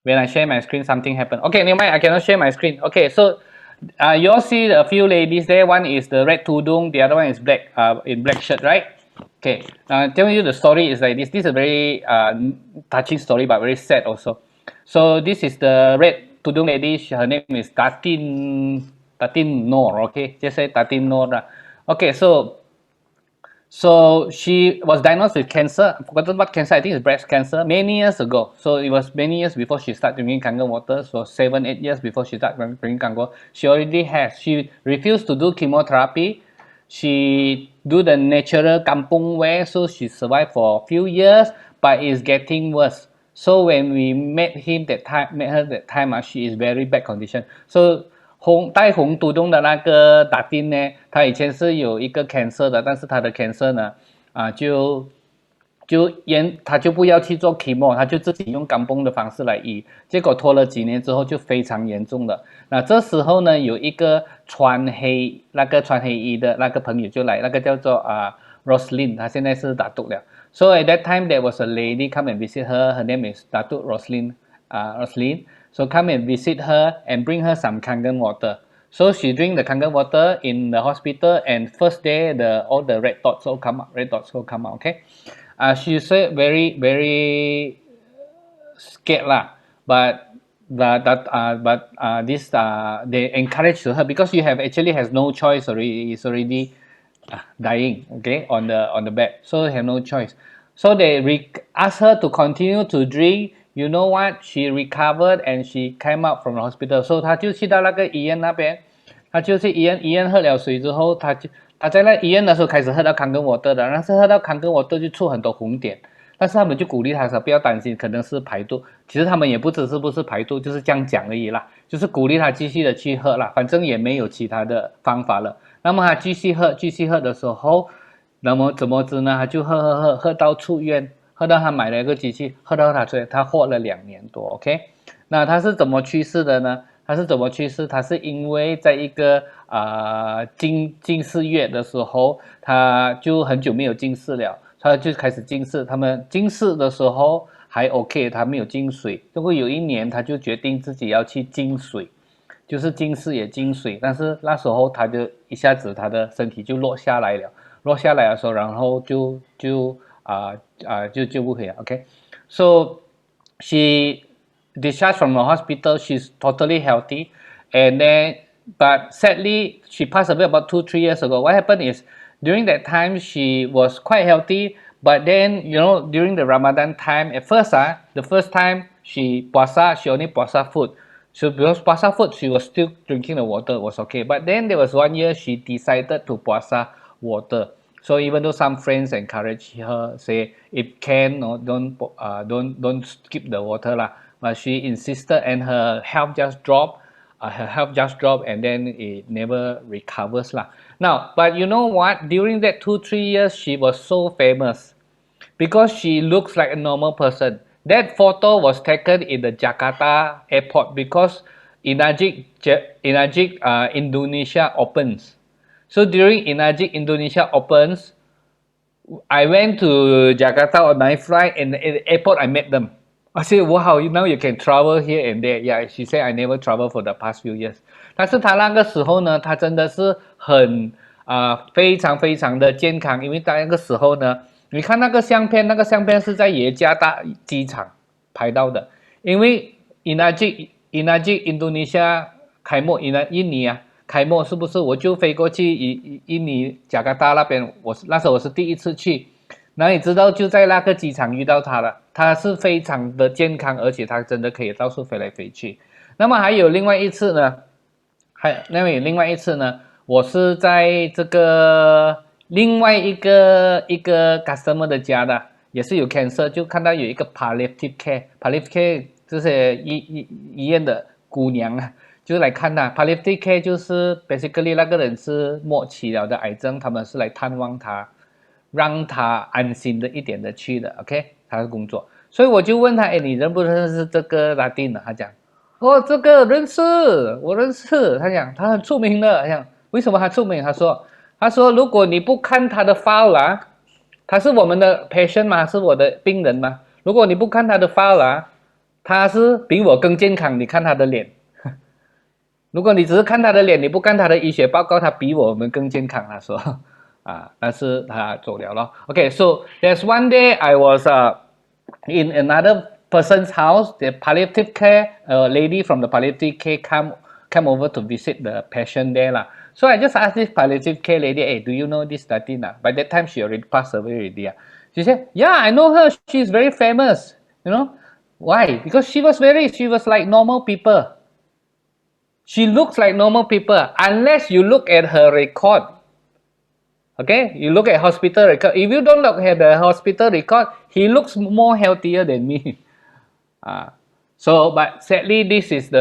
When I share my screen, something happened. Okay, never mind. I cannot share my screen. Okay, so you all see a few ladies there. One is the red tudung, the other one is black, in black shirt, right? Okay, telling you the story is like this. This is a very touching story, but very sad also. So this is the red tudung lady. Her name is Tatin Noor. Okay, just say Tatin Noor. Okay, so she was diagnosed with cancer. I forgotten what cancer. I think it's breast cancer many years ago. So it was many years before she started drinking Kangen water. So 7-8 years before she started drinking Kangen water, she already has. She refused to do chemotherapy. She do the natural kampung way. So she survived for a few years, but it's getting worse. So when we met her that time, she is very bad condition. So带红毒中的那个打丁呢，他以前是有一个 cancer 的，但是他的 cancer 呢，他就不要去做 chemo， 他就自己用干崩的方式来医，结果拖了几年之后就非常严重了。那这时候呢，有一个穿黑衣的那个朋友就来，那个叫做Roslyn， 他现在是打毒了。So at that time there was a lady come and visit her. Her name is Datuk Roslyn. So come and visit her and bring her some Kangen water. So she drink the Kangen water in the hospital, and first day all the red dots all come out. Okay. She said very scared lah, but this they encourage her because she actually has no choice already. It's already dying, okay, on the bed, so they have no choice. So they asked her to continue to drink. You know what? She recovered and she came out from the hospital. So 她就去到那个医院那边，她就去医院喝了水之后，她在那医院的时候开始喝到康根沃特的，但是喝到康根沃特就出很多红点。但是他们就鼓励他说不要担心，可能是排毒。其实他们也不知是不是排毒，就是这样讲而已啦，就是鼓励他继续的去喝啦，反正也没有其他的方法了。那么他继续喝的时候，那么怎么知呢？他就喝到出院，喝到他买了一个机器，喝到他活了2年多 ，OK。那他是怎么去世的呢？他是因为在一个近视月的时候，他就很久没有近视了。他就开始近视，他们近视的时候还 OK， 他没有进水。结果有一年，他就决定自己要去进水，就是近视也进水。但是那时候他就一下子他的身体就落下来了，落下来的时候，然后就救不回来。OK，so she discharged from the hospital. She's totally healthy, and then but sadly she passed away about 2-3 years ago. What happened is during that time she was quite healthy, but then during the Ramadan time, at first the first time she only puasa food. So because puasa food she was still drinking the water, was okay. But then there was one year she decided to puasa water. So even though some friends encourage her, say if can, don't skip the water lah, but she insisted, and her health just dropped. And then it never recovers lah. Now, but you know what? During that 2-3 years, she was so famous because she looks like a normal person. That photo was taken in the Jakarta airport because Enagic Indonesia opens. So during Enagic Indonesia opens, I went to Jakarta on my flight, and at the airport I met them. I said, wow, now you can travel here and there. Yeah, she said I never traveled for the past few years. 但是她那个时候呢，她真的是非常非常的健康，因为在那个时候呢，你看那个相片是在耶加达机场拍到的，因为 Enagic Indonesia 开幕，印尼开幕是不是？我就飞过去印尼加卡达那边，那时候我是第一次去。那你知道就在那个机场遇到他了，他是非常的健康，而且他真的可以到处飞来飞去。那么还有另外一次呢，我是在这个另外一个 customer 的家的，也是有 cancer， 就看到有一个 palliative care 就是医院的姑娘啊，就是来看他 palliative care 就是 basically 那个人是末期了的癌症，他们是来探望他。让他安心的一点的去的 ，OK， 他的工作，所以我就问他，哎，你认不认识这个拉丁呢？他讲，哦，这个认识，我认识。他讲他很出名的，他讲为什么他出名？他说如果你不看他的 file 啊，他是我们的 patient 嘛，是我的病人嘛，如果你不看他的 file 啊，他是比我更健康，你看他的脸。如果你只是看他的脸，你不看他的医学报告，他比我们更健康。他说，但是他走了咯。Okay, so there's one day I was in another person's house. The palliative care lady from the palliative care come over to visit the patient there lah. So I just asked this palliative care lady, hey, do you know this Latina? By that time she already passed away already. She said, yeah, I know her. She's very famous. You know why? Because she was like normal people. She looks like normal people unless you look at her record. Okay, you look at hospital record. If you don't look at the hospital record, he looks more healthier than me. But sadly, this is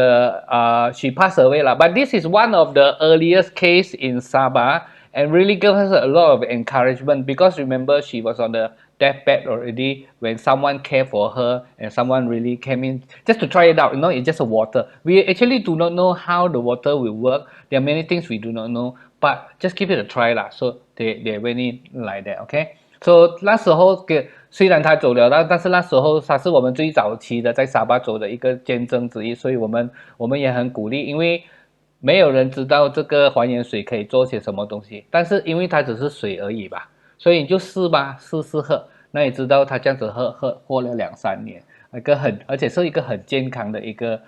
she passed away lah. But this is one of the earliest case in Sabah, and really gives us a lot of encouragement because remember she was on the deathbed already when someone cared for her and someone really came in just to try it out. It's just a water. We actually do not know how the water will work. There are many things we do not know, but just give it a try lah. So they went in like that. Okay. So 那时候虽然他走了，但是那时候他是我们最早期的在沙巴走的一个见证之一，所以我们也很鼓励，因为没有人知道这个还原水可以做些什么东西，但是因为它只是水而已吧，所以你就试吧，试喝，那你知道他这样子喝了2-3年，而且是一个很健康的一个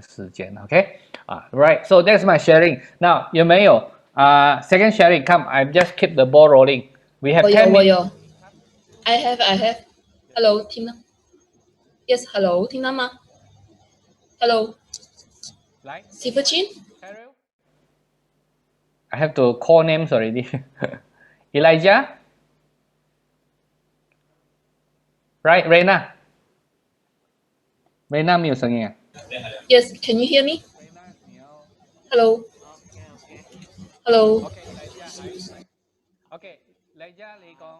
时间 ，OK right, so that's my sharing. Now 有没有second sharing? Come, I just keep the ball rolling. We have 10 minutes. I have. Hello, 听到 ？Yes, hello, 听到吗 ？Hello. 来 Silver Chin. I have to call names already. Elijah. Right, Reina. Reina 没有声音啊。Yes, can you hear me? Hello. Hello. OK, Elijah 你講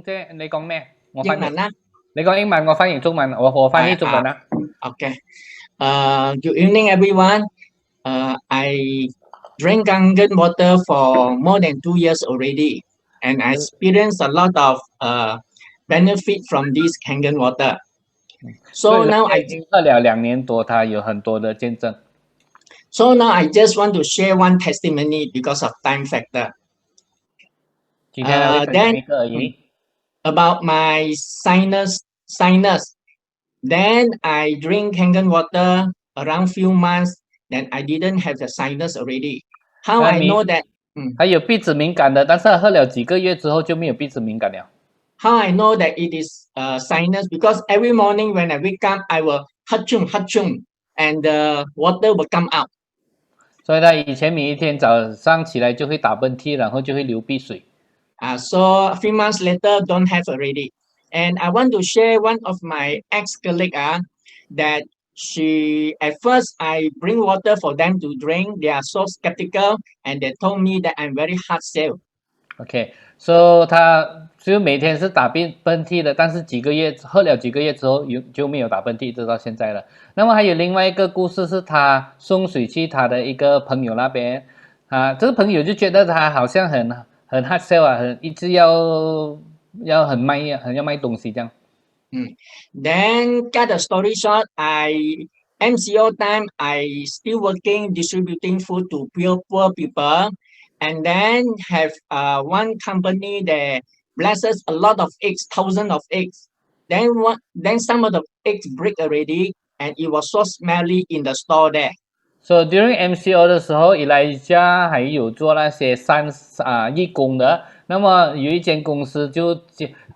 即係你講咩？我英文啦。你講英文，我翻譯中文，我翻譯中文啦。Okay. Good evening, everyone. I drink Kangen water for more than 2 years already, and I experienced a lot of benefit from this Kangen water. So now 喝了2年多，他有很多的见证。So now I just want to share one testimony because of time factor. Then about my sinus. Then I drink Kangen water around few months. Then I didn't have the sinus already. How I know that? 还有鼻子敏感的，但是喝了几个月之后就没有鼻子敏感了。How I know that it is sinus? Because every morning when I wake up, I will hatchum, and the water will come out. 所以他以前每一天早上起来就会打噴嚏，然後就會流鼻水。So a few months later, don't have already. And I want to share one of my ex-colleague that she at first I bring water for them to drink. They are so skeptical, and they told me that I'm very hard sell. Okay, so 他就每天是打噴嚏的，但是喝了几个月之后就没有打噴嚏，直到现在了。那么还有另外一个故事是他送水去他的一个朋友那边，这个朋友就觉得他好像很 hard sell 很一直要很卖东西这样。Then cut the story short, MCO time I still working distributing food to poor people, and then have one company that blesses a lot of eggs, thousands of eggs. Then some of the eggs break already, and it was so smelly in the store there. So during MCO 的时候 ，Elijah 还有做那些义工的。那么有一间公司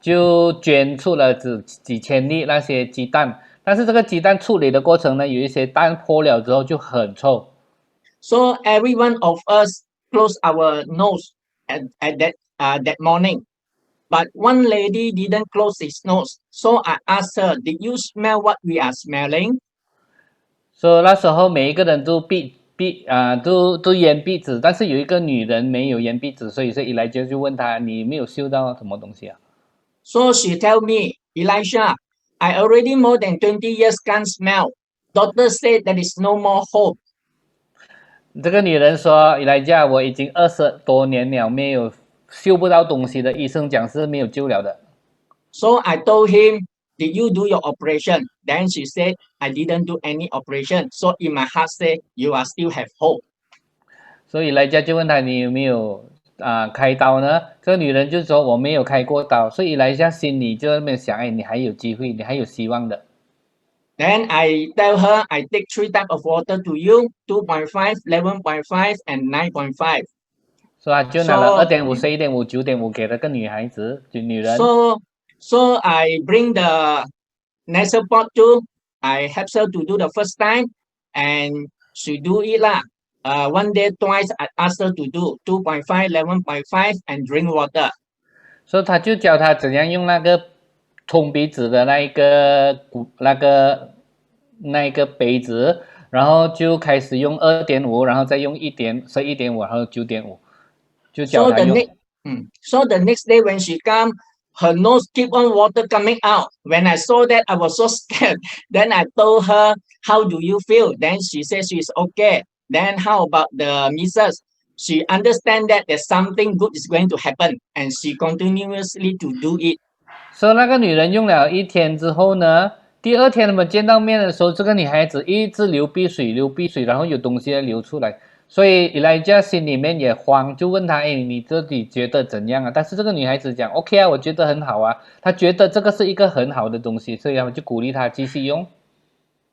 就捐出了几千粒那些鸡蛋，但是这个鸡蛋处理的过程呢，有一些蛋破了之后就很臭。So every one of us close our nose at that morning, but one lady didn't close his nose. So I asked her, "Did you smell what we are smelling?" So 那时候每一个人都都掩鼻子，但是有一个女人没有掩鼻子，所以Elijah就问她，你没有嗅到什么东西啊？ So she tell me, Elisha, I already more than 20 years can't smell. Doctor said there is no more hope. 这个女人说 ，Elijah， 我已经20多年了，没有嗅不到东西的，医生讲是没有救了的。So I told him, did you do your operation? Then she said, I didn't do any operation. So in my heart say, you are still have hope. 所以Elijah就问他你有没有开刀呢？这个女人就说我没有开过刀，所以Elijah心里就在那边想，哎，你还有机会，你还有希望的。Then I tell her I take 3 types of water to you, 2.5, 11.5, and 9.5. 所以他就拿了2.5、11.5、9.5给了个女孩子，就女人。So I bring the nasal pot too. I help her to do the first time, and she do it lah. One day twice I ask her to do 2.5, 11.5, and drink water. 所以他就教他怎样用那个通鼻子的那一个杯子，然后就开始用2.5，然后再用11.5，然后9.5，就教他用。So the next day when she come, her nose keep on water coming out. When I saw that, I was so scared. Then I told her, how do you feel? Then she said she's okay. Then how about the missus? She understand that there's something good is going to happen, and she continuously to do it. 所以那个女人用了1天之后呢，第2天他们见到面的时候，这个女孩子一直流鼻水，然后有东西流出来，所以Elijah心里面也慌，就问他，哎，你自己觉得怎样啊？但是这个女孩子讲 ，OK 啊，我觉得很好啊，她觉得这个是一个很好的东西，所以他们就鼓励她继续用。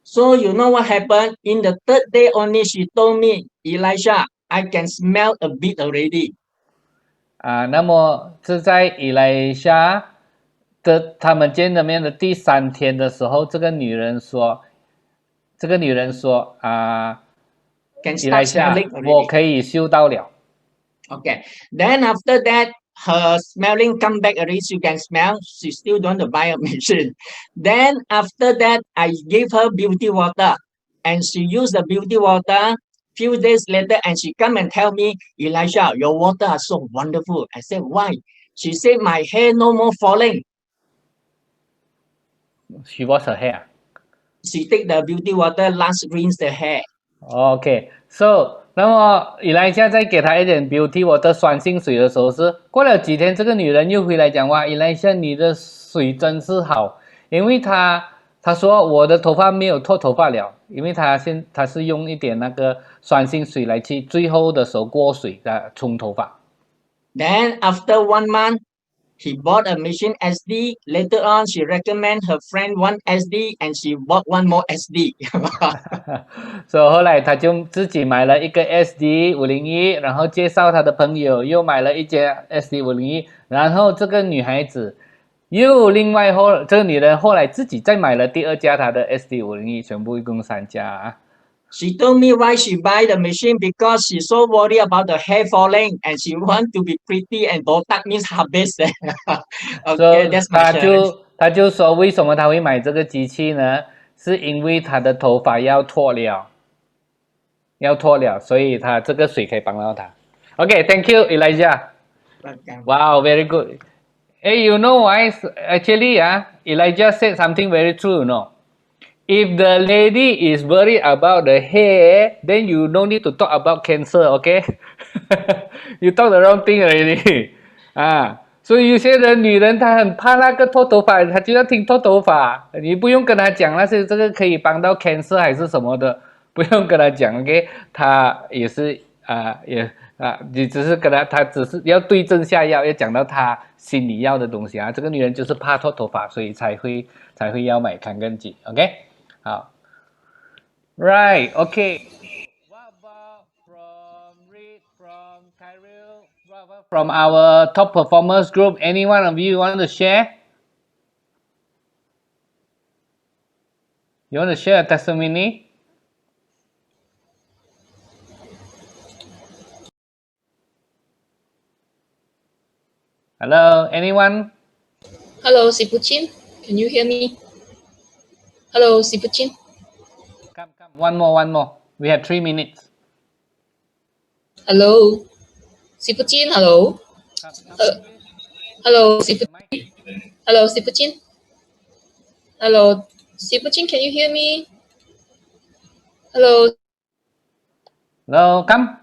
So you know what happened? In the 3rd day only, she told me, Elisha, I can smell a bit already. 那么是在Elijah的他们见的面的第3天的时候，这个女人说Elijah，我可以嗅到了。Okay. Then after that, her smelling come back already. She can smell. She still don't buy a machine. Then after that, I give her beauty water, and she use the beauty water. Few days later, and she come and tell me, Elisha, your water are so wonderful. I said, why? She said, my hair no more falling. She wash her hair. She take the beauty water, last rinse the hair. Okay, so 那么Elijah在给他一点 beauty water 酸性水的时候是过了几天，这个女人又回来讲哇，Elijah你的水真是好，因为她说我的头发没有脱头发了，因为她是用一点那个酸性水来去最后的时候过水冲头发。Then after 1 month, he bought a machine SD. Later on, she recommend her friend one SD, and she bought one more SD. 所以后来他就自己买了一个 SD 501，然后介绍他的朋友又买了一家 SD 501，然后这个女孩子又这个女人后来自己再买了第2家她的 SD 501，全部一共3家。She told me why she buy the machine because she's so worried about the hair falling and she want to be pretty and botak means habis. Okay, that's my challenge. 他就说为什么他会买这个机器呢？是因为他的头发要脱了，所以他这个水可以帮到他。Okay, thank you, Elijah. Wow, very good. Hey, you know why? Actually, Elijah said something very true, you know. If the lady is worried about the hair, then you don't need to talk about cancer, okay? You talk the wrong thing already. 所以有些女人她很怕那个脱头发，她就要听脱头发，你不用跟她讲那些这个可以帮到 cancer 还是什么的，不用跟她讲 ，OK？ 她也是你只是跟她只是要对症下药，要讲到她心里要的东西啊。这个女人就是怕脱头发，所以才会要买康根机 ，OK？ 好 ，Right， OK。What about from Cairo? What about from our top performers group? Any one of you want to share? You want to share a testimony? Hello, anyone? Hello, Sipuchin. Can you hear me? Hello, Sipuchin. Come. One more. We have 3 minutes. Hello, Sipuchin. Hello. Hello, Sipuchin. Hello, Sipuchin. Hello, Sipuchin. Can you hear me? Hello. Hello, come.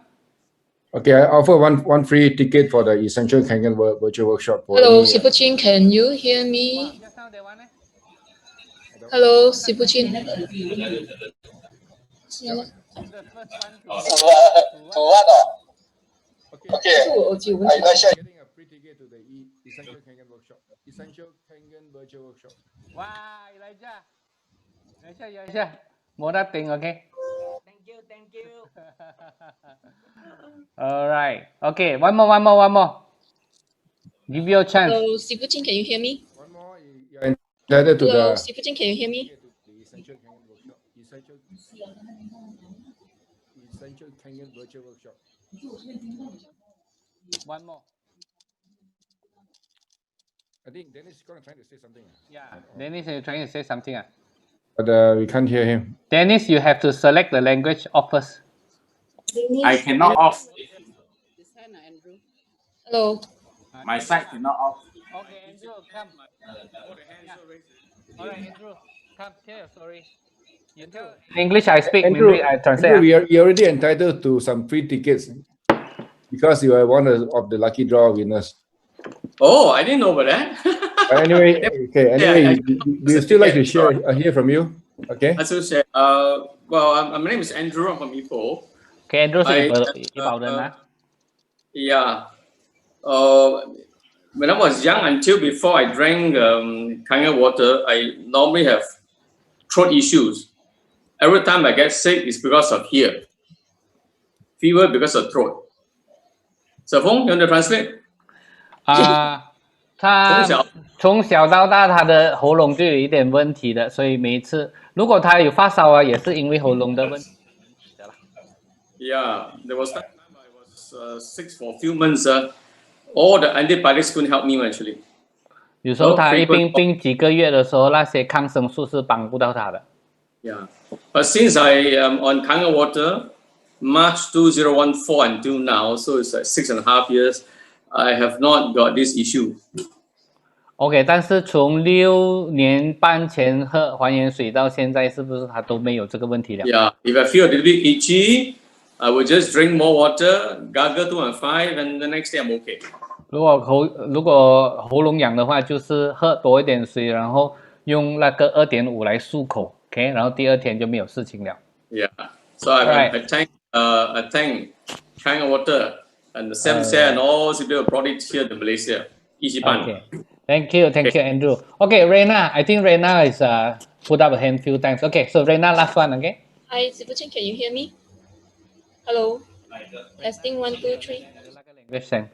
Okay, I offer one free ticket for the Essential Kangen virtual workshop. Hello, Sipuchin. Can you hear me? Hello，洗不清。是吗？是我耳机有问题。 Getting a free ticket to the Essential Kangen workshop. Essential Kangen virtual workshop. Wow, Elijah. More nothing, okay? Thank you. All right. Okay, one more. Give you a chance. Hello，洗不清 ，Can you hear me？ One more, you're entitled to Hello， the 洗不清 ，Can you hear me？ Essential Kangen workshop. Essential Kangen virtual workshop. One more. I think Dennis is going to try to say something. Yeah, Dennis is trying to say something. But we can't hear him. Dennis, you have to select the language of first. I cannot off. Hello， My side cannot off. Okay, Andrew, come. All right, Andrew, come tell your story. You tell in English, I speak. In Andrew, English, I Andrew, translate. you're already entitled to some free tickets because you are one of the lucky draw winners. Oh, I didn't know about that. Anyway, we still like to hear from you. Okay. I should say, my name is Andrew. I'm from Ipoh. Okay, Andrew, I, say about that. Yeah. When I was young, until before I drank Kangen water, I normally have throat issues. Every time I get sick, it's because of here. Fever because of throat. So, Fong, you want to translate? 他从小到大他的喉咙就有一点问题的，所以每一次如果他有发烧啊，也是因为喉咙的问题的啦。Yeah, there was that time I was sick for a few months. All the antibiotics couldn't help me actually. 有时候他一病几个月的时候，那些抗生素是帮不到他的。Yeah, but since I am on Kangen water, March 2014 until now, so it's 6.5 years, I have not got this issue. OK， 但是从6年半前喝还原水到现在，是不是他都没有这个问题了 Yeah, if I feel a little bit itchy, I will just drink more water, gargle 2.5, and the next day I'm okay. 如果喉咙痒的话，就是喝多一点水，然后用那个2.5来漱口 ，OK， 然后第二天就没有事情了。Yeah, so I thank Kangen water and the Sam Sia and all the people who brought it here to Malaysia. Okay. Thank you, Andrew. Okay, Reina, I think Reina is put up a hand few times. Okay, so Reina, last one, okay? Hi，洗不清 ，Can you hear me？ Hello， testing 1 2 3。Language send。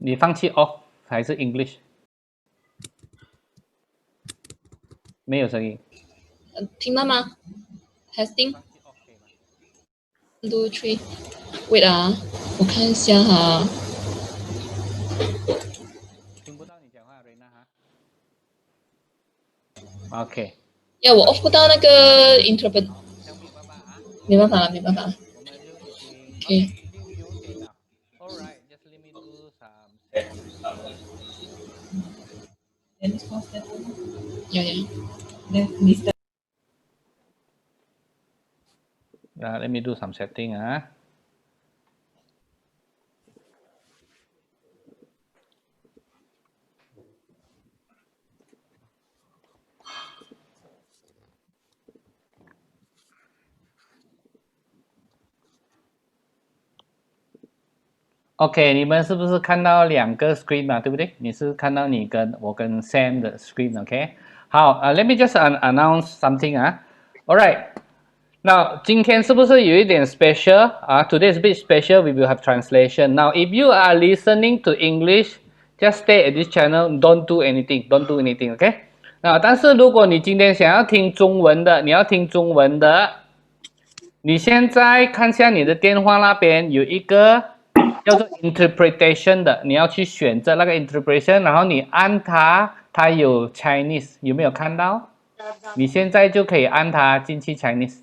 你放弃 off 还是 English？ 没有声音。听到吗 ？Testing 1 2 3。Wait 啊，我看一下哈。听不到你讲话 ，Reina 哈。OK。呀，我 off 不到那个 interpret。没办法了。OK。Alright, just let me do some. Yeah. Let me do some setting. OK， 你们是不是看到2个 screen 嘛？对不对？你是看到我跟 Sam 的 screen，OK？ 好，let me just announce something Alright， now 今天是不是有一点 special Today is a bit special. We will have translation. Now, if you are listening to English, just stay at this channel. Don't do anything. OK？ 但是如果你今天想要听中文的，你现在看下你的电话那边有一个叫做 interpretation 的，你要去选择那个 interpretation， 然后你按它，它有 Chinese， 有没有看到？你现在就可以按它进去 Chinese。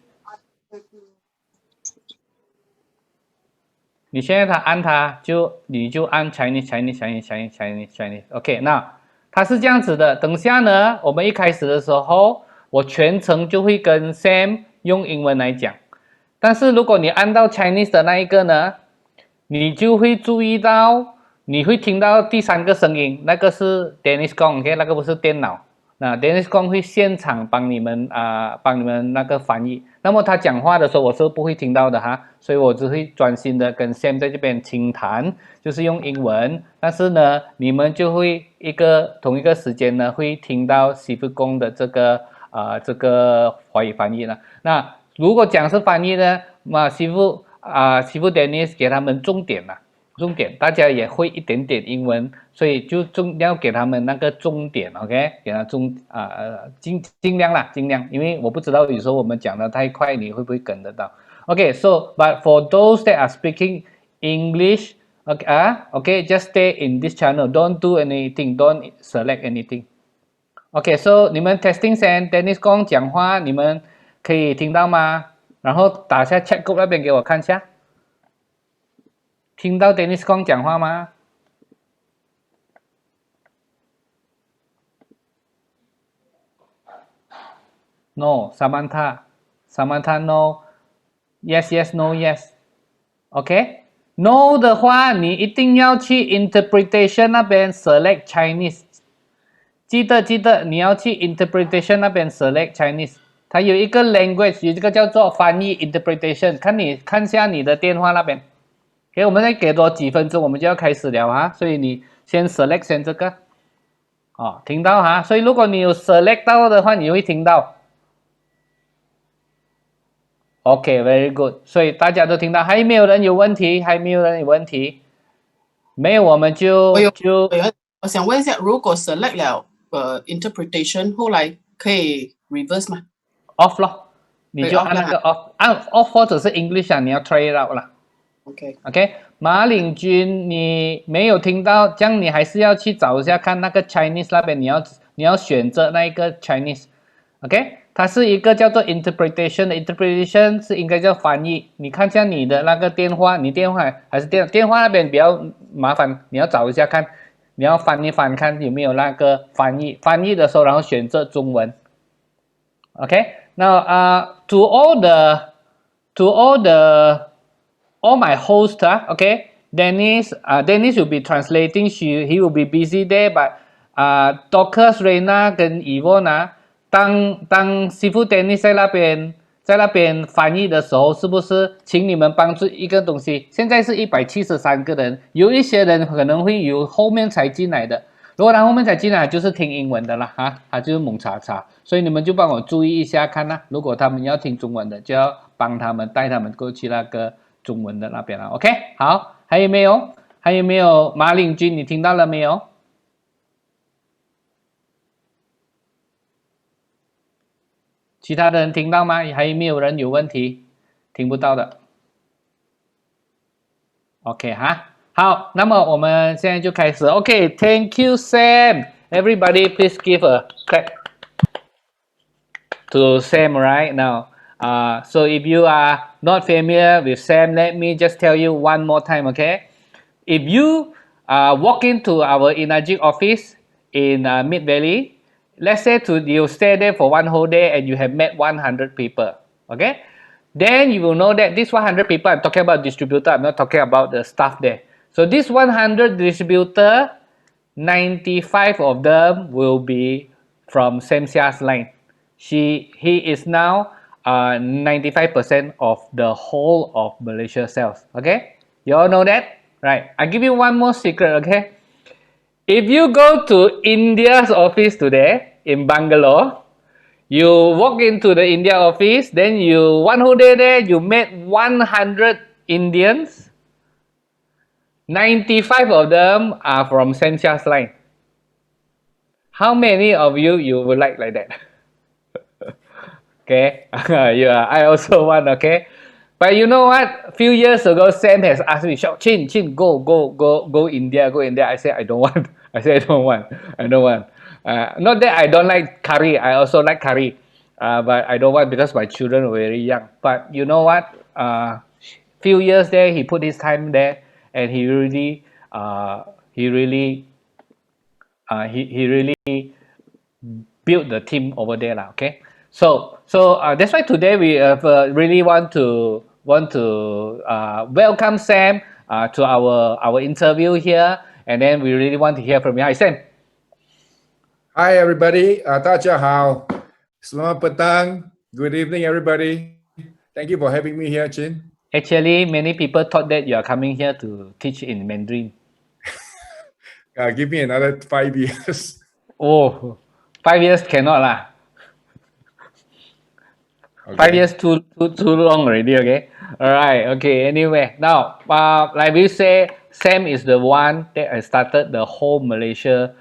你现在按它你就按 Chinese。OK， 那它是这样子的。等下呢，我们一开始的时候，我全程就会跟 Sam 用英文来讲。但是如果你按到 Chinese 的那一个呢？你就会注意到，你会听到第3个声音，那个是 Dennis 讲 ，OK， 那个不是电脑那 Dennis 光会现场帮你们那个翻译。那么他讲话的时候我是不会听到的哈，所以我只会专心的跟 Sam 在这边倾谈，就是用英文。但是呢，你们就会同一个时间呢会听到师傅公的这个华语翻译了。那如果讲是翻译呢，那师傅 Dennis 给他们重点了。重点，大家也会一点点英文，所以就要给他们那个重点 ，OK， 给他尽量啦，尽量，因为我不知道有时候我们讲的太快，你会不会跟得到 ？OK，so but for those that are speaking English， OK，just stay in this channel， don't do anything， don't select anything。OK，so 你们 testing 先 ，Dennis 刚讲话，你们可以听到吗？然后打下 chat group 那边给我看一下。听到 Dennis 光讲话吗 ？No， Samantha no， yes no yes，OK，no 的话你一定要去 interpretation 那边 select Chinese， 记得你要去 interpretation 那边 select Chinese， 它有一个 language， 有一个叫做翻译 interpretation， 看下你的电话那边。OK， 我们再给多几分钟，我们就要开始了哈。所以你先 select 先这个，听到哈。所以如果你有 select 到的话，你会听到。OK，very good。所以大家都听到，还没有人有问题？没有，我们就我想问一下，如果 select 了interpretation， 后来可以 reverse 吗 ？off 咯，你就按那个 off，off 或者是 English 你要 try it out 啦。OK， 马领军，你没有听到，这样你还是要去找一下看那个 Chinese 那边，你要选择那一个 Chinese，OK， 它是一个叫做 interpretation 的 interpretation 是应该叫翻译。你看一下你的那个电话，你电话还是电话那边比较麻烦，你要找一下看，你要翻一翻看有没有那个翻译的时候，然后选择中文。OK， 那to all my hosts, okay, Dennis will be translating. He will be busy there, but Dorcas, Reina 跟 Yvonne 当师傅 Dennis 在那边翻译的时候，是不是请你们帮助一个东西？现在是173个人，有一些人可能会有后面才进来的。如果他后面才进来，就是听英文的啦，他就是猛查，所以你们就帮我注意一下看啦。如果他们要听中文的，就要帮他们带他们过去那个中文的那边了 ，OK， 好，还有没有马领军？你听到了没有？其他的人听到吗？还有没有人有问题？听不到的 ，OK 哈，好，那么我们现在就开始 ，OK，Thank you Sam，Everybody please give a clap to Sam right now。So if you are not familiar with Sam, let me just tell you one more time, okay? If you walk into our Enagic office in Mid Valley, let's say you stay there for one whole day and you have met 100 people, okay? Then you will know that this 100 people, I'm talking about distributor, I'm not talking about the staff there. So this 100 distributor, 95 of them will be from Sam Sia's line. He is now 95% of the whole of Malaysia sales. Okay, you all know that, right? I give you one more secret. Okay, if you go to India's office today in Bangalore, you walk into the India office, then one whole day there, you met 100 Indians. 95 of them are from Sam Sia's line. How many of you would like that? Okay, yeah, I also want, okay. But you know what? A few years ago, Sam has asked me, Chin, go India. I said, I don't want. Not that I don't like curry. I also like curry. But I don't want because my children were very young. But you know what? Few years there, he put his time there, and he really built the team over there, okay. So that's why today we really want to welcome Sam to our interview here, and then we really want to hear from you. Hi, Sam. Hi everybody, 大家好, selamat petang, good evening everybody. Thank you for having me here, Chin. Actually, many people thought that you are coming here to teach in Mandarin. Give me another 5 years. Oh, 5 years cannot lah. Okay. 5 years too long already. Okay. All right. Okay. Anyway, now like we say, Sam is the one that started the whole Malaysia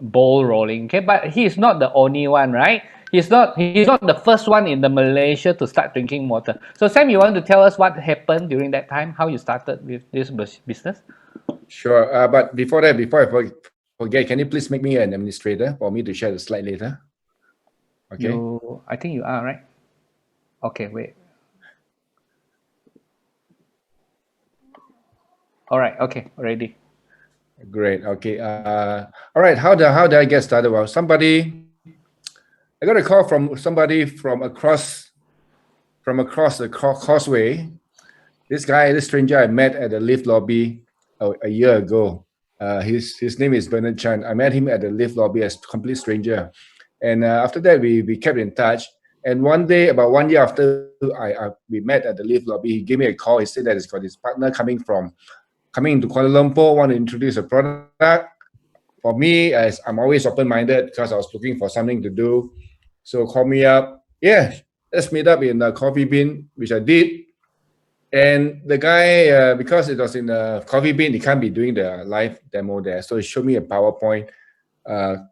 ball rolling. Okay, but he is not the only one, right? He's not the first one in the Malaysia to start drinking water. So Sam, you want to tell us what happened during that time? How you started with this business? Sure, but before that, before I forget, can you please make me an administrator for me to share the slide later? Okay. I think you are, right? Okay, wait. All right. Okay, ready. Great. Okay. All right. How did I get started? Well, I got a call from somebody from across the causeway. This stranger I met at the lift lobby a year ago. His name is Bernard Chan. I met him at the lift lobby as a complete stranger, and after that we kept in touch. And one day, about 1 year after we met at the lift lobby, he gave me a call. He said that he's got his partner coming into Kuala Lumpur, want to introduce a product. For me, as I'm always open-minded because I was looking for something to do, so call me up. Yeah, let's meet up in the Coffee Bean, which I did. And the guy, because it was in the Coffee Bean, he can't be doing the live demo there. So he showed me a PowerPoint,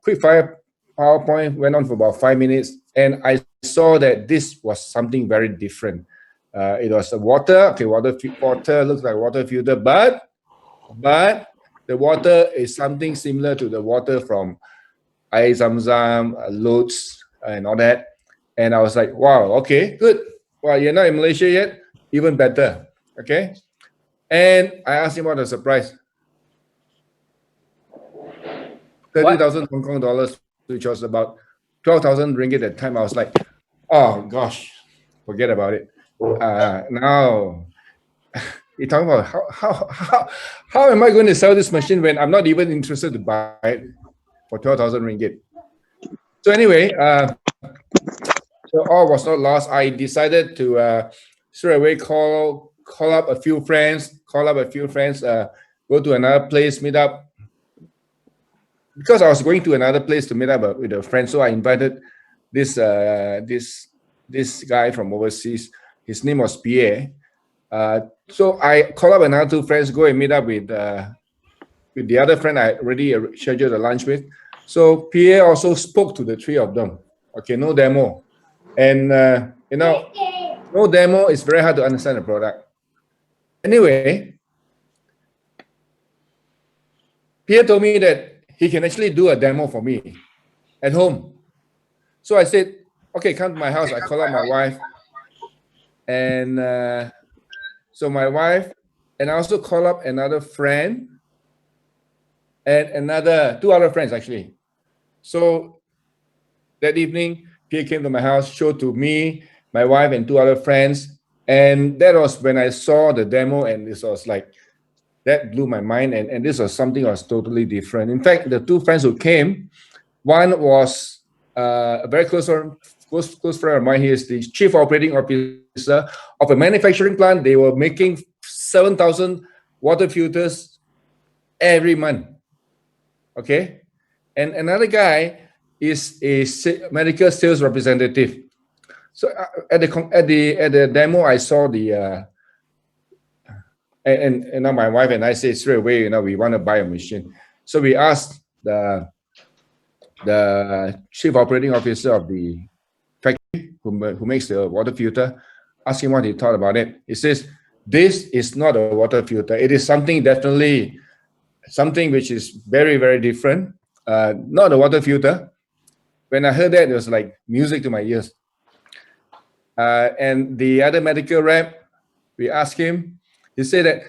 quick fire PowerPoint, went on for about 5 minutes. And I saw that this was something very different. It was a water looks like water filter, but the water is something similar to the water from Air Zam-Zam, Loads, and all that. And I was like, wow, okay, good. Well, you're not in Malaysia yet? Even better, okay? And I asked him what a surprise. 30,000 Hong Kong dollars, which was about 12,000 ringgit at the time. I was like, oh gosh, forget about it. Now, you're talking about how am I going to sell this machine when I'm not even interested to buy it for 12,000 ringgit? So anyway, so all was not lost. I decided to straight away call up a few friends, go to another place, meet up. Because I was going to another place to meet up with a friend, so I invited this guy from overseas. His name was Pierre. So I called up another two friends, go and meet up with the other friend I already scheduled a lunch with. So Pierre also spoke to the three of them. Okay, no demo. And no demo is very hard to understand the product. Anyway, Pierre told me that he can actually do a demo for me at home. So I said, okay, come to my house. I call up my wife. And so my wife, and I also call up another friend and two other friends actually. So that evening, Pierre came to my house, showed to me, my wife, and two other friends. And that was when I saw the demo, and this was like, that blew my mind. And this was something that was totally different. In fact, the two friends who came, one was a very close friend of mine. He is the chief operating officer of a manufacturing plant. They were making 7,000 water filters every month. Okay, and another guy is a medical sales representative. So at the demo, I saw the and now my wife and I say straight away, we want to buy a machine. So we asked the chief operating officer of the factory who makes the water filter, ask him what he thought about it. He says, this is not a water filter. It is definitely something which is very, very different. Not a water filter. When I heard that, it was like music to my ears. And the other medical rep, we asked him, he said that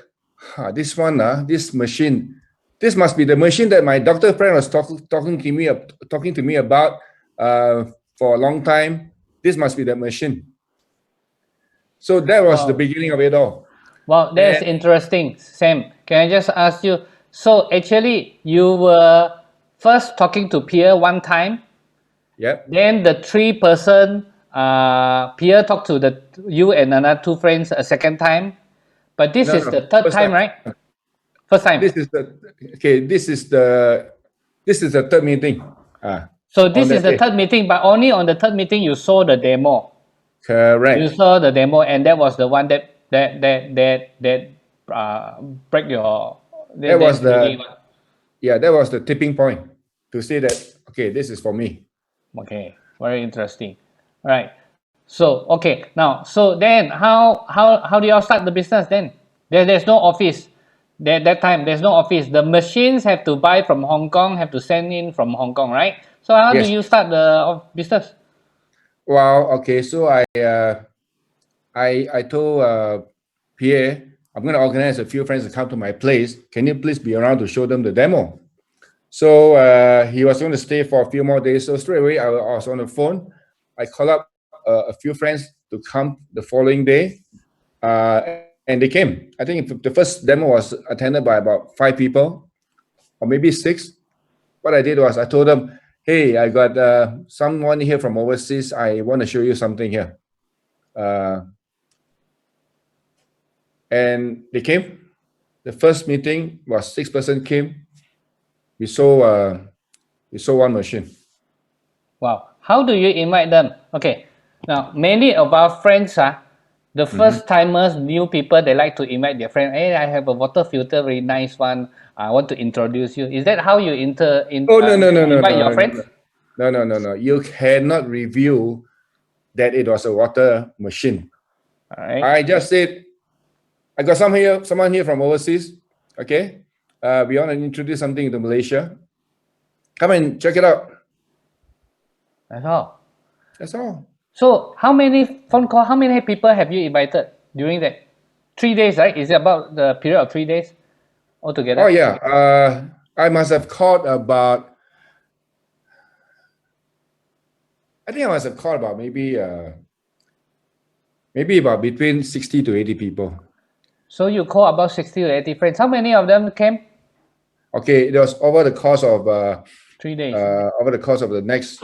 this machine, this must be the machine that my doctor friend was talking to me about for a long time. This must be the machine. So that was the beginning of it all. Wow, that's interesting. Sam, can I just ask you? So actually, you were first talking to peer one time, Yep. then the 3-person peer talk to you and another 2 friends a second time. But this is the third first time, right? First time. This is the third meeting. So this on is that the day. third meeting, but only on the third meeting you saw the demo. Correct. You saw the demo, and that was the one that break your. That was really that was the tipping point to say that, okay, this is for me. Okay, very interesting. All right. So okay, now then how do y'all start the business then? There's no office. That time there's no office. The machines have to buy from Hong Kong, have to send in from Hong Kong, right? So how Yes. do you start the business? Well, okay, so I told Pierre, I'm going to organize a few friends to come to my place. Can you please be around to show them the demo? So he was going to stay for a few more days. So straight away, I was on the phone. I called up a few friends to come the following day, and they came. I think the first demo was attended by about 5 people, or maybe 6. What I did was I told them, hey, I got someone here from overseas. I want to show you something here. And they came. The first meeting was 6-person came. We saw 1 machine. Wow. How do you invite them? Okay. Now, many of our friends the first timers, new people, they like to invite their friend. Hey, I have a water filter, very nice one. I want to introduce you. Is that how you invite your friends? No. You cannot review that it was a water machine. All right. I just said, I got someone here from overseas. Okay. We want to introduce something to Malaysia. Come and check it out. That's all. That's all. So how many phone calls, how many people have you invited during that 3 days, right? Is it about the period of 3 days altogether? Oh yeah. I must have called about, maybe about between 60 to 80 people. So you call about 60 to 80 friends. How many of them came? Okay, it was over the course of 3 days. over the course of the next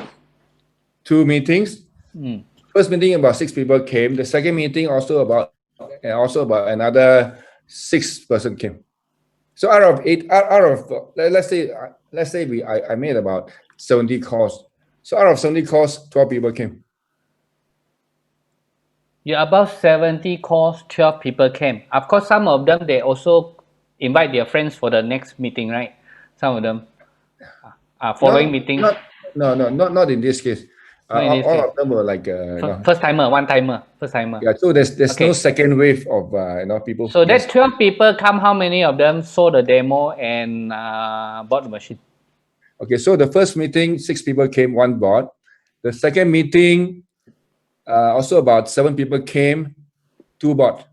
2 meetings. First meeting, about 6 people came. The second meeting also about another 6-person came. So out of let's say I made about 70 calls. So out of 70 calls, 12 people came. Yeah, about 70 calls, 12 people came. Of course, some of them, they also invite their friends for the next meeting, right? Some of them are following meetings. Not in this case. All of them were like first timer, one timer, first timer. Yeah, so there's no second wave of people. So that 12 people come, how many of them saw the demo and bought the machine? Okay, so the first meeting, 6 people came, 1 bought. The second meeting, also about 7 people came, 2 bought.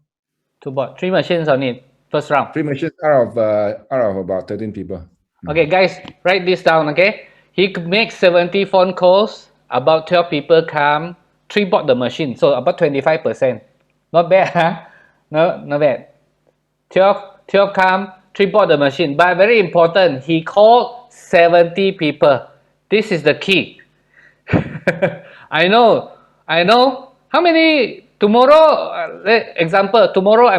2 bought. 3 machines only, first round. 3 machines out of about 13 people. Okay, guys, write this down, okay? He could make 70 phone calls, about 12 people come, 3 bought the machine, so about 25%. Not bad, huh? No, not bad. 12 come, 3 bought the machine. But very important, he called 70 people. This is the key. I know. How many tomorrow? Example, tomorrow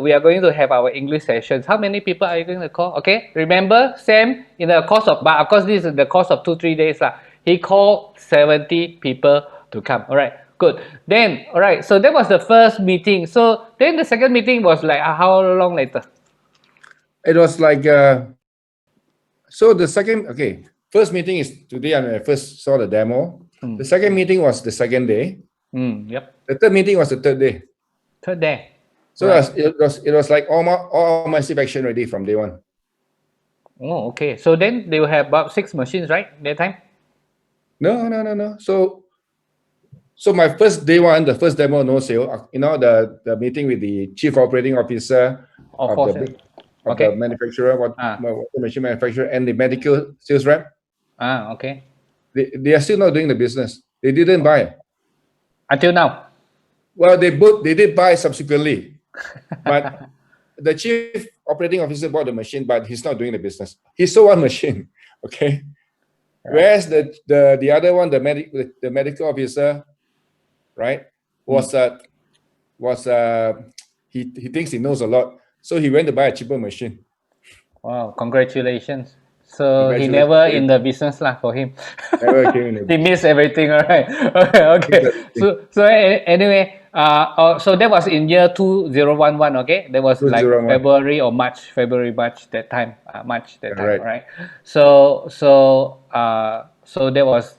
we are going to have our English sessions. How many people are you going to call? Okay, remember, Sam, in the course of, but of course this is the course of 2-3 days lah. He called 70 people to come. All right, good. Then, all right, so that was the first meeting. So then the second meeting was like how long later? It was like so the second, okay, first meeting is today when I first saw the demo. The second meeting was the second day. Yep. The third meeting was the third day. Third day. So right. it was like all massive action ready from day 1. Oh, okay. So then they will have about 6 machines, right? That time? No. So my first day 1, the first demo, no sale. The meeting with the chief operating officer of the manufacturer, water machine manufacturer, and the medical sales rep. Okay. They are still not doing the business. They didn't buy. Until now? Well, they did buy subsequently. But the chief operating officer bought the machine, but he's not doing the business. He sold 1 machine, okay? Whereas the other one, the medical officer, right, he thinks he knows a lot, so he went to buy a cheaper machine. Wow, congratulations. So he never in the business lah for him. Never came in the He missed everything, all right? Okay. Anyway, so that was in year 2011, okay? That was like 2011. February, March that time, March that time, Right. all right? So that was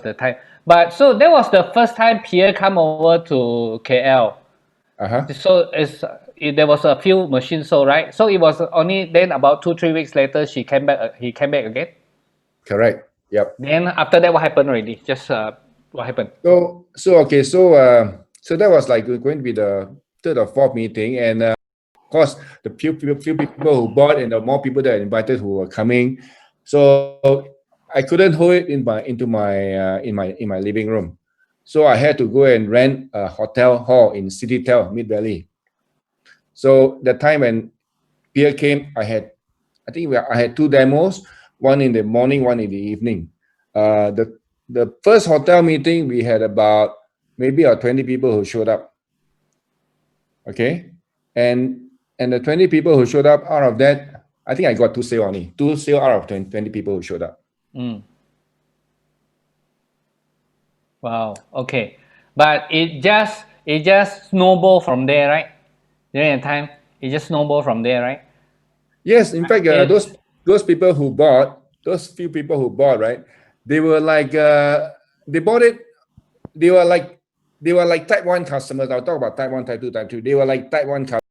the time. But so that was the first time Pierre come over to KL. So there was a few machines sold, right? So it was only then about 2-3 weeks later he came back again. Correct. Yep. Then after that, what happened already? Just what happened? So that was like going to be the third or fourth meeting, and of course the few people who bought and the more people that I invited who were coming, so I couldn't hold it in my living room, so I had to go and rent a hotel hall in CityTel Mid Valley. So the time when Pierre came, I had 2 demos, one in the morning, one in the evening. The first hotel meeting, we had about maybe 20 people who showed up. Okay, and the 20 people who showed up, out of that, I think I got 2 sales only. 2 sales out of 20 people who showed up. Wow. Okay, but it just snowballed from there, right? During the time, it just snowballed from there, right? Yes, in fact, those people who bought, those few people who bought, right? They were like they bought it. They were like type 1 customers. I'll talk about type 1, type 2, type 3. They were like type 1 customers.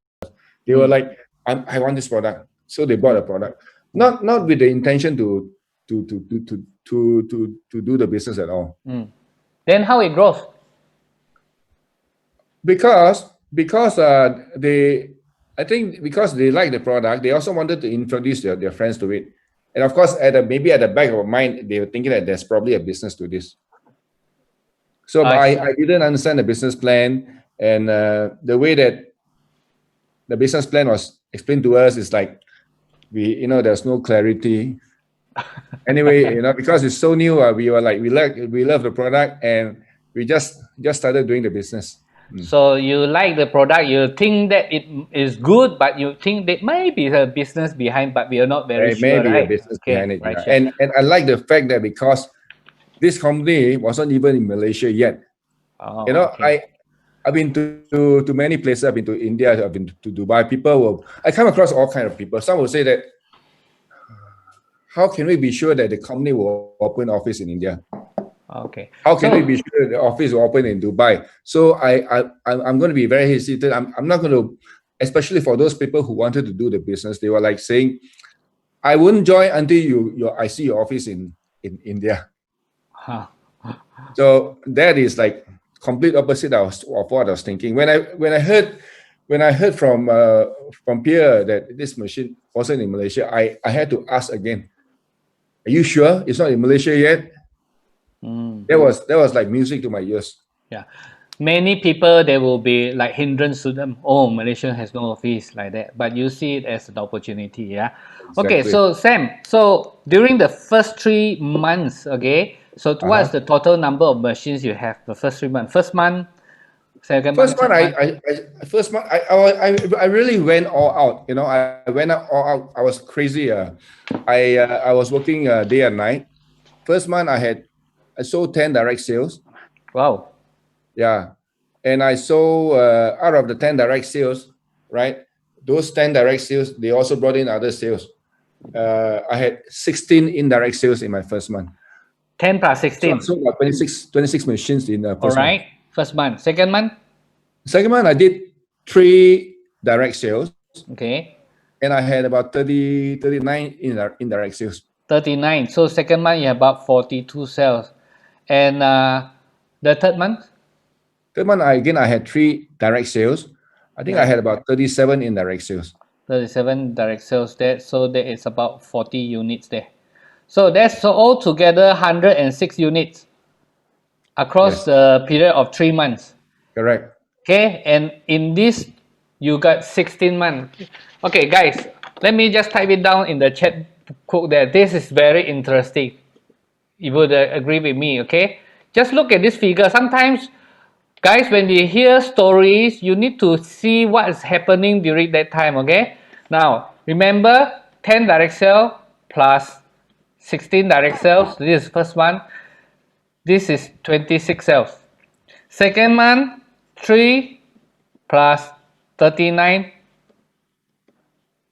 They were like, I want this product, so they bought a product, not with the intention to do the business at all. Then how it grows? Because I think because they like the product, they also wanted to introduce their friends to it. And of course, maybe at the back of their mind, they were thinking that there's probably a business to this. So I didn't understand the business plan, and the way that the business plan was explained to us is like there's no clarity. Anyway, because it's so new, we were like, we love the product, and we just started doing the business. So you like the product, you think that it is good, but you think there might be a business behind, but we are not very sure, maybe right? a business behind it. Right, Yeah. And I like the fact that because this company wasn't even in Malaysia yet. I've been to many places. I've been to India. I've been to Dubai. I come across all kinds of people. Some will say that, how can we be sure that the company will open office in India? Okay. How can we be sure the office will open in Dubai? So I'm going to be very hesitant. I'm not going to, especially for those people who wanted to do the business. They were like saying, I wouldn't join until I see your office in India. So that is like complete opposite of what I was thinking. When I heard from Pierre that this machine wasn't in Malaysia, I had to ask again, are you sure it's not in Malaysia yet? That was like music to my ears. Yeah, many people, there will be like hindrance to them. Oh, Malaysia has no office like that, but you see it as an opportunity. Yeah. Exactly. Okay, so Sam, so during the first 3 months, okay, so what's the total number of machines you have the first 3 months? First month, second month. First month, I really went all out. I went all out. I was crazy. I was working day and night. First month, I sold 10 direct sales. Wow. Yeah. And I sold, out of the 10 direct sales, right? Those 10 direct sales, they also brought in other sales. I had 16 indirect sales in my first month. 10 plus 16. So about 26 machines in the first month. First month. Second month? Second month, I did 3 direct sales. Okay. And I had about 39 indirect sales. 39. So second month, you have about 42 sales. And the third month? Third month, I had 3 direct sales. I think I had about 37 indirect sales. 37 direct sales there. So there is about 40 units there. So that's all together 106 units across the period of 3 months. Correct. Okay, and in this, you got 16 months. Okay, guys, let me just type it down in the chat quote there. This is very interesting. you would agree with me, okay? Just look at this figure. Sometimes, guys, when we hear stories, you need to see what is happening during that time, okay? Now, remember 10 direct sale plus 16 direct sales. This is first one. This is 26 sales. Second month, 3 plus 39,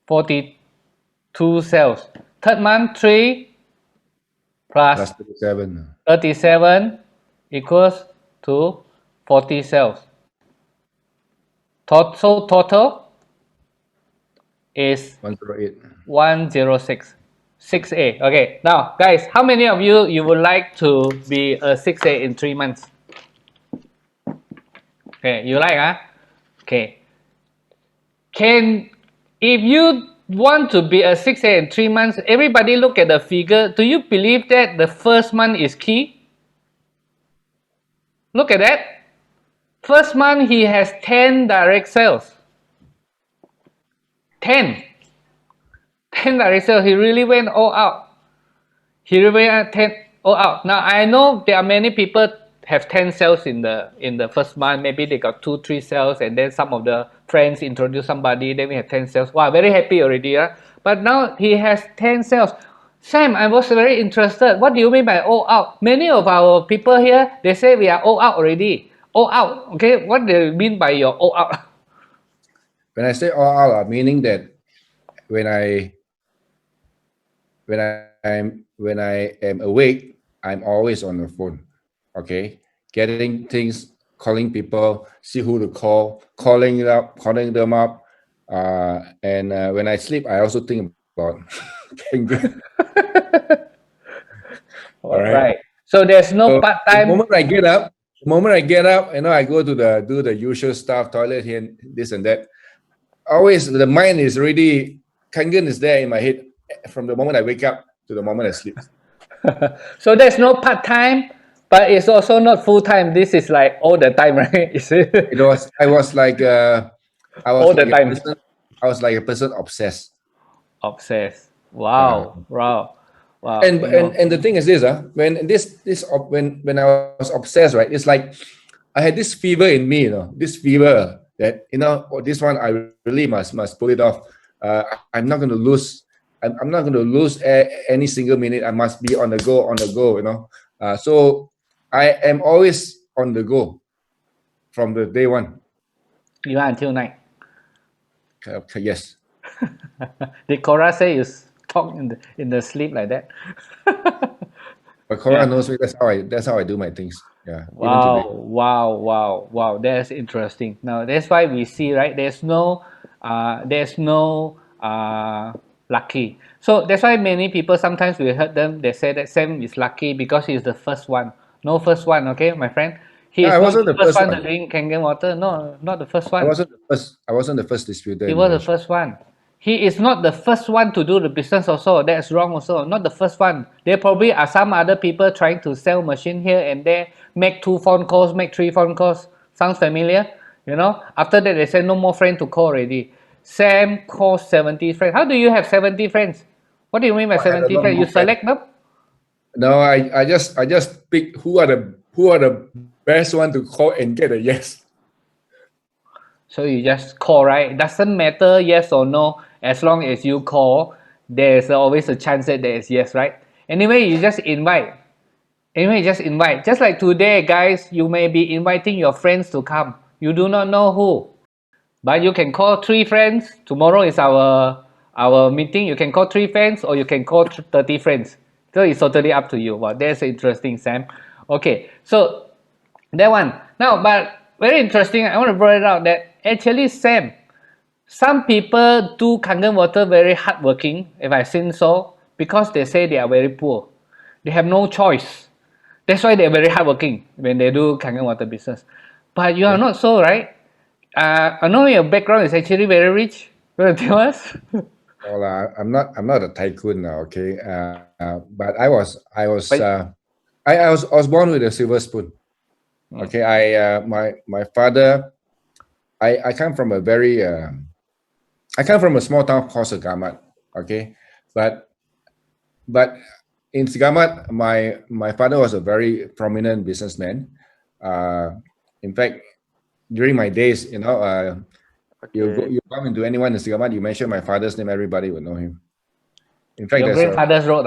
42 sales. Third month, 3 plus 37 equals to 40 sales. So total is 108. 106. 6A. Okay, now guys, how many of you would like to be a 6A in 3 months? Okay, you like, huh? Okay. If you want to be a 6A in 3 months, everybody look at the figure. Do you believe that the first month is key? Look at that. First month he has 10 direct sales. 10 direct sales. He really went all out. He really went 10 all out. Now I know there are many people have 10 sales in the first month. Maybe they got 2-3 sales, and then some of the friends introduce somebody, then we have 10 sales. Wow, very happy already, huh? But now he has 10 sales. Sam, I was very interested. What do you mean by all out? Many of our people here, they say we are all out already. All out. Okay, what do you mean by your all out? When I say all out, meaning that when I am awake, I'm always on the phone. Okay, getting things, calling people, see who to call, calling them up, and when I sleep, I also think about Kangen. All right. So there's no part-time. The moment I get up, I go to do the usual stuff, toilet here, and this and that. Always the mind is already, Kangen is there in my head from the moment I wake up to the moment I sleep. So there's no part-time, but it's also not full-time. This is like all the time, right? Is it? I was like a person obsessed. Obsessed. Wow. Wow. And the thing is this, when I was obsessed, right? It's like I had this fever in me, this fever that this one I really must pull it off. I'm not going to lose. I'm not going to lose any single minute. I must be on the go. So I am always on the go from the day one. You are until night. Yes. Did Cora say you talk in the sleep like that? But Cora knows me. That's how I do my things. Yeah. Wow. That's interesting. Now that's why we see, right? There's no lucky. So that's why many people, sometimes we heard them, they say that Sam is lucky because he's the first one. No first one, okay, my friend. He is not the first one to drink Kangen water. No, not the first one. I wasn't the first distributor. He was the first one. He is not the first one to do the business also. That's wrong also. Not the first one. There probably are some other people trying to sell machine here and there, make 2 phone calls, make 3 phone calls. Sounds familiar? After that, they say no more friends to call already. Sam calls 70 friends. How do you have 70 friends? What do you mean by 70 friends? You select them? No, I just pick who are the best one to call and get a yes. So you just call, right? It doesn't matter yes or no. As long as you call, there's always a chance that there is yes, right? Anyway, you just invite. Just like today, guys, you may be inviting your friends to come. You do not know who. But you can call 3 friends. Tomorrow is our meeting. You can call 3 friends or you can call 30 friends. So it's totally up to you. Wow, that's interesting, Sam. Okay, so that one. Now, but very interesting. I want to bring it out that actually, Sam, some people do Kangen water very hardworking, if I've seen so, because they say they are very poor. They have no choice. That's why they're very hardworking when they do Kangen water business. But you are not so, right? I know your background is actually very rich. You want to tell us? Well, I'm not a tycoon now, okay. But I was born with a silver spoon. Okay, my father. I come from a very I come from a small town called Sagamat. Okay, but in Sigamat, my father was a very prominent businessman. In fact, during my days, you you bump into anyone in Sigamat, you mention my father's name, everybody would know him. In fact, Your grandfather's road.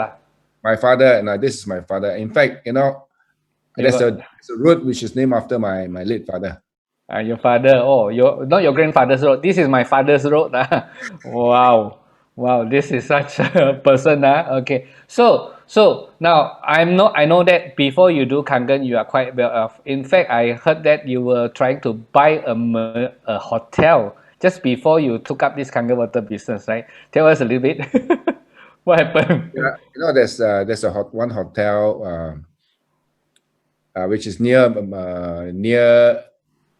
My father, and this is my father. In fact, there's a road which is named after my late father. Your father, not your grandfather's road. This is my father's road. Wow. Wow, this is such a person. Okay. So now I know that before you do Kangen, you are quite well off. In fact, I heard that you were trying to buy a hotel just before you took up this Kangen water business, right? Tell us a little bit. What happened? Yeah, there's one hotel which is near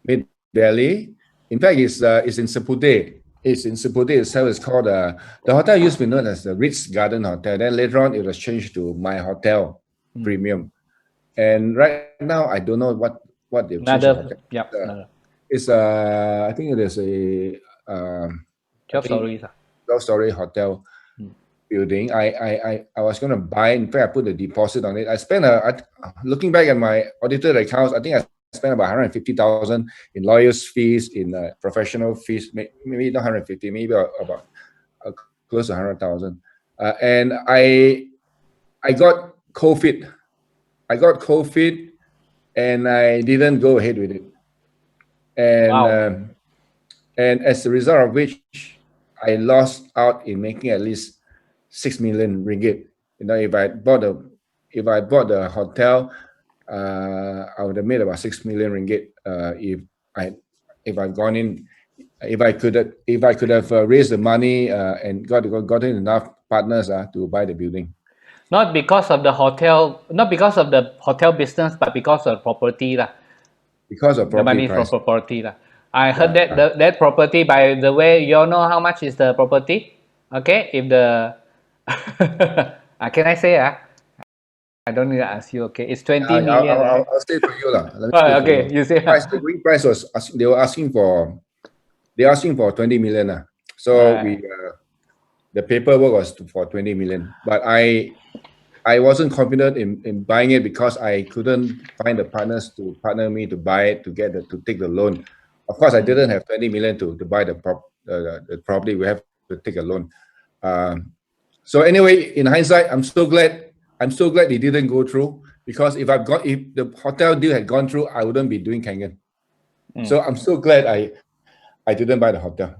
Mid Valley. In fact, it's in Seputeh. It's in Seputeh itself. It's called the hotel used to be known as the Ritz Garden Hotel. Then later on, it was changed to My Hotel Premium. And right now, I don't know what they've changed. It's I think it is a 12-story hotel building. I was going to buy. In fact, I put a deposit on it. I spent looking back at my audited accounts, I think I spent about 150,000 in lawyers' fees, in professional fees, maybe not 150, maybe about close to 100,000. And I got COVID. And I didn't go ahead with it. And and as a result of which, I lost out in making at least 6 million ringgit. If I bought the hotel, I would have made about 6 million ringgit if I could have raised the money and gotten enough partners to buy the building. Not because of the hotel business, but because of property lah. Because of property the money price. For property lah. I heard that property. By the way, you all know how much is the property? Okay, if the can I say I don't need to ask you. Okay, it's 20 million. I'll say for you lah. Okay, you say. The green price was they were asking for 20 million So the paperwork was for 20 million, but I wasn't confident in buying it because I couldn't find the partners to partner me to buy it, to take the loan. Of course, I didn't have 20 million to buy the property. We have to take a loan. So anyway, in hindsight, I'm so glad it didn't go through, because if the hotel deal had gone through, I wouldn't be doing Kangen. So I'm so glad I didn't buy the hotel.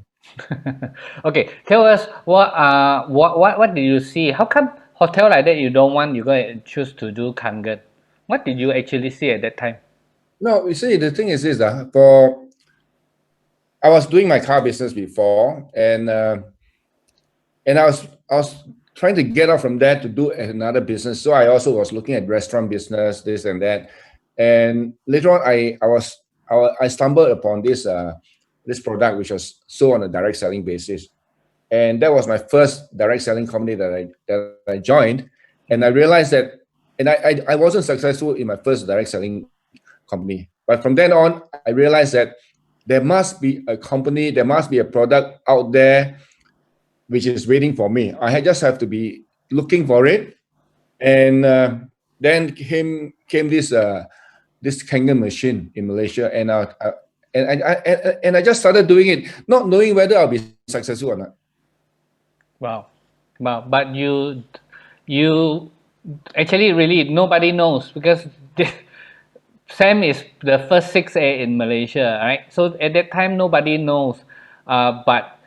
Okay, tell us what did you see? How come hotel like that you don't want? You're going to choose to do Kangen. What did you actually see at that time? No, you see, the thing is this: I was doing my car business before, and I was trying to get off from that to do another business. So I also was looking at restaurant business, this and that. And later on, I stumbled upon this product which was sold on a direct selling basis, and that was my first direct selling company that I joined. And I realized that, and I wasn't successful in my first direct selling company, but from then on, I realized that there must be a company, there must be a product out there which is waiting for me. I just have to be looking for it. And then came this Kangen Machine in Malaysia, and I just started doing it, not knowing whether I'll be successful or not. Wow. But you actually really nobody knows, because Sam is the first 6A in Malaysia, right? So at that time nobody knows, but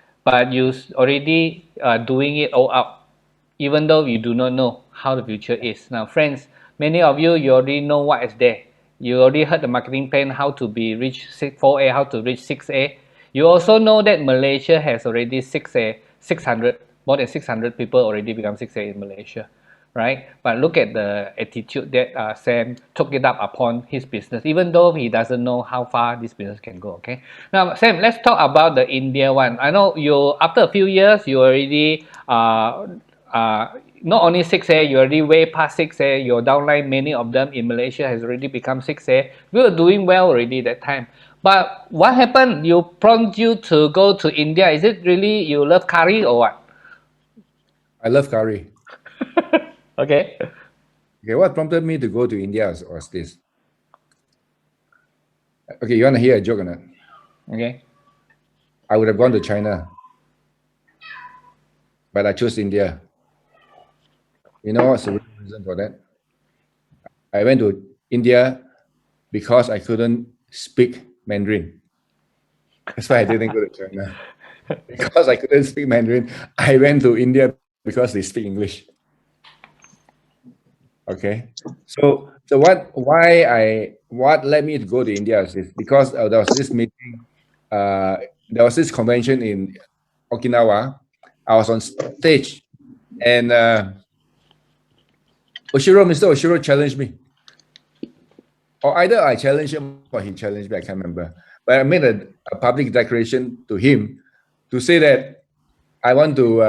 you already doing it all out, even though you do not know how the future is. Now, friends, many of you already know what is there. You already heard the marketing plan, how to reach 4A, how to reach 6A. You also know that Malaysia has already 6A, 600, more than 600 people already become 6A in Malaysia, right? But look at the attitude that Sam took it up upon his business, even though he doesn't know how far this business can go. Okay. Now, Sam, let's talk about the India one. I know after a few years, you already not only 6A, you already way past 6A. Your downline, many of them in Malaysia has already become 6A. We were doing well already that time. But what happened? Prompted you to go to India. Is it really you love curry or what? I love curry. Okay. Okay, what prompted me to go to India was this. Okay, you want to hear a joke or not? Okay. I would have gone to China, but I chose India. You know what's the real reason for that? I went to India because I couldn't speak Mandarin. That's why I didn't go to China. Because I couldn't speak Mandarin, I went to India because they speak English. Okay, so what led me to go to India is because there was this meeting, there was this convention in Okinawa. I was on stage, and Mr. Oshiro challenged me, or either I challenged him or he challenged me. I can't remember, but I made a public declaration to him to say that I want to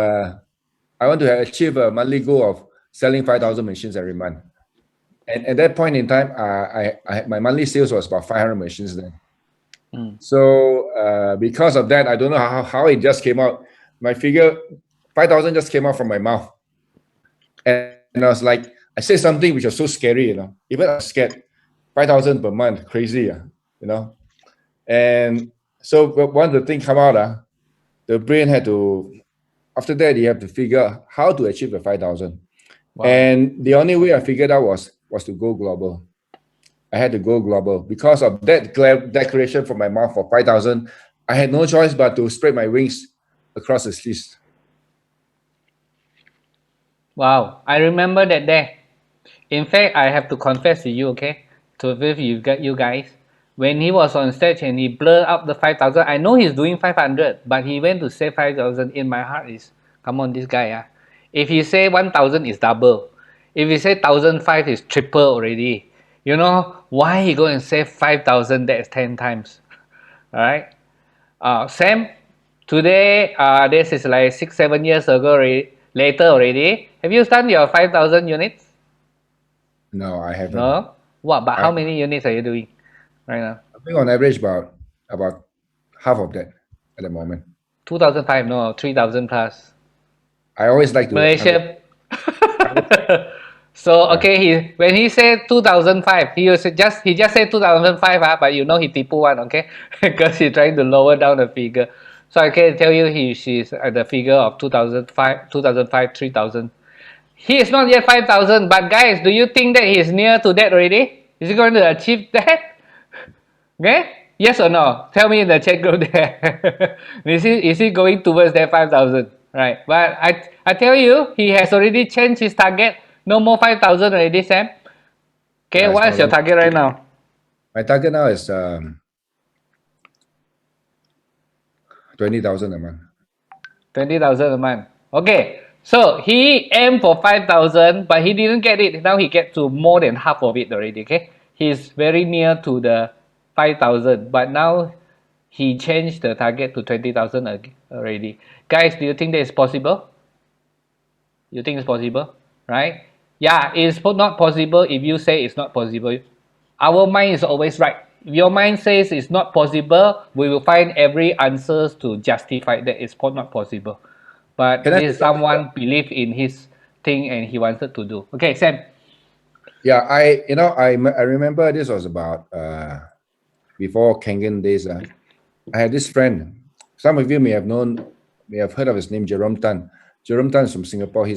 achieve a monthly goal of selling 5,000 machines every month. And at that point in time, my monthly sales was about 500 machines then. So because of that, I don't know how it just came out. My figure, 5,000 just came out from my mouth. And I was like, I said something which was so scary, even I was scared. 5,000 per month, crazy, And so once the thing come out, the brain had to, after that, you have to figure out how to achieve the 5,000. Wow. And the only way I figured out was to go global. I had to go global. Because of that declaration from my mouth for 5,000, I had no choice but to spread my wings across the seas. Wow, I remember that day. In fact, I have to confess to you, okay, with you guys, when he was on stage and he blurred up the 5,000, I know he's doing 500, but he went to say 5,000. In my heart is, come on, this guy, if he say 1,000 is double, if he say 1,005 is triple already. You know why he go and say 5,000? That's 10 times. All right, Sam. Today, this is like 6-7 years ago. Later already, have you done your 5,000 units? No, I haven't. No? What? But how many units are you doing right now? I think on average about half of that at the moment. 2,005, no, 3,000 plus. I always like to Malaysia. So okay, when he said 2005, he just said 2005, but you know he tipu one, okay, because he's trying to lower down the figure. So I can tell you she's at the figure of 2005, 3,000. He is not yet 5,000, but guys, do you think that he is near to that already? Is he going to achieve that? Okay? Yes or no? Tell me in the chat group there. Is he going towards that 5,000? Right. But I tell you, he has already changed his target. No more 5,000 already, Sam. Okay, Yeah, what is your target right now? My target now is 20,000 a month. 20,000 a month. Okay. So he aimed for 5,000, but he didn't get it. Now he gets to more than half of it already. Okay. He's very near to the 5,000, but now he changed the target to 20,000 already. Guys, do you think that is possible? You think it's possible, right? Yeah, it's not possible if you say it's not possible. Our mind is always right. If your mind says it's not possible, we will find every answer to justify that it's not possible. But this is someone believe in his thing and he wanted to do. Okay, Sam. Yeah, I remember this was about before Kangen days. I had this friend. Some of you may have heard of his name, Jerome Tan. Jerome Tan is from Singapore.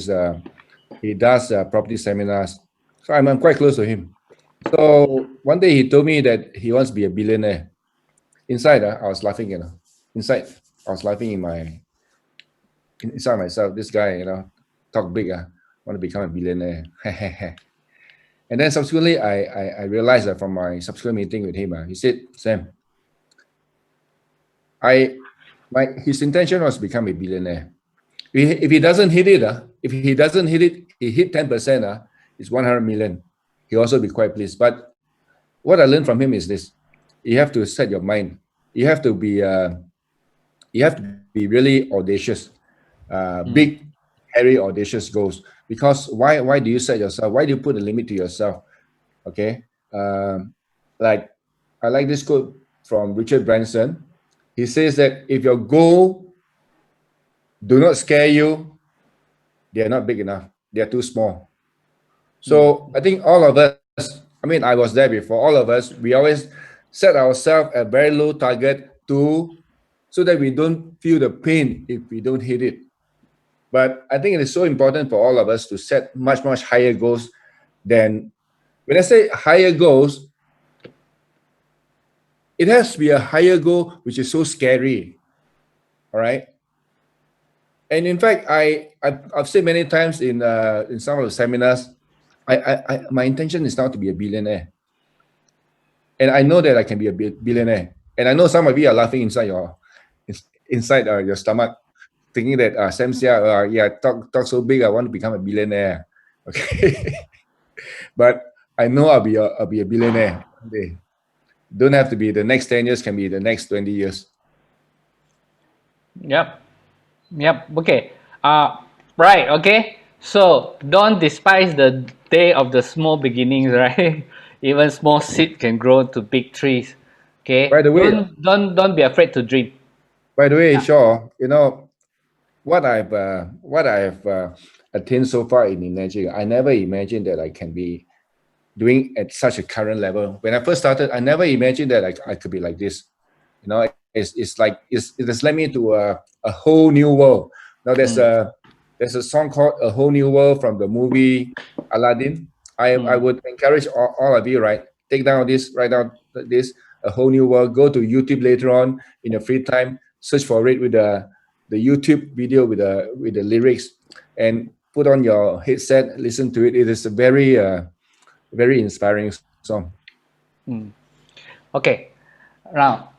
He does property seminars. So I'm quite close to him. So one day he told me that he wants to be a billionaire. Inside, I was laughing, Inside, I was laughing inside myself. This guy, talk big, want to become a billionaire. And then subsequently, I realized that from my subsequent meeting with him, he said, Sam, his intention was to become a billionaire. If he doesn't hit it, he hit 10%, it's 100 million. He'll also be quite pleased. But what I learned from him is this: you have to set your mind. You have to be really audacious, big, hairy, audacious goals. Because why do you set yourself? Why do you put a limit to yourself? Okay, like I like this quote from Richard Branson. He says that if your goal do not scare you, they are not big enough. They are too small. So I think all of us, I mean, I was there before, all of us, we always set ourselves a very low target so that we don't feel the pain if we don't hit it. But I think it is so important for all of us to set much, much higher goals than, when I say higher goals, it has to be a higher goal, which is so scary. All right. And in fact, I've said many times in some of the seminars, my intention is not to be a billionaire. And I know that I can be a billionaire. And I know some of you are laughing inside your stomach, thinking that Sam Sia, talk so big, I want to become a billionaire. Okay. But I know I'll be a billionaire one day. Don't have to be the next 10 years, can be the next 20 years. Yep. Okay. Right. Okay. So don't despise the day of the small beginnings, right? Even small seed can grow to big trees. Okay. By the way, don't be afraid to dream. By the way, Shaw, you know what I've attained so far in Enagic, I never imagined that I can be doing at such a current level. When I first started, I never imagined that I could be like this. You know, it has led me to a whole new world. Now there's a song called "A Whole New World" from the movie Aladdin. I would encourage all of you, right? Take down this, write down this, "A Whole New World." Go to YouTube later on in your free time. Search for it with the YouTube video with the lyrics, and put on your headset. Listen to it. It is a very very inspiring song. Okay. Now,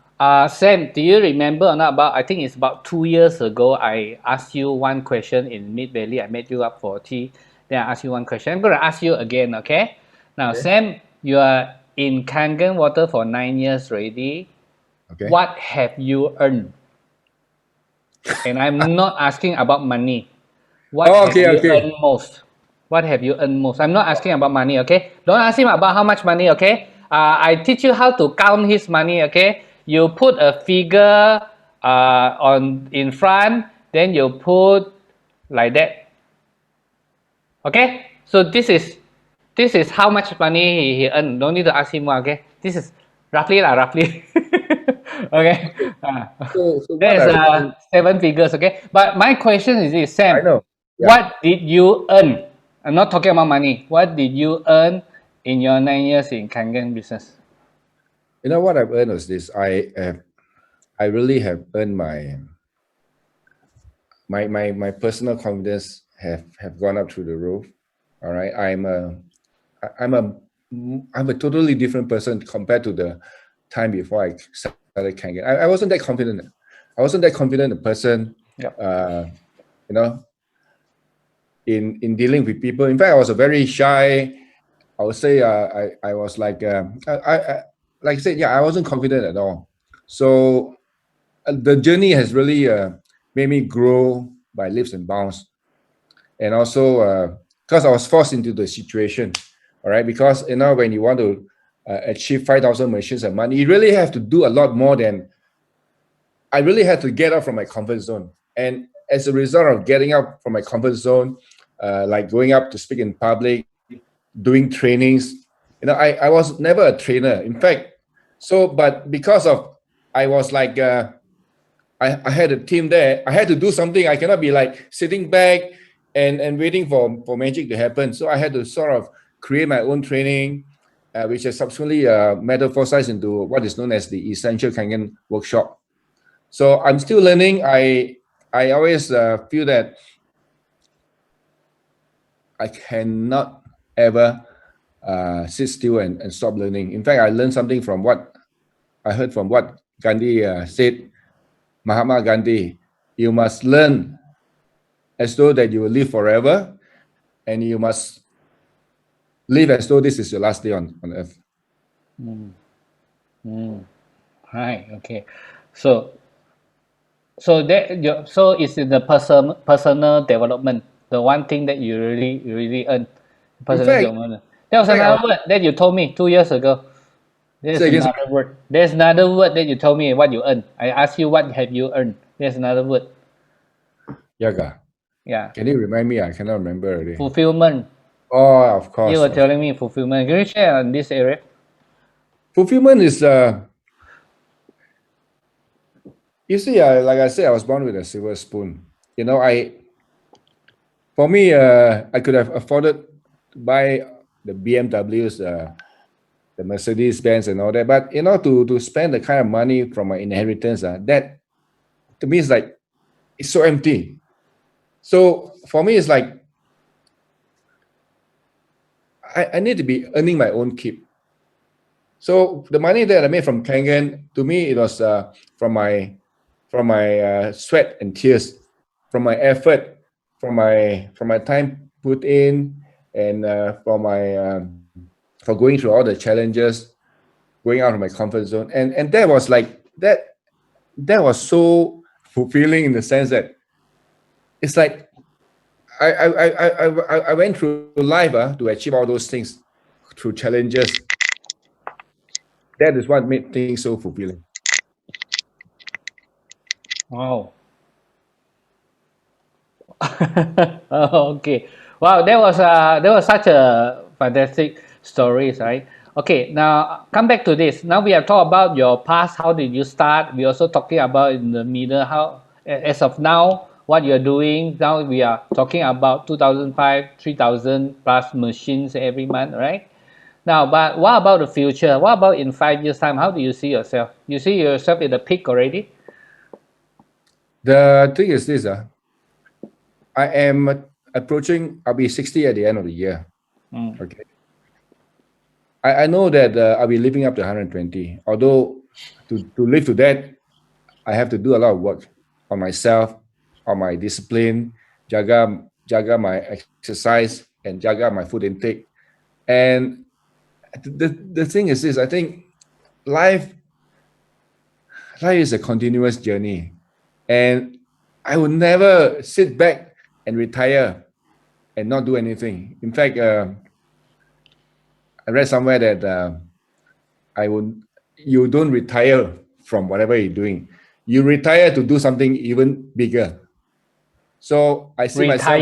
Sam, do you remember or not about, I think it's about 2 years ago, I asked you one question in Mid Valley. I met you up for tea. Then I asked you one question. I'm going to ask you again, okay? Now, Sam, you are in Kangen Water for 9 years already. Okay. What have you earned? And I'm not asking about money. What have you earned most? What have you earned most? I'm not asking about money, okay? Don't ask him about how much money, okay? I teach you how to count his money, okay? You put a figure in front, then you put like that. Okay? So this is how much money he earned. Don't need to ask him more, okay? This is roughly. Okay? So There's 7 figures, okay? But my question is this, Sam. I know. Yeah. What did you earn? I'm not talking about money. What did you earn in your 9 years in Kangen business? You know what I've earned is this. I really have earned my personal confidence have gone up through the roof. All right. I'm a totally different person compared to the time before I started Kangen. I wasn't that confident. I wasn't that confident a person. Yeah. You know, in dealing with people. In fact, I was a very shy. I would say I was like I said, yeah, I wasn't confident at all. So the journey has really made me grow by leaps and bounds. And also because I was forced into the situation, all right? Because, you know, when you want to achieve 5,000 machines a month, you really have to do a lot more than, I really had to get out from my comfort zone. And as a result of getting out from my comfort zone, like going up to speak in public, doing trainings, you know, I was never a trainer. In fact, but because of, I was like, I had a team there. I had to do something. I cannot be like sitting back and waiting for magic to happen. So I had to sort of create my own training, which has subsequently metamorphosized into what is known as the Essential Kangen Workshop. So I'm still learning. I always feel that I cannot ever sit still and stop learning. In fact, I learned something from what I heard from what Gandhi said. Mahatma Gandhi, you must learn as though that you will live forever, and you must live as though this is your last day on earth. Right. Okay. So it's in the personal development, the one thing that you really earn. Personal development. That was another word that you told me 2 years ago. There's another word. There's another word that you told me what you earn. I asked you what have you earned. There's another word. Yaga. Yeah. Can you remind me? I cannot remember already. Fulfillment. Oh, of course. You were telling me fulfillment. Can you share on this area? Fulfillment is you see, like I said, I was born with a silver spoon. You know, for me, I could have afforded to buy the BMWs, the Mercedes Benz, and all that. But you know, to spend the kind of money from my inheritance, that to me is like it's so empty. So for me, it's like I need to be earning my own keep. So the money that I made from Kangen, to me, it was from my sweat and tears, from my effort, from my time put in, and for going through all the challenges, going out of my comfort zone, and that was like that was so fulfilling in the sense that it's like I went through life to achieve all those things through challenges. That is what made things so fulfilling. Wow. Okay. Wow, that was such a fantastic stories, right? Okay, now come back to this. Now we have talked about your past. How did you start? We also talking about in the middle how as of now what you're doing. Now we are talking about 2005, 3,000 plus machines every month, right? Now, but what about the future? What about in 5 years' time? How do you see yourself? You see yourself at the peak already? The thing is this, I am approaching, I'll be 60 at the end of the year. Okay. I know that I'll be living up to 120. Although to live to that, I have to do a lot of work on myself, on my discipline, jaga my exercise, and jaga my food intake. And the thing is this, I think life is a continuous journey. And I would never sit back and retire and not do anything. In fact, I read somewhere that you don't retire from whatever you're doing. You retire to do something even bigger. So I see myself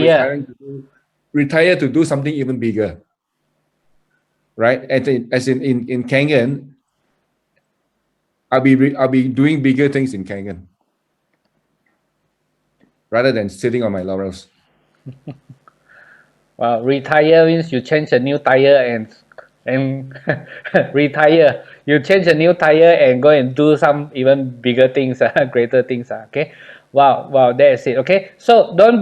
retire to do something even bigger. Right? As in Kangen, I'll be doing bigger things in Kangen rather than sitting on my laurels. Well, retire means you change a new tire and retire. You change a new tire and go and do some even bigger things, greater things. Okay. Wow, that's it. Okay. So don't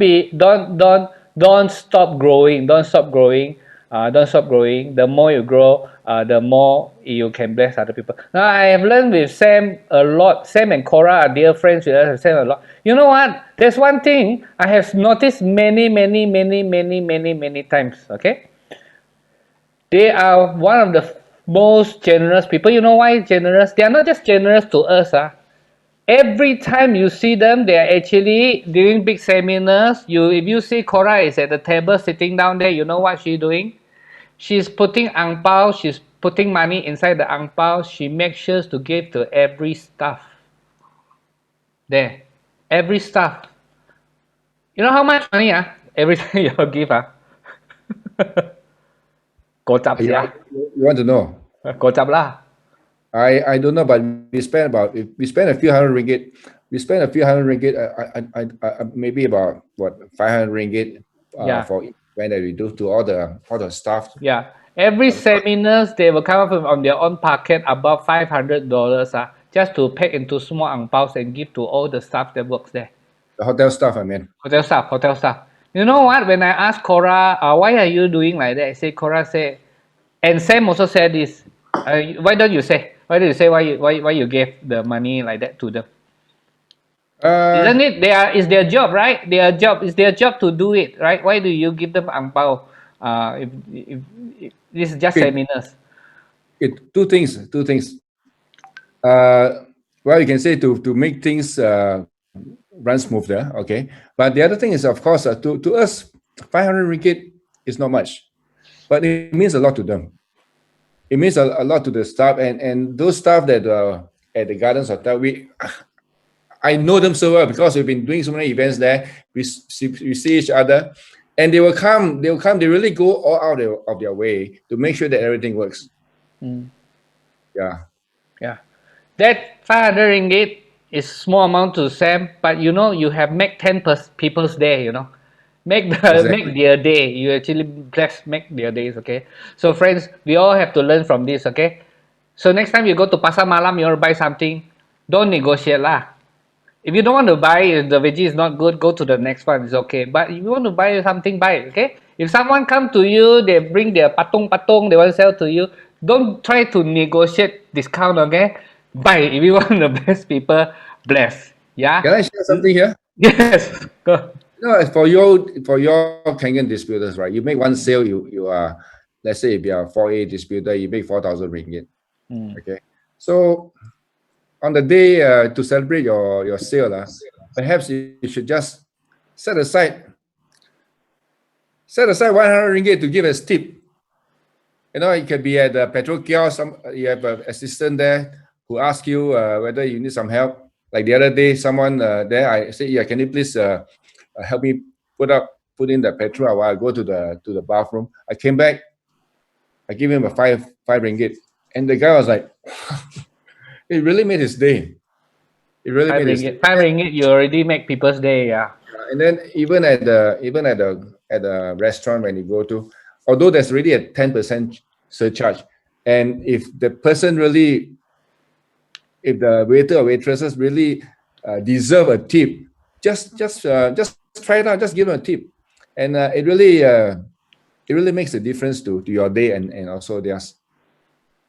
stop growing. Don't stop growing. Don't stop growing. The more you grow, the more you can bless other people. Now I have learned with Sam a lot. Sam and Cora are dear friends with us. Sam a lot. You know what? There's one thing I have noticed many times. Okay. They are one of the most generous people. You know why generous? They are not just generous to us. Every time you see them, they are actually doing big seminars. If you see Cora is at the table sitting down there, you know what she's doing? She's putting ang pao, she's putting money inside the ang pao. She makes sure to give to every staff. There. Every staff. You know how much money every time you give Kocap You want to know? Kocap lah. I don't know, but we spend a few hundred ringgit. We spend a few hundred ringgit. Maybe about 500 ringgit for each event that we do to all the staff. Yeah, every seminars they will come up with on their own pocket about $500 just to pack into small ang paos and give to all the staff that works there. The hotel staff, I mean. Hotel staff. You know what? When I asked Cora, why are you doing like that? I say, Cora said, and Sam also said this. Why don't you say? Why do you say why you gave the money like that to them? Isn't it? It's their job, right? It's their job to do it, right? Why do you give them ang pao? If this is just seminars. Two things. Well, you can say to make things run smoother, okay. But the other thing is, of course, to us, 500 ringgit is not much, but it means a lot to them. It means a lot to the staff and those staff that at the Gardens Hotel. I know them so well because we've been doing so many events there. We see each other, and they will come. They really go all out of their way to make sure that everything works. Yeah. That 500 ringgit is small amount to Sam, but you know you have make 10 people's day. You know, make their day. You actually make their days. Okay. So friends, we all have to learn from this. Okay. So next time you go to pasar malam, you want to buy something, don't negotiate lah. If you don't want to buy, if the veggie is not good, go to the next one. It's okay. But if you want to buy something, buy it. Okay. If someone come to you, they bring their patong, they want to sell to you. Don't try to negotiate discount. Okay. Buy. If you want the best people, bless. Yeah. Can I share something here? Yes. Go. No, for your Kangen distributors, right? You make one sale, you are, let's say if you are 4A distributor, you make 4,000 ringgit. Okay. So on the day to celebrate your sale, perhaps you should just set aside 100 ringgit to give as tip. You know, it can be at the petrol kiosk. You have an assistant there who asks you whether you need some help. Like the other day, someone there, I said, yeah, can you please help me put in the petrol while I go to the bathroom. I came back, I gave him a 5 ringgit, and the guy was like, it really made his day. It really made his day. 5 ringgit, you already make people's day. Yeah. And then even at the restaurant when you go to, although there's already a 10% surcharge, and if the person really, if the waiter or waitresses really deserve a tip, just try it out, just give them a tip, and it really makes a difference to your day and also theirs.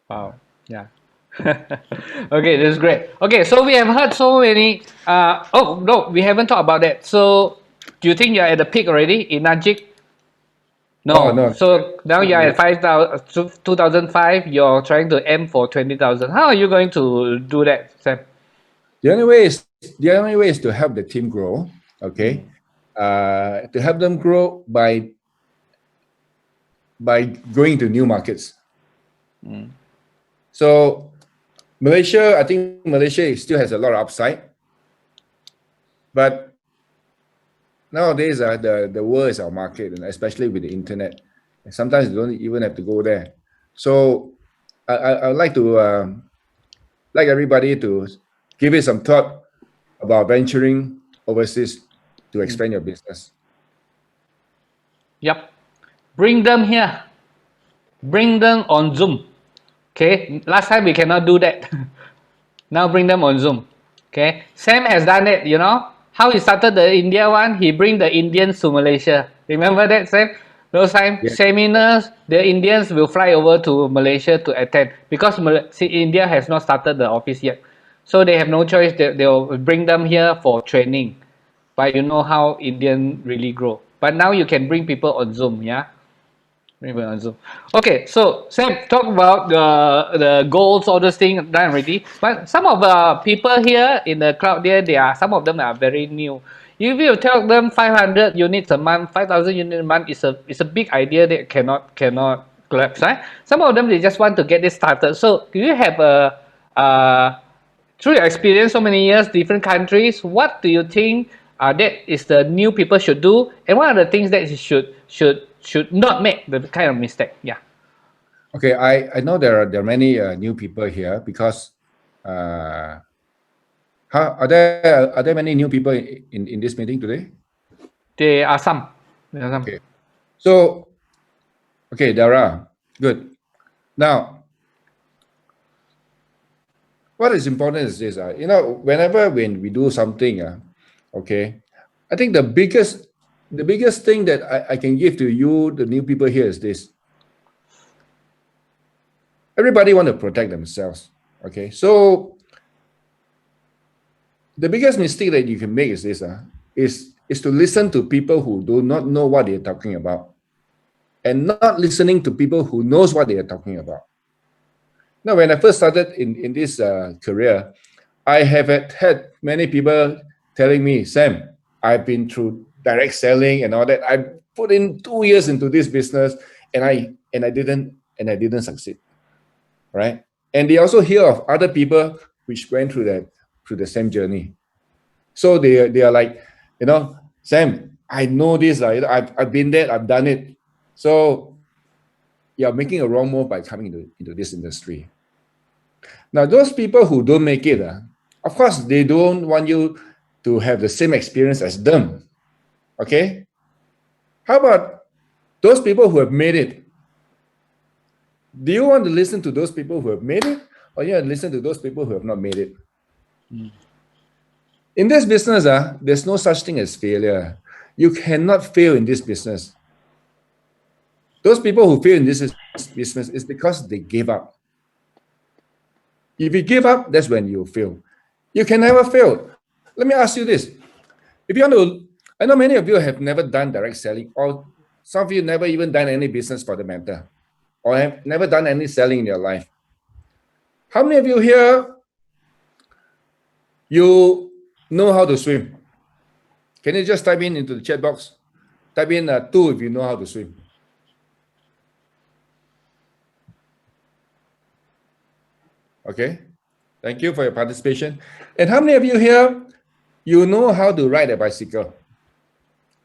Wow. Yeah. Okay, this is great. Okay, so we have heard so many. Oh no, we haven't talked about that. So, do you think you're at the peak already in Enagic? No. Oh, no. So now you're at 2005. You're trying to aim for 20,000. How are you going to do that, Sam? The only way is to help the team grow. Okay, to help them grow by going to new markets. So Malaysia, I think Malaysia still has a lot of upside, but nowadays the world is our market, and especially with the internet, sometimes you don't even have to go there. So I would like to like everybody to give it some thought about venturing overseas to expand your business. Yep. Bring them here. Bring them on Zoom. Okay. Last time we cannot do that. Now bring them on Zoom. Okay. Sam has done it, you know. How he started the India one, he bring the Indians to Malaysia. Remember that, Sam? Those time seminars, the Indians will fly over to Malaysia to attend because India has not started the office yet. So they have no choice. They'll bring them here for training. But you know how Indian really grow. But now you can bring people on Zoom, yeah? Bring people on Zoom. Okay, so Sam, talk about the goals, all those things done already. But some of the people here in the crowd there, some of them are very new. If you tell them 500 units a month, 5,000 units a month is a big idea that cannot collapse, right? Some of them, they just want to get this started. So do you have through your experience, so many years, different countries, what do you think that is the new people should do, and what are the things that you should not make the kind of mistake? Yeah. Okay, I know there are many new people here because are there many new people in this meeting today? There are some. Okay. So, okay, there are. Good. Now, what is important is this, you know, when we do something, okay, I think the biggest thing that I can give to you, the new people here, is this. Everybody want to protect themselves, okay? So the biggest mistake that you can make is this, is to listen to people who do not know what they're talking about, and not listening to people who knows what they are talking about. Now, when I first started in this career, I have had many people telling me, Sam, I've been through direct selling and all that. I put in 2 years into this business, and I didn't succeed, right? And they also hear of other people which went through the same journey. So they are like, you know, Sam, I know this. I've been there. I've done it. So you're making a wrong move by coming into this industry. Now, those people who don't make it, of course, they don't want you to have the same experience as them. Okay? How about those people who have made it? Do you want to listen to those people who have made it, or you want to listen to those people who have not made it? In this business, there's no such thing as failure. You cannot fail in this business. Those people who fail in this business is because they gave up. If you give up, that's when you fail. You can never fail. Let me ask you this. If you want to, I know many of you have never done direct selling, or some of you never even done any business for the matter, or have never done any selling in your life. How many of you here, you know how to swim? Can you just type into the chat box? Type in 2 if you know how to swim. Okay, thank you for your participation. And how many of you here, you know how to ride a bicycle?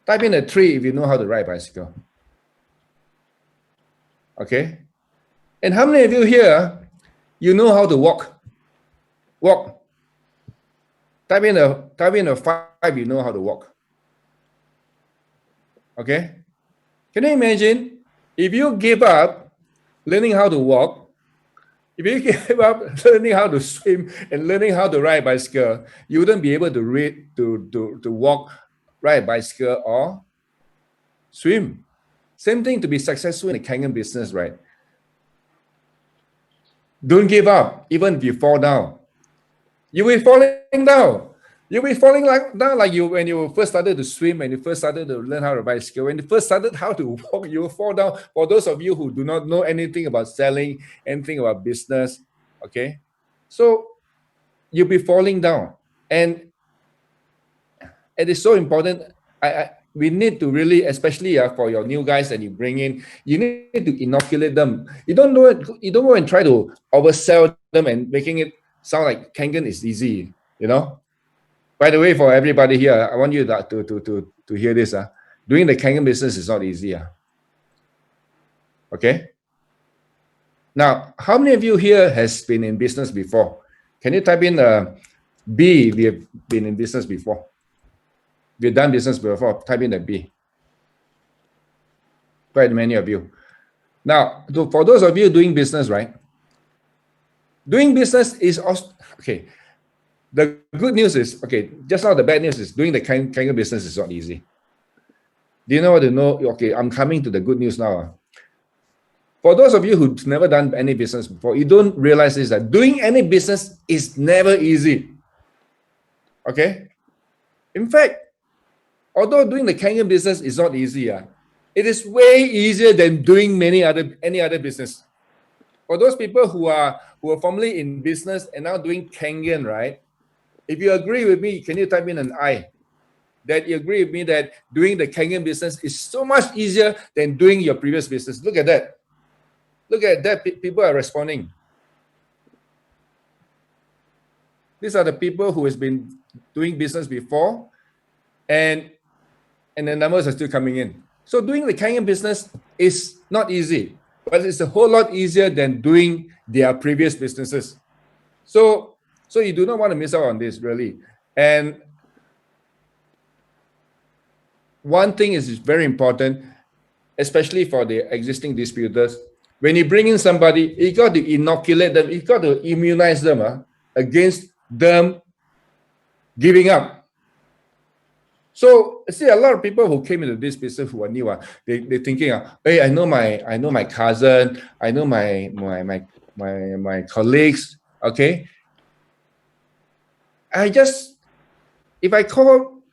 Type in 3 if you know how to ride a bicycle. Okay, and how many of you here, you know how to walk? Walk. Type in a 5 you know how to walk. Okay, can you imagine if you give up learning how to walk? If you give up learning how to swim and learning how to ride a bicycle, you wouldn't be able to walk, ride a bicycle, or swim. Same thing to be successful in the Kangen business, right? Don't give up, even if you fall down. You will be falling down. You'll be falling down like you when you first started to swim, when you first started to learn how to bicycle, when you first started how to walk, you will fall down. For those of you who do not know anything about selling, anything about business, okay? So you'll be falling down. And it is so important. We need to really, especially for your new guys that you bring in, you need to inoculate them. You don't go and try to oversell them and making it sound like Kangen is easy, you know? By the way, for everybody here, I want you to hear this. Doing the Kangen business is not easy. Okay? Now, how many of you here has been in business before? Can you type in B if you've been in business before? If you've done business before, type in the B. Quite many of you. Now, for those of you doing business, right? Doing business is also, okay. The good news is, okay, just now the bad news is doing the Kangen business is not easy. Do you know what to know? Okay, I'm coming to the good news now. For those of you who've never done any business before, you don't realize this, that doing any business is never easy. Okay? In fact, although doing the Kangen business is not easy, it is way easier than doing any other business. For those people who are formerly in business and now doing Kangen, right? If you agree with me, can you type in an I? That you agree with me that doing the Kangen business is so much easier than doing your previous business. Look at that. Look at that. People are responding. These are the people who has been doing business before, and the numbers are still coming in. So doing the Kangen business is not easy, but it's a whole lot easier than doing their previous businesses. So you do not want to miss out on this, really. And one thing is very important, especially for the existing distributors. When you bring in somebody, you got to inoculate them, you got to immunize them against them giving up. So see, a lot of people who came into this business who are new, they're thinking, hey, I know my cousin, I know my colleagues, okay. If I call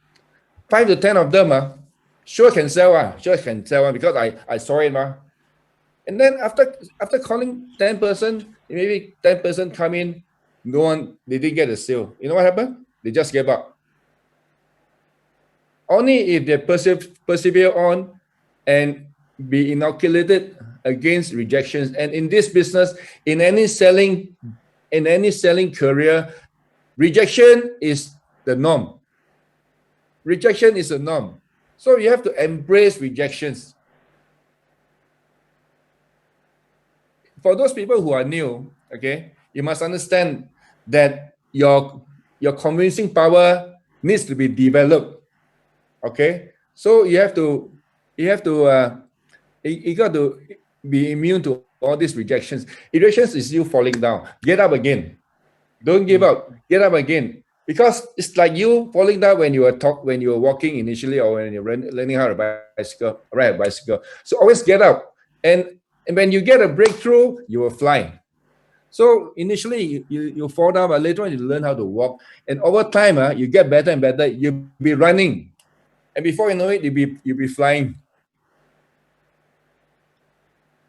5 to 10 of them, sure can sell because I saw it. And then after calling 10 person, maybe 10 person come in, they didn't get a sale. You know what happened? They just gave up. Only if they persevere on and be inoculated against rejections. And in this business, in any selling career, rejection is the norm. Rejection is the norm. So you have to embrace rejections. For those people who are new, okay, you must understand that your convincing power needs to be developed. Okay, so you got to be immune to all these rejections. Rejections is you falling down. Get up again. Don't give up. Get up again. Because it's like you falling down when you were walking initially, or when you're learning how to ride a bicycle. So always get up, and when you get a breakthrough, you will fly. So initially you fall down, but later on you learn how to walk, and over time, you get better and better. You'll be running, and before you know it, you'll be flying.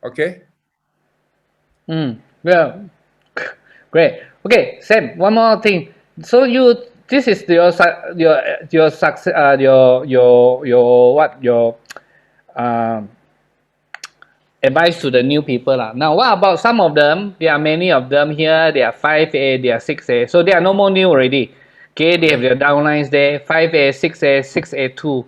Okay. Yeah, great. Okay, Sam. One more thing. So this is your success. Your advice to the new people lah. Now, what about some of them? There are many of them here. They are 5A, they are 6A. So they are no more new already. Okay, they have their downlines there. 5A, 6A, 6A2.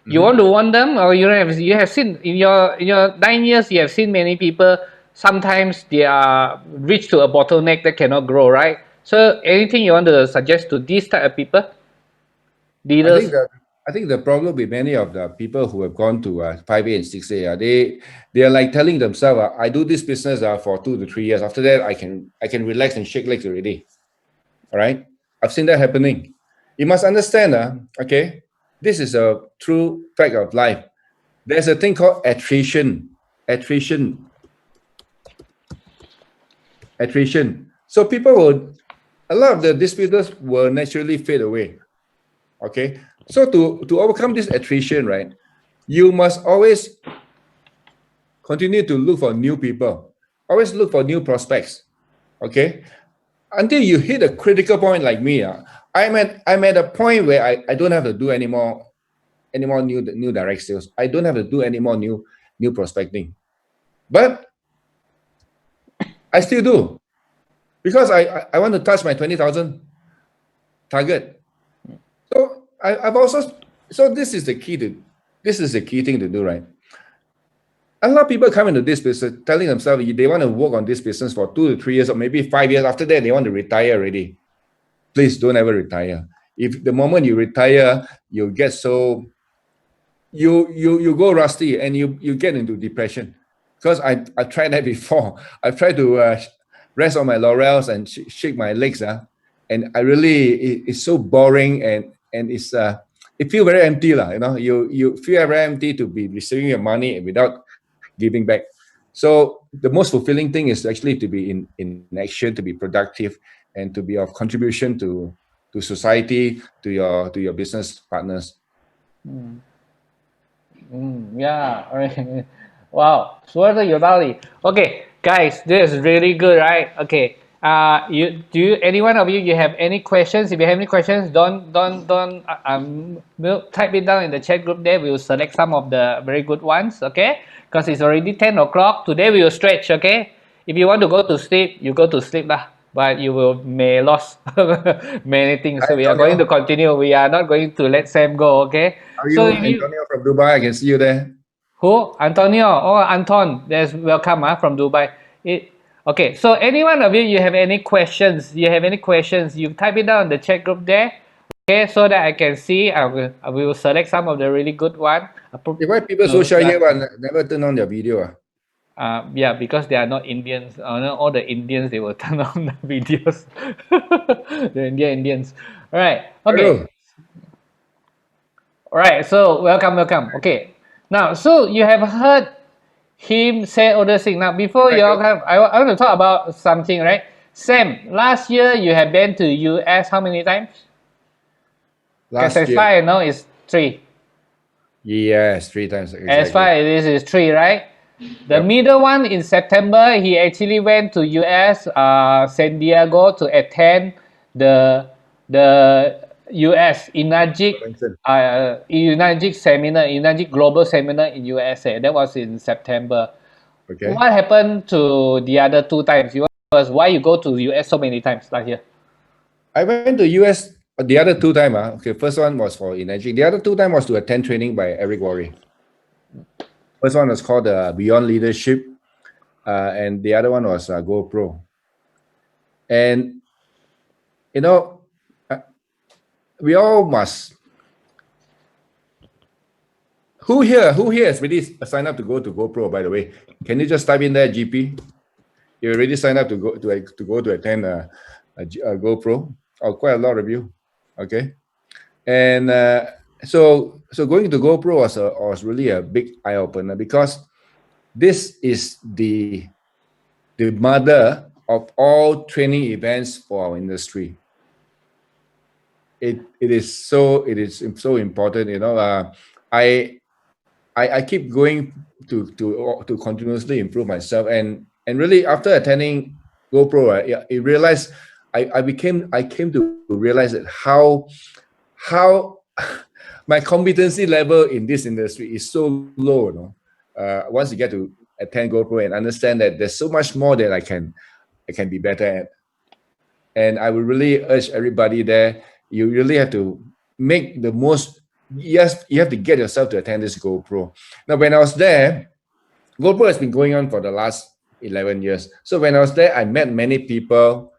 You want to warn them, or you have seen in your 9 years, you have seen many people. Sometimes they are reached to a bottleneck that cannot grow, right? So anything you want to suggest to these type of people, leaders? I think the problem with many of the people who have gone to 5A and 6A, they are like telling themselves, I do this business for 2 to 3 years. After that, I can relax and shake legs already. All right, I've seen that happening. You must understand, okay, this is a true fact of life. There's a thing called attrition. So a lot of the distributors will naturally fade away. Okay, so to overcome this attrition, right, you must always continue to look for new people. Always look for new prospects. Okay, until you hit a critical point like me. I'm at a point where I don't have to do any more new direct sales. I don't have to do any more new prospecting, but I still do, because I want to touch my 20,000 target. So this is the key thing to do, right? A lot of people come into this business telling themselves they want to work on this business for 2 to 3 years, or maybe 5 years. After that, they want to retire already. Please don't ever retire. If the moment you retire, you get so you go rusty, and you get into depression. Because I tried that before. I've tried to rest on my laurels and shake my legs, and it's so boring, and it's it feels very empty, you know. You feel very empty to be receiving your money without giving back. So the most fulfilling thing is actually to be in action, to be productive, and to be of contribution to society, to your business partners. Yeah, all right. Wow, 说的有道理. Okay, guys, this is really good, right? Okay. Any one of you have any questions? If you have any questions, don't we'll type it down in the chat group there. We'll select some of the very good ones, okay? Because it's already 10 o'clock. Today we will stretch, okay? If you want to go to sleep, you go to sleep lah. But you may lose many things. So we are going to continue. We are not going to let Sam go, okay? Are you Antonio from Dubai? I can see you there. Who? Antonio. Oh, Anton. There's welcome from Dubai. Okay, so any one of you have any questions? You type it down in the chat group there, okay, so that I can see. I will select some of the really good one. Why people so shy here but never turn on their video? Yeah, because they are not Indians. All the Indians, they will turn on the videos. The Indians. All right. Okay. Hello. All right. So welcome. Okay. Now, so you have heard him say all those things. Now, before you all have, I want to talk about something, right? Sam, last year you have been to US how many times? Last as year. far as I know, it's 3. Yes, 3 times. Exactly. As far as this is 3, right? The middle one in September, he actually went to US, San Diego, to attend the US Enagic seminar, Enagic global seminar in USA. That was in September. Okay. What happened to the other 2 times? Why you go to US so many times last year? I went to US the other 2 times, okay, first one was for Enagic. The other 2 times was to attend training by Eric Worre. First one was called Beyond Leadership, and the other one was GoPro. And you know, we all must. Who here has really signed up to go to GoPro? By the way, can you just type in there, GP? You already signed up to go to attend a GoPro? Oh, quite a lot of you. Okay, and so going to GoPro was really a big eye opener, because this is the mother of all training events for our industry. It is so important. You know, I keep going to continuously improve myself, and really after attending GoPro, I came to realize that how my competency level in this industry is so low. You know, once you get to attend GoPro and understand that there's so much more that I can be better at, and I would really urge everybody there. You really have to make the most. Yes, you have to get yourself to attend this GoPro. Now, when I was there, GoPro has been going on for the last 11 years. So when I was there, I met many people,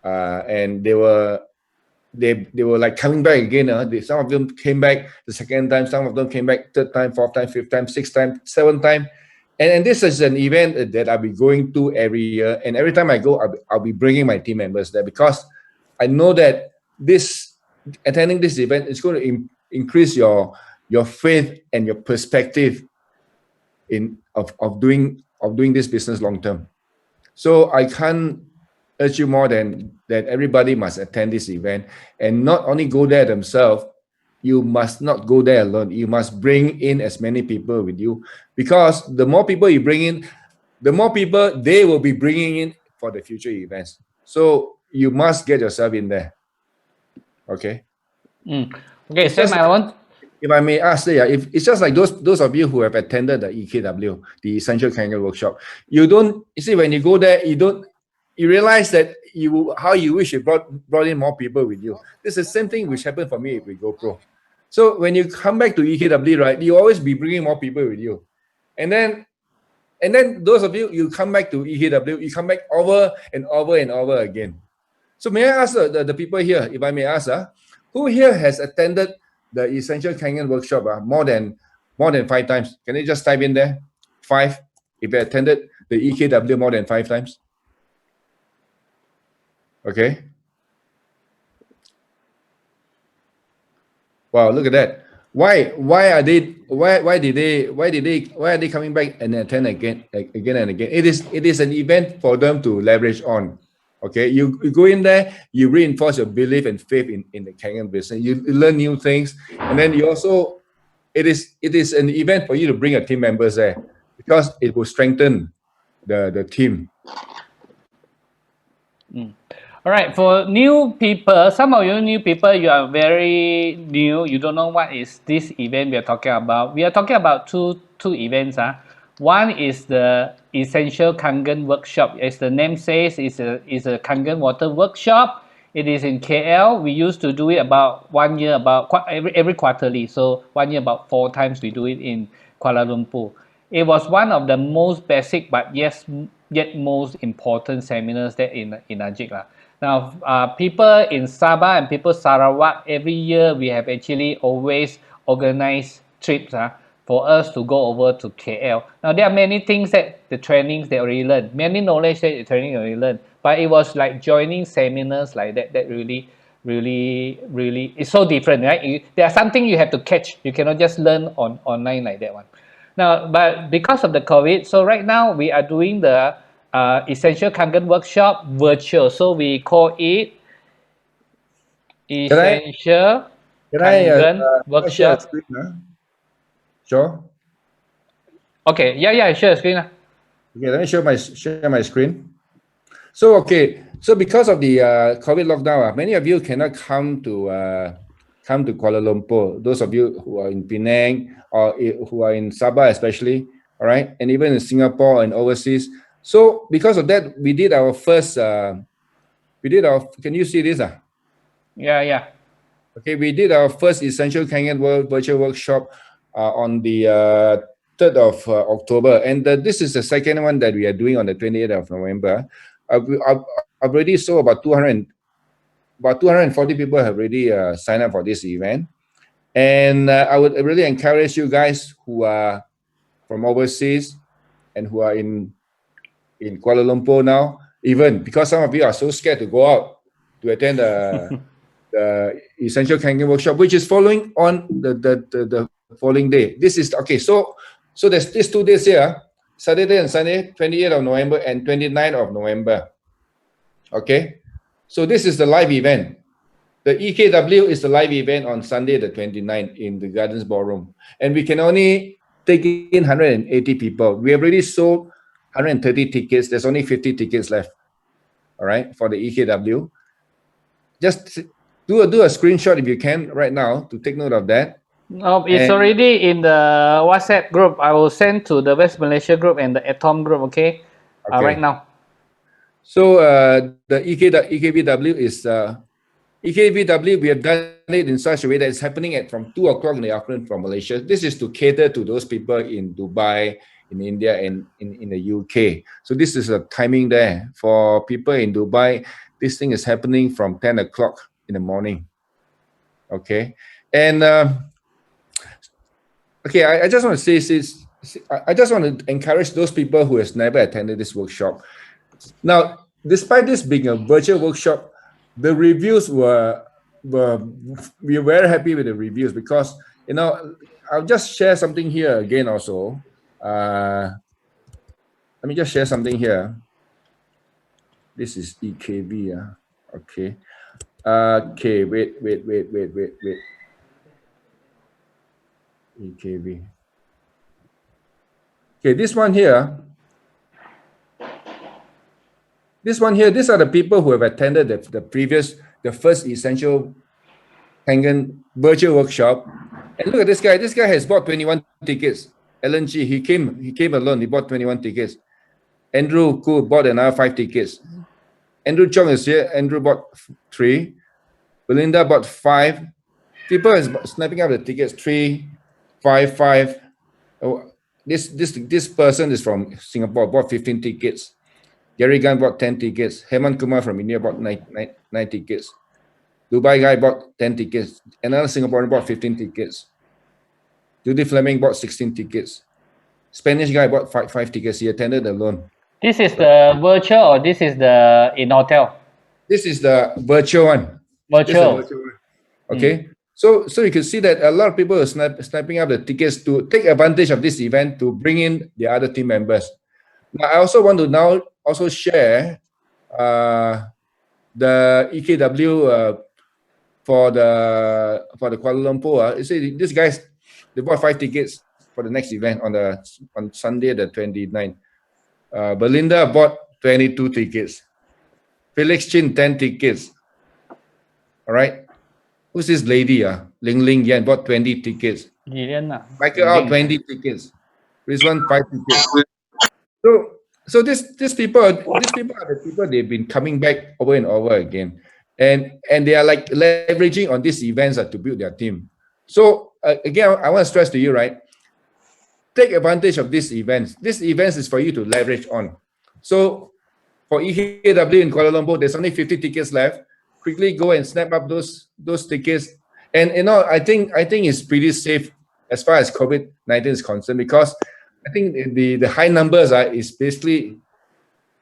and they were like coming back again. Some of them came back the second time. Some of them came back third time, fourth time, fifth time, sixth time, seventh time. And this is an event that I'll be going to every year. And every time I go, I'll be bringing my team members there, because I know that attending this event is going to increase your faith and your perspective of doing this business long term. So I can't urge you more than that everybody must attend this event, and not only go there themselves. You must not go there alone. You must bring in as many people with you, because the more people you bring in, the more people they will be bringing in for the future events. So you must get yourself in there. Okay. Okay, Sam, if I may ask, if it's just like those of you who have attended the EKW, the Essential Kangen workshop, you see when you go there, you realize that how you wish you brought in more people with you. This is the same thing which happened for me with GoPro. So when you come back to EKW, right, you always be bringing more people with you, and then those of you come back to EKW, you come back over and over and over again. So may I ask the people here, if I may ask, who here has attended the Essential Kangen workshop more than 5 times? Can you just type in there 5 if you attended the EKW more than 5 times? Okay. Wow, look at that. Why are they coming back and attend again and again? It is an event for them to leverage on. Okay, you go in there, you reinforce your belief and faith in the Kangen business. You learn new things, and then you also it is an event for you to bring your team members there, because it will strengthen the team. All right, for new people, some of you new people, you are very new. You don't know what is this event we are talking about. We are talking about two events. One is the Essential Kangen workshop. As the name says, is a Kangen water workshop. It is in KL. We used to do it about 1 year, about every quarterly. So 1 year about 4 times we do it in Kuala Lumpur. It was one of the most basic, but yet most important seminars there in Enagic. Now, people in Sabah and people Sarawak, every year we have actually always organized trips for us to go over to KL. Now, there are many things that the trainings they already learned, many knowledge that the training already learned, but it was like joining seminars like that really is so different, right? There are something you have to catch. You cannot just learn online like that one. Now, but because of the COVID, so right now we are doing the Essential Kangen workshop virtual. So we call it Essential Kangen workshop. Share a screen, Sure. Okay, yeah, share a screen. Okay, let me share my screen. So because of the COVID lockdown, many of you cannot come to Kuala Lumpur. Those of you who are in Penang or who are in Sabah especially, all right, and even in Singapore and overseas. So because of that, we did our first. Can you see this? Yeah. Okay, we did our first Essential Kangen virtual workshop on the 3rd of October, and this is the second one that we are doing on the 28th of November. I've already saw about 240 people have already signed up for this event, and I would really encourage you guys who are from overseas and who are in Kuala Lumpur now, even because some of you are so scared to go out to attend the Essential Kangen workshop, which is following on the following day. This is okay. So there's these 2 days here, Saturday and Sunday, 28th of November and 29th of November. Okay, so this is the live event. The EKW is the live event on Sunday the 29th in the Gardens Ballroom, and we can only take in 180 people. We have already sold 130 tickets. There's only 50 tickets left. All right, for the EKW. Just do a screenshot if you can right now to take note of that. No, it's already in the WhatsApp group. I will send to the West Malaysia group and the Atom group. Okay, right now. So the EKBW is EKBW. We have done it in such a way that it's happening at from 2 o'clock in the afternoon from Malaysia. This is to cater to those people in Dubai, in India, and in the UK. So this is a timing there for people in Dubai. This thing is happening from 10 o'clock in the morning. Okay, and okay, I just want to say this. I just want to encourage those people who has never attended this workshop. Now, despite this being a virtual workshop, the reviews we were very happy with the reviews because, you know, I'll just share something here again also. Let me just share something here. This is EKV. Okay. Okay, wait. EKV. Okay, this one here. These are the people who have attended the first Essential Kangen virtual workshop. And look at this guy. This guy has bought 21 tickets. Alan G, he came alone. He bought 21 tickets. Andrew Koo bought another 5 tickets. Andrew Chong is here. Andrew bought 3. Belinda bought 5. People is snapping up the tickets. 3, 5, 5. Oh, this person is from Singapore. Bought 15 tickets. Gary Gunn bought 10 tickets. Hemant Kumar from India bought 9 tickets. Dubai guy bought 10 tickets. Another Singaporean bought 15 tickets. Judy Fleming bought 16 tickets. Spanish guy bought 5 tickets. He attended alone. This is the virtual or this is the in hotel? This is the virtual one. Virtual. Okay. So you can see that a lot of people are snapping up the tickets to take advantage of this event to bring in the other team members. Now, I also want to now also share the EKW for the Kuala Lumpur. You see, these guys, they bought 5 tickets for the next event on Sunday the 29th. Belinda bought 22 tickets. Felix Chin 10 tickets. All right. Who's this lady? Ling Ling Yan bought 20 tickets. Michael out 20 tickets. Rizwan 5 tickets. So these people are the people they've been coming back over and over again, and they are like leveraging on these events to build their team. So again, I want to stress to you, right? Take advantage of these events. These events is for you to leverage on. So for EKW in Kuala Lumpur, there's only 50 tickets left. Quickly go and snap up those tickets. And you know, I think it's pretty safe as far as COVID-19 is concerned, because I think the high numbers is basically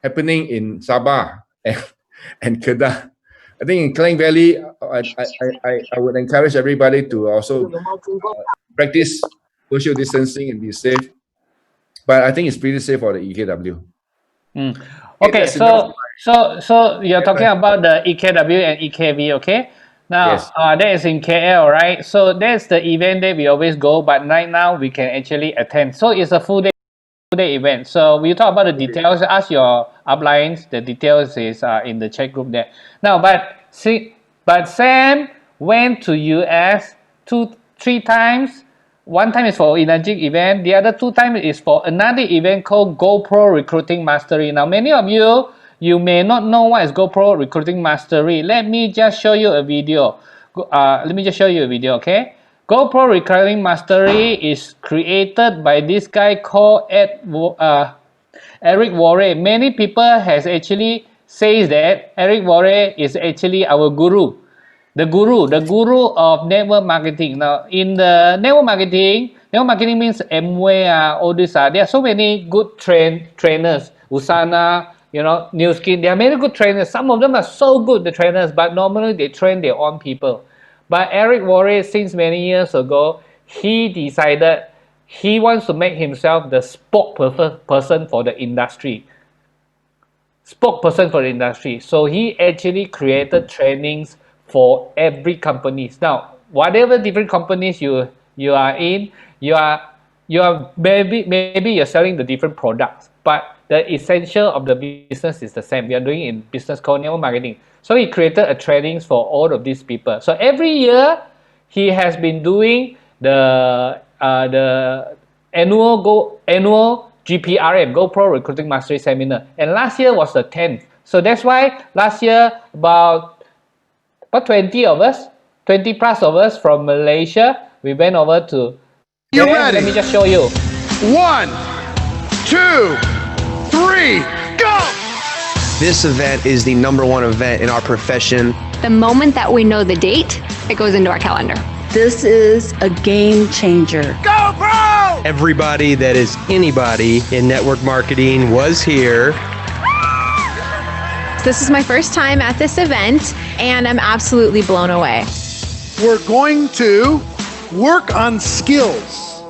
happening in Sabah and Kedah. I think in Klang Valley, I would encourage everybody to also practice social distancing and be safe. But I think it's pretty safe for the EKW. Okay, so you're talking about the EKW and EKV, okay? Now, Yes. that is in KL, right? So that's the event that we always go, but right now we can actually attend. So it's a full day event. So we talk about the details. Ask your uplines. The details is in the chat group there. Now, but Sam went to US 3 times. One time is for Enagic event. The other 2 times is for another event called GoPro Recruiting Mastery. Now, many of you may not know what is GoPro Recruiting Mastery. Let me just show you a video. let me just show you a video, okay? GoPro Recording Mastery is created by this guy called Eric Worre. Many people has actually says that Eric Worre is actually our guru. The guru of network marketing. Now, in the network marketing means Amway, all this. There are so many good trainers. Usana, New Skin. There are many good trainers. Some of them are so good, the trainers, but normally they train their own people. But Eric Worre, since many years ago, he decided he wants to make himself the spokesperson for the industry. So he actually created trainings for every companies. Now, whatever different companies you are in, you are maybe you're selling the different products, but the essential of the business is the same. We are doing in business called network marketing. So he created a trainings for all of these people. So every year he has been doing the annual GPRM, GoPro Recruiting Mastery Seminar, and last year was the 10th. So that's why last year about 20 plus of us from Malaysia, we went over to. You ready? Let me just show you. 1, 2, 3, go! This event is the #1 event in our profession. The moment that we know the date, it goes into our calendar. This is a game changer. Go, bro! Everybody that is anybody in network marketing was here. This is my first time at this event, and I'm absolutely blown away. We're going to work on skills.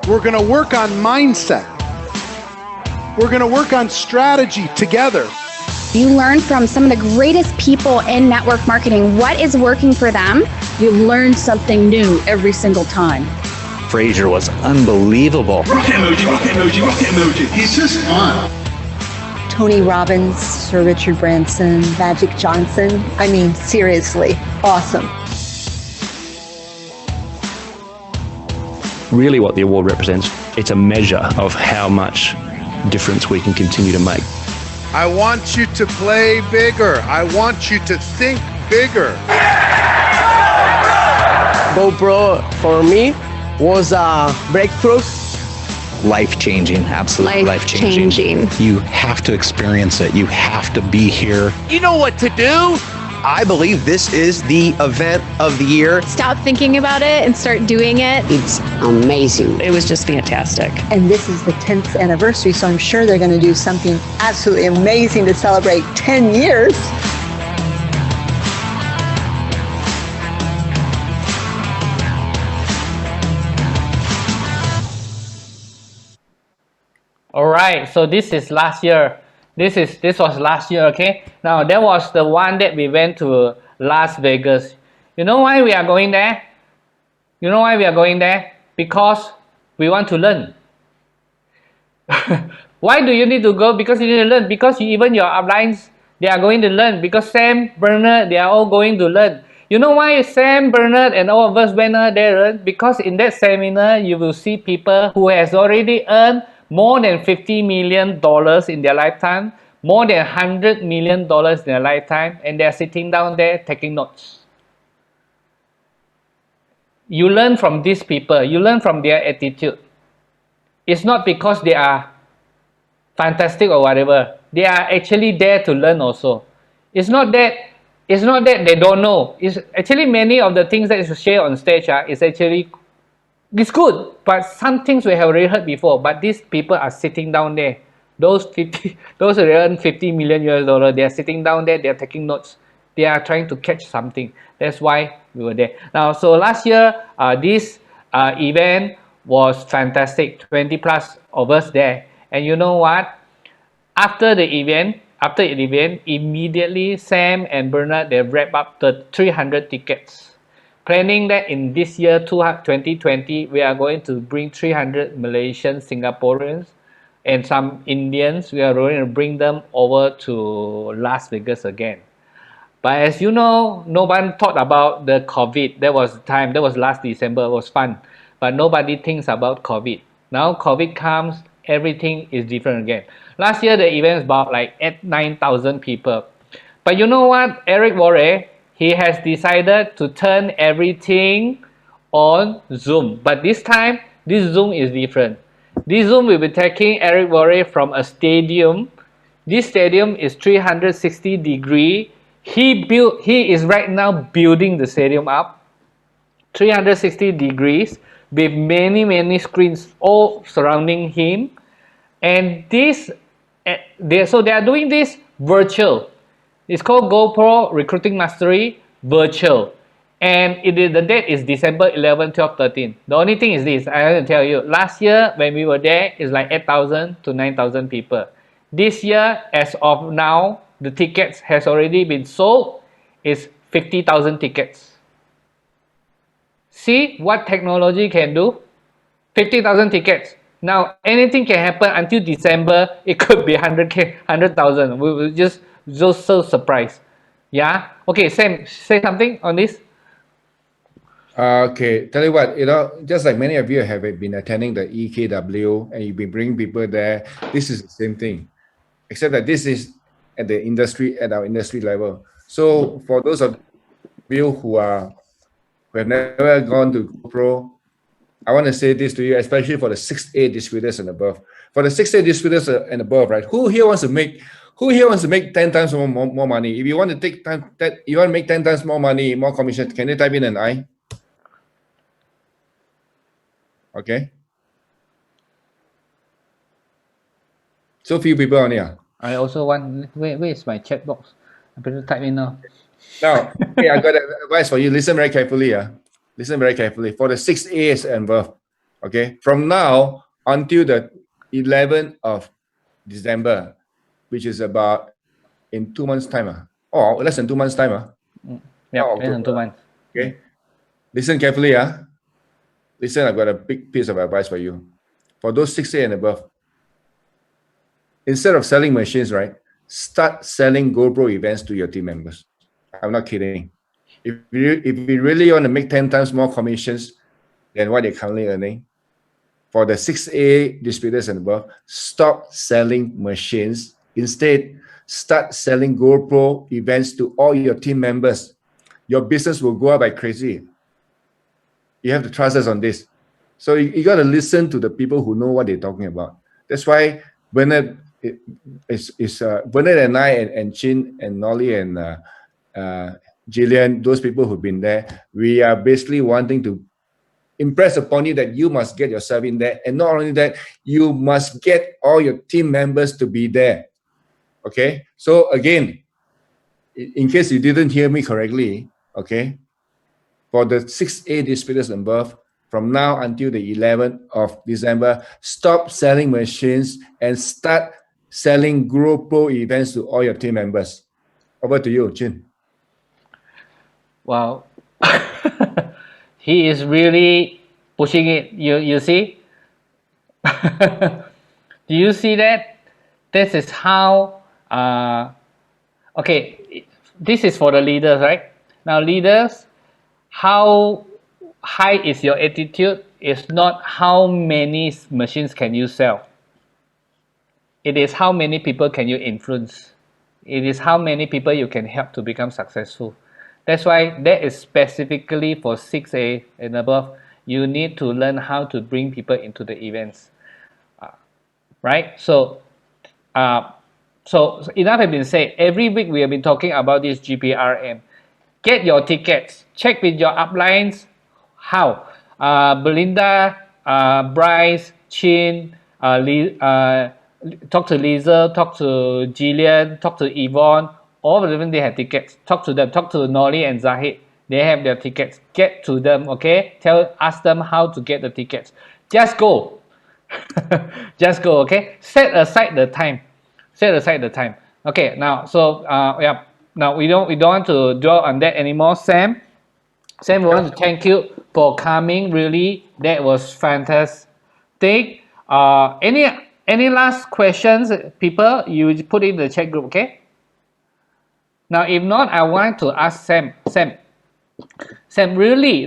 We're going to work on mindset. We're going to work on strategy together. You learn from some of the greatest people in network marketing what is working for them. You learn something new every single time. Fraser was unbelievable. Rocket emoji. He's just fun. Tony Robbins, Sir Richard Branson, Magic Johnson. I mean, seriously, awesome. Really what the award represents, it's a measure of how much difference we can continue to make. I want you to play bigger. I want you to think bigger. GoPro for me was a breakthrough. Life-changing, absolutely life-changing. You have to experience it. You have to be here. You know what to do. I believe this is the event of the year. Stop thinking about it and start doing it. It's amazing. It was just fantastic. And this is the 10th anniversary, so I'm sure they're going to do something absolutely amazing to celebrate 10 years. All right, so this is last year. This was last year, okay? Now, that was the one that we went to Las Vegas. You know why we are going there? Because we want to learn. Why do you need to go? Because you need to learn. Because even your uplines, they are going to learn. Because Sam, Bernard, they are all going to learn. You know why Sam, Bernard, and all of us went there? Because in that seminar, you will see people who has already earned more than $50 million in their lifetime, more than $100 million in their lifetime, and they are sitting down there taking notes. You learn from these people. You learn from their attitude. It's not because they are fantastic or whatever. They are actually there to learn also. It's not that they don't know. It's actually many of the things that is shared on stage is actually it's good, but some things we have already heard before. But these people are sitting down there. Those who earn $50 million, they are sitting down there. They are taking notes. They are trying to catch something. That's why we were there. Now, so last year, this event was fantastic. 20 plus of us there. And you know what? After the event, immediately Sam and Bernard, they wrap up the 300 tickets. Planning that in this year, 2020, we are going to bring 300 Malaysians, Singaporeans, and some Indians. We are going to bring them over to Las Vegas again. But as you know, no one thought about the COVID. That was last December. It was fun. But nobody thinks about COVID. Now COVID comes, everything is different again. Last year, the event was about like 9,000 people. But you know what? Eric Worre, he has decided to turn everything on Zoom. But this time, this Zoom is different. This Zoom will be taking Eric Worre from a stadium. This stadium is 360 degree. He is right now building the stadium up 360 degrees with many screens all surrounding him. And this, so they are doing this virtual. It's called GoPro Recruiting Mastery Virtual. And the date is December 11, 12, 13. The only thing is this, I have to tell you, last year when we were there, it's like 8,000 to 9,000 people. This year, as of now, the tickets has already been sold. It's 50,000 tickets. See what technology can do? 50,000 tickets. Now, anything can happen until December. It could be 100,000. We will just so surprised. Yeah? Okay, Sam, say something on this. Okay, tell you what, just like many of you have been attending the EKW and you've been bringing people there, this is the same thing, except that this is at our industry level. So for those of you who have never gone to GoPro, I want to say this to you, especially for the 6A distributors and above. For the 6A distributors and above, right? Who here wants to make 10 times more money? If you want to make 10 times more money, more commission, can you type in an I? Okay. So few people on here. I also want. Where is my chat box? I better type in now. Now, okay, I got advice for you. Listen very carefully. Listen very carefully. For the 6As and above, okay, from now until the 11th of December, which is about in 2 months' time. Or less than 2 months' time. Yeah, less than 2 months. Okay. Listen carefully. Listen, I've got a big piece of advice for you. For those 6A and above, instead of selling machines, right, start selling GoPro events to your team members. I'm not kidding. If you really want to make 10 times more commissions than what they're currently earning, for the 6A distributors and above, stop selling machines. Instead, start selling GoPro events to all your team members. Your business will go up like crazy. You have to trust us on this. So you got to listen to the people who know what they're talking about. That's why Bernard and I and Chin and Nolly and Jillian, those people who've been there, we are basically wanting to impress upon you that you must get yourself in there. And not only that, you must get all your team members to be there. Okay? So again, in case you didn't hear me correctly, okay, for the 6A distributors and above, from now until the 11th of December, stop selling machines and start selling GoPro events to all your team members. Over to you, Chin. Wow. He is really pushing it. You see? Do you see that? This is how, okay, this is for the leaders, right? Now, leaders, how high is your attitude is not how many machines can you sell. It is how many people can you influence. It is how many people you can help to become successful. That's why that is specifically for 6A and above. You need to learn how to bring people into the events, right? So enough has been said. Every week we have been talking about this GPRM. Get your tickets. Check with your uplines. How? Belinda, Bryce, Chin, talk to Lisa, talk to Jillian, talk to Yvonne. All of them, they have tickets. Talk to them. Talk to Nolly and Zahid. They have their tickets. Get to them, okay? Ask them how to get the tickets. Just go. Just go, okay? Set aside the time. Set aside the time. Okay, now, so, yeah. Now, we don't want to dwell on that anymore. Sam, we want to thank you for coming. Really, that was fantastic. Any last questions, people? You put in the chat group, okay? Now, if not, I want to ask Sam. Sam, really,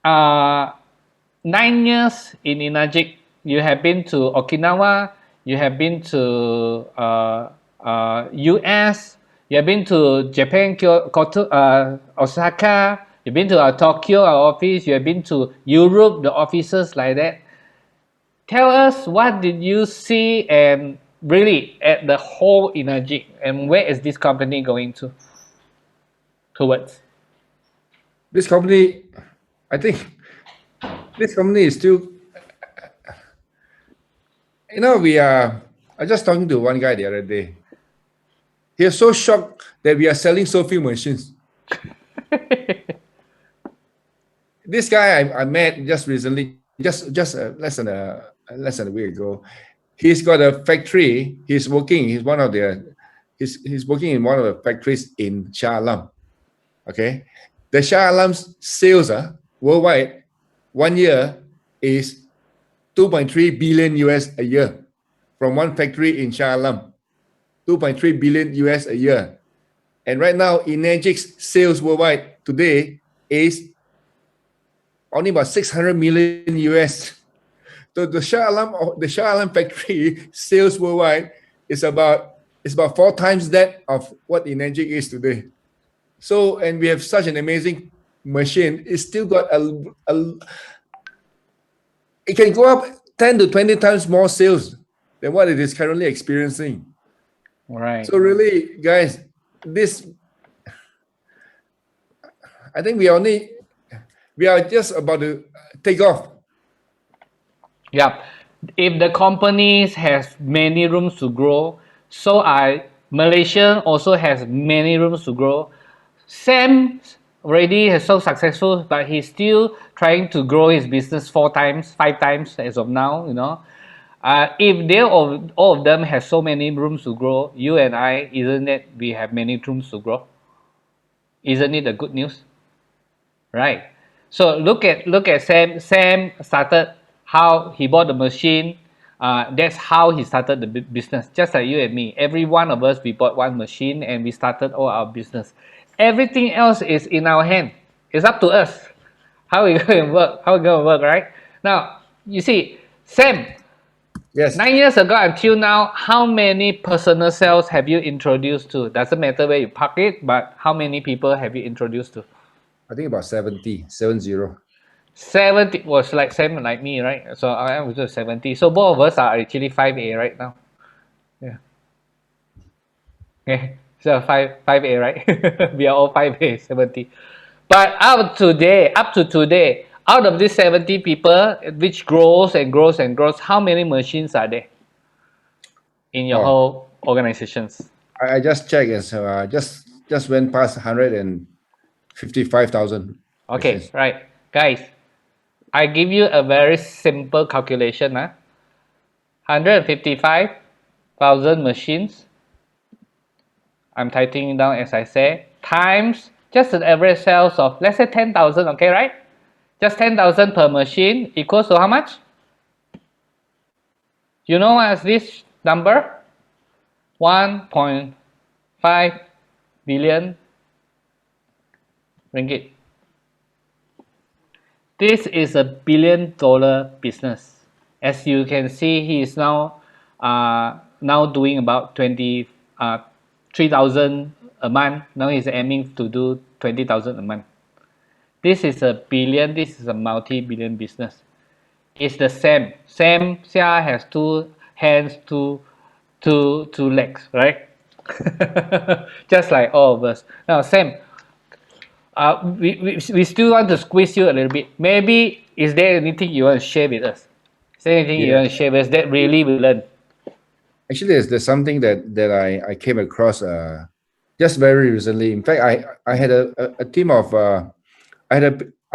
9 years in Enagic, you have been to Okinawa, you have been to US, You have been to Japan, Kyoto, Osaka. You've been to Tokyo, our office. You have been to Europe, the offices like that. Tell us, what did you see and really at the whole Enagic, and where is this company going towards? This company, I think, this company is still. We are. I was just talking to one guy the other day. He is so shocked that we are selling so few machines. This guy I met just recently, just less than a week ago. He's got a factory. He's working. He's working in one of the factories in Shah Alam. Okay, the Shah Alam's sales worldwide 1 year is 2.3 billion US a year from one factory in Shah Alam. 2.3 billion US a year. And right now, Enagic's sales worldwide today is only about 600 million US. So the Shah Alam factory sales worldwide is about 4 times that of what Enagic is today. So, and we have such an amazing machine. It's still got it can go up 10 to 20 times more sales than what it is currently experiencing. Right. So really, guys, I think we are just about to take off. Yeah. If the companies has many rooms to grow, so Malaysia also has many rooms to grow. Sam already is so successful, but he's still trying to grow his business 4 times, 5 times as of now, if they all of them have so many rooms to grow, you and I, isn't it we have many rooms to grow? Isn't it a good news? Right. So look at Sam. Sam started how he bought the machine. That's how he started the business. Just like you and me. Every one of us, we bought one machine and we started all our business. Everything else is in our hand. It's up to us. How we going to work? How we going to work, right? Now, you see, Sam. Yes. 9 years ago until now, how many personal sales have you introduced to? Doesn't matter where you park it, but how many people have you introduced to? I think about 70. 70 was like Sam like me, right? So I was just 70. So both of us are actually 5A right now. Yeah. Okay. So 5A, right? We are all 5A, 70. But up to today, out of these 70 people, which grows and grows and grows, how many machines are there in your whole organizations? I just checked, and so just went past 155,000. Okay, machines. right. Guys, I give you a very simple calculation. 155,000 machines. I'm typing it down as I say. Times just an average sales of, let's say 10,000, okay, right? Just 10,000 per machine equals to how much? You know what is this number? 1.5 billion ringgit. This is a $1 billion business. As you can see, he is now doing about 3,000 a month. Now he's aiming to do 20,000 a month. This is a billion. This is a multi-billion business. It's the same. Sam Sia has 2 hands, two legs, right? Just like all of us. Now, Sam, we still want to squeeze you a little bit. Maybe is there anything you want to share with us? Is there anything you want to share with us that really we learned? Actually, there's something that I came across just very recently. In fact, I had a team of I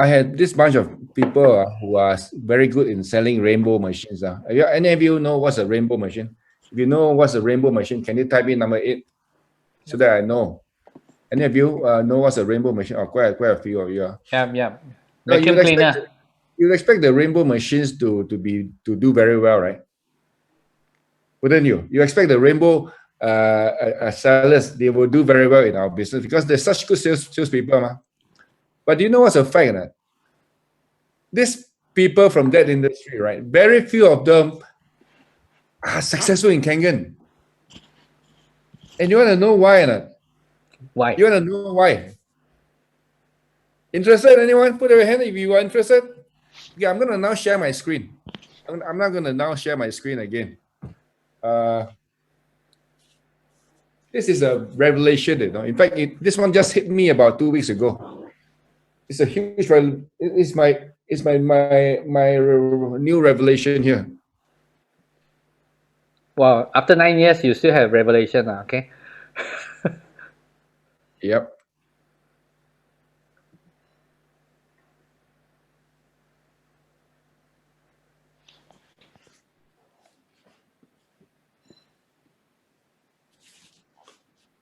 had this bunch of people who are very good in selling rainbow machines. Any of you know what's a rainbow machine? If you know what's a rainbow machine, can you type in number 8 so that I know? Any of you know what's a rainbow machine? Or quite a few of you. Yeah. No, Vacuum cleaner. You'd expect the rainbow machines to do very well, right? Wouldn't you? You expect the rainbow sellers, they will do very well in our business because they're such good salespeople. But do you know what's a fact? These people from that industry, right? Very few of them are successful in Kangen. And you want to know why? Why? You want to know why? Interested? Anyone? Put your hand if you are interested. Okay, I'm going to now share my screen. I'm not going to now share my screen again. This is a revelation, you know. In fact, this one just hit me about 2 weeks ago. It's a huge. It's my new revelation here. Wow! After 9 years, you still have revelation, okay? Yep.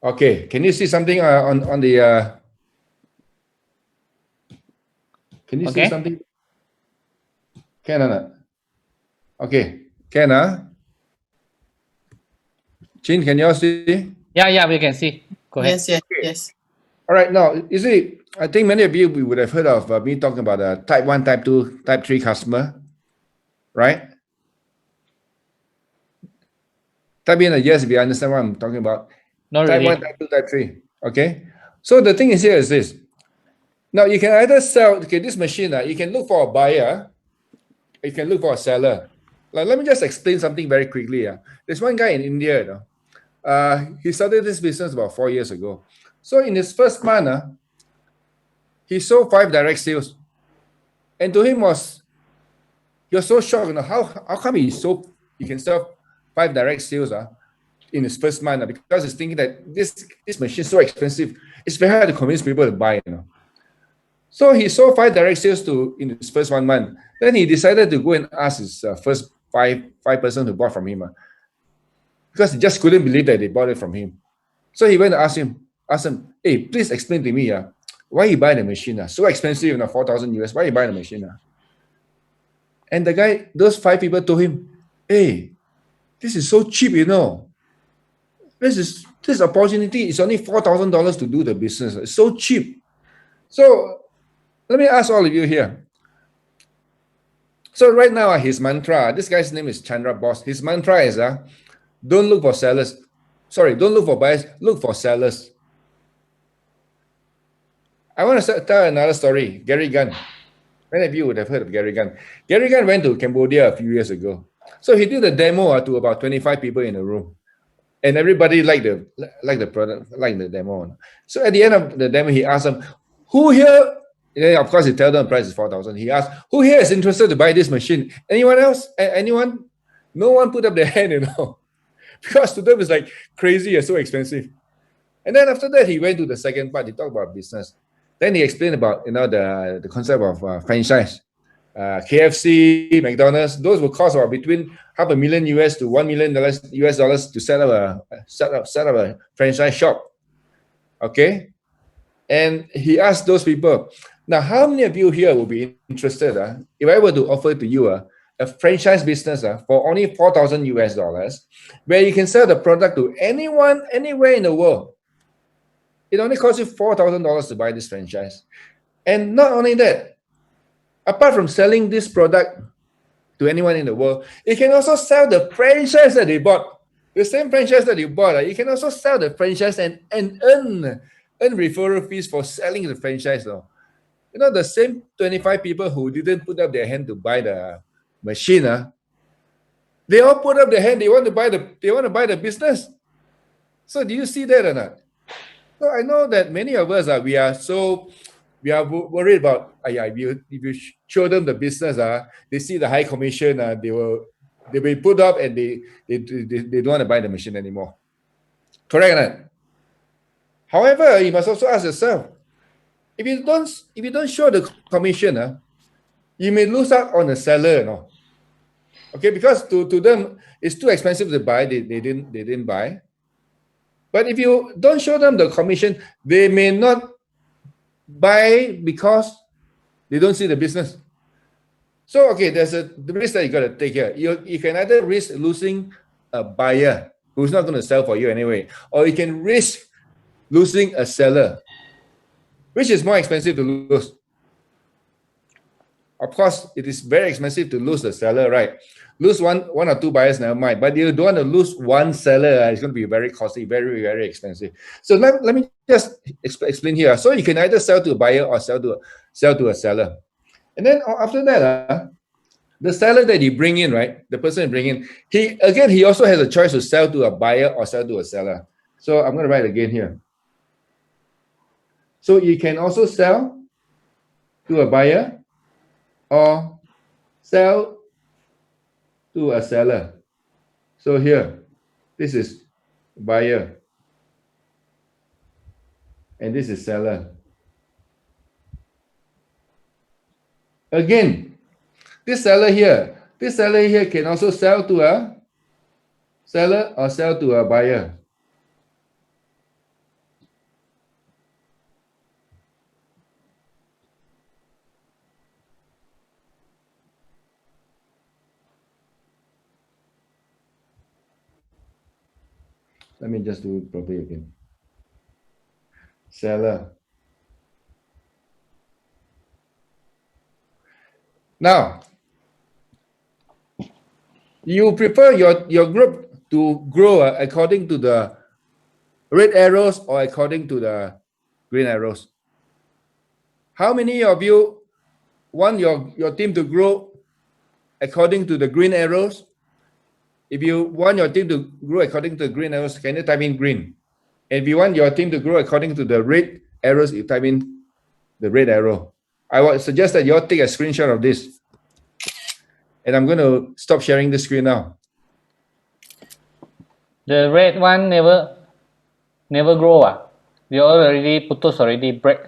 Okay, can you see something on the? Can you see something? Can or not? Okay, can Chin, can you all see? Yeah, we can see. Go ahead. Yes. All right, now you see, I think many of you would have heard of me talking about a type 1, type 2, type 3 customer, right? Type in a yes if you understand what I'm talking about. Not type really. 1, type 2, type 3. Okay. So the thing is here is this. Now you can either sell, this machine, you can look for a buyer, you can look for a seller. Like, let me just explain something very quickly. There's one guy in India, you know, he started this business about 4 years ago. So in his first month, he sold 5 direct sales. And to him he was so shocked, you know, how come he can sell 5 direct sales in his first month? Because he's thinking that this machine is so expensive, it's very hard to convince people to buy, you know. So he sold 5 direct sales in his first 1 month. Then he decided to go and ask his first five person who bought from him, because he just couldn't believe that they bought it from him. So he went to ask him, hey, please explain to me, why you buy the machine? So expensive, you know, 4,000 US. Why you buy the machine? And the guy, those 5 people told him, hey, this is so cheap, you know. This opportunity is only $4,000 to do the business. It's so cheap. So let me ask all of you here. So right now, his mantra, this guy's name is Chandra Boss. His mantra is, don't look for sellers. Sorry, don't look for buyers, look for sellers. I want to tell another story. Gary Gunn. Many of you would have heard of Gary Gunn. Gary Gunn went to Cambodia a few years ago. So he did a demo to about 25 people in the room. And everybody liked the product, liked the demo. So at the end of the demo, he asked them, who here, and then of course he told them the price is 4,000. He asked, who here is interested to buy this machine? Anyone else? Anyone? No one put up their hand, you know. Because to them it's like crazy and so expensive. And then after that, he went to the second part. He talked about business. Then he explained about, you know, the concept of franchise. KFC, McDonald's, those will cost about between $500,000 US to $1 million US dollars to set up a franchise shop. Okay, and he asked those people, now how many of you here will be interested if I were to offer to you a franchise business for only 4,000 US dollars, where you can sell the product to anyone, anywhere in the world. It only costs you $4,000 to buy this franchise. And not only that, apart from selling this product to anyone in the world, you can also sell the franchise that they bought. The same franchise that you bought, you can also sell the franchise and earn referral fees for selling the franchise. You know, the same 25 people who didn't put up their hand to buy the machine, they all put up their hand. They want to buy the business. So do you see that or not? So I know that many of us we are worried about if you show them the business, they see the high commission, they will put up and they don't want to buy the machine anymore. Correct or not? However, you must also ask yourself, if you don't show the commission, you may lose out on the seller, you know. Okay, because to them it's too expensive to buy, they didn't buy. But if you don't show them the commission, they may not buy because they don't see the business. So, okay, there's the risk that you got to take here. You can either risk losing a buyer who's not going to sell for you anyway, or you can risk losing a seller. Which is more expensive to lose? Of course, it is very expensive to lose the seller, right? Lose one or two buyers, never mind. But you don't want to lose one seller. It's going to be very costly, very, very expensive. So let me just explain here. So you can either sell to a buyer or sell to a seller. And then after that, the seller that you bring in, right? The person you bring in, he also has a choice to sell to a buyer or sell to a seller. So I'm going to write again here. So you can also sell to a buyer or sell to a seller. So here, this is buyer and this is seller. Again, this seller here can also sell to a seller or sell to a buyer. Let me just do it properly again. Seller. Now, you prefer your group to grow according to the red arrows or according to the green arrows? How many of you want your team to grow according to the green arrows? If you want your team to grow according to the green arrows, can you type in green? And if you want your team to grow according to the red arrows, you type in the red arrow. I would suggest that you all take a screenshot of this. And I'm going to stop sharing the screen now. The red one never grow. You already putus already break.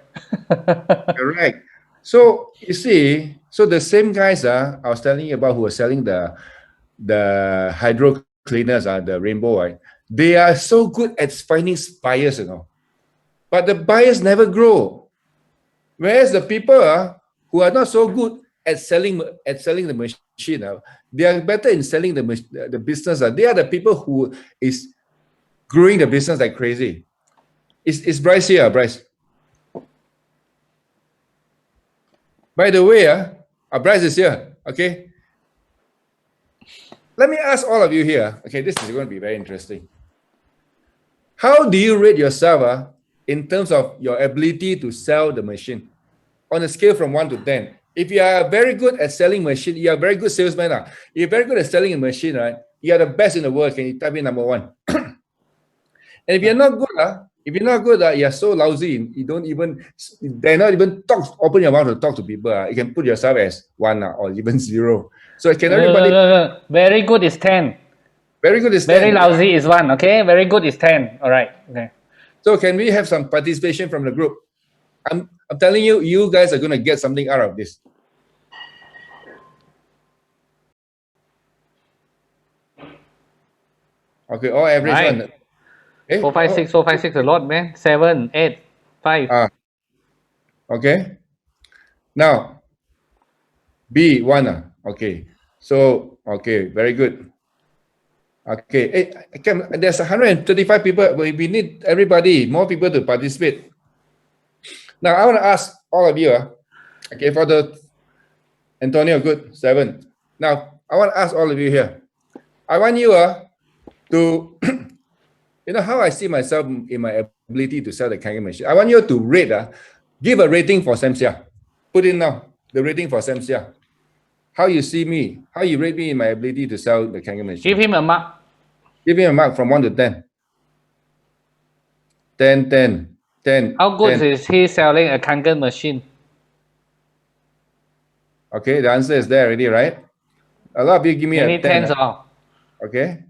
Correct. So you see, so the same guys I was telling you about who are selling the hydro cleaners, the rainbow, right? They are so good at finding buyers, but the buyers never grow. Whereas the people who are not so good at selling the machine, they are better in selling the business. They are the people who is growing the business like crazy. Is Bryce here, Bryce? By the way, Bryce is here. Okay. Let me ask all of you here. Okay, this is going to be very interesting. How do you rate yourself in terms of your ability to sell the machine on a scale from 1 to 10? If you are very good at selling machine, you are a very good salesman. You're very good at selling a machine, right? You are the best in the world. Can you type in number 1? And if you're not good, you're so lousy. You don't even dare not even open your mouth to talk to people. You can put yourself as 1 or even 0. So can everybody? Very good is 10. Very good is 10. Very lousy is 1. Okay. Very good is 10. All right. Okay. So can we have some participation from the group? I'm telling you, you guys are going to get something out of this. Okay, all average Right. one. Okay. 4, 5, 6, 4, 5, 6 a lot, man. 7, 8, 5. Okay. Now, B1. Okay. So, okay, very good. Okay. There's 135 people. We need everybody, more people to participate. Now, I want to ask all of you, okay, for the Antonio, good, 7. Now, I want to ask all of you here. I want you to, how I see myself in my ability to sell the Kangen machine. I want you to rate, give a rating for Sam Sia. Put in now, the rating for Sam Sia. How you see me, how you rate me in my ability to sell the Kangen machine. Give him a mark. Give him a mark from 1 to 10. 10. How good 10. is he selling a Kangen machine? Okay, the answer is there already, right? A lot of you give me Many a 10. tens off. Okay.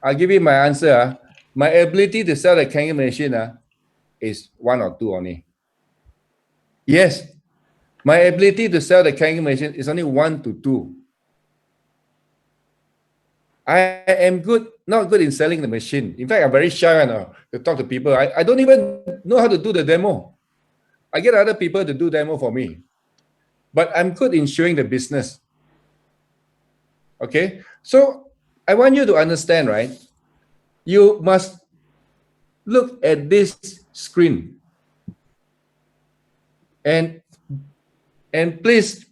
I'll give you my answer. My ability to sell the Kangen machine is 1 or 2 only. Yes. My ability to sell the Kangen machine is only 1 to 2. I am not good in selling the machine. In fact, I'm very shy to talk to people. I don't even know how to do the demo. I get other people to do demo for me. But I'm good in showing the business. Okay? So I want you to understand, right? You must look at this screen. And please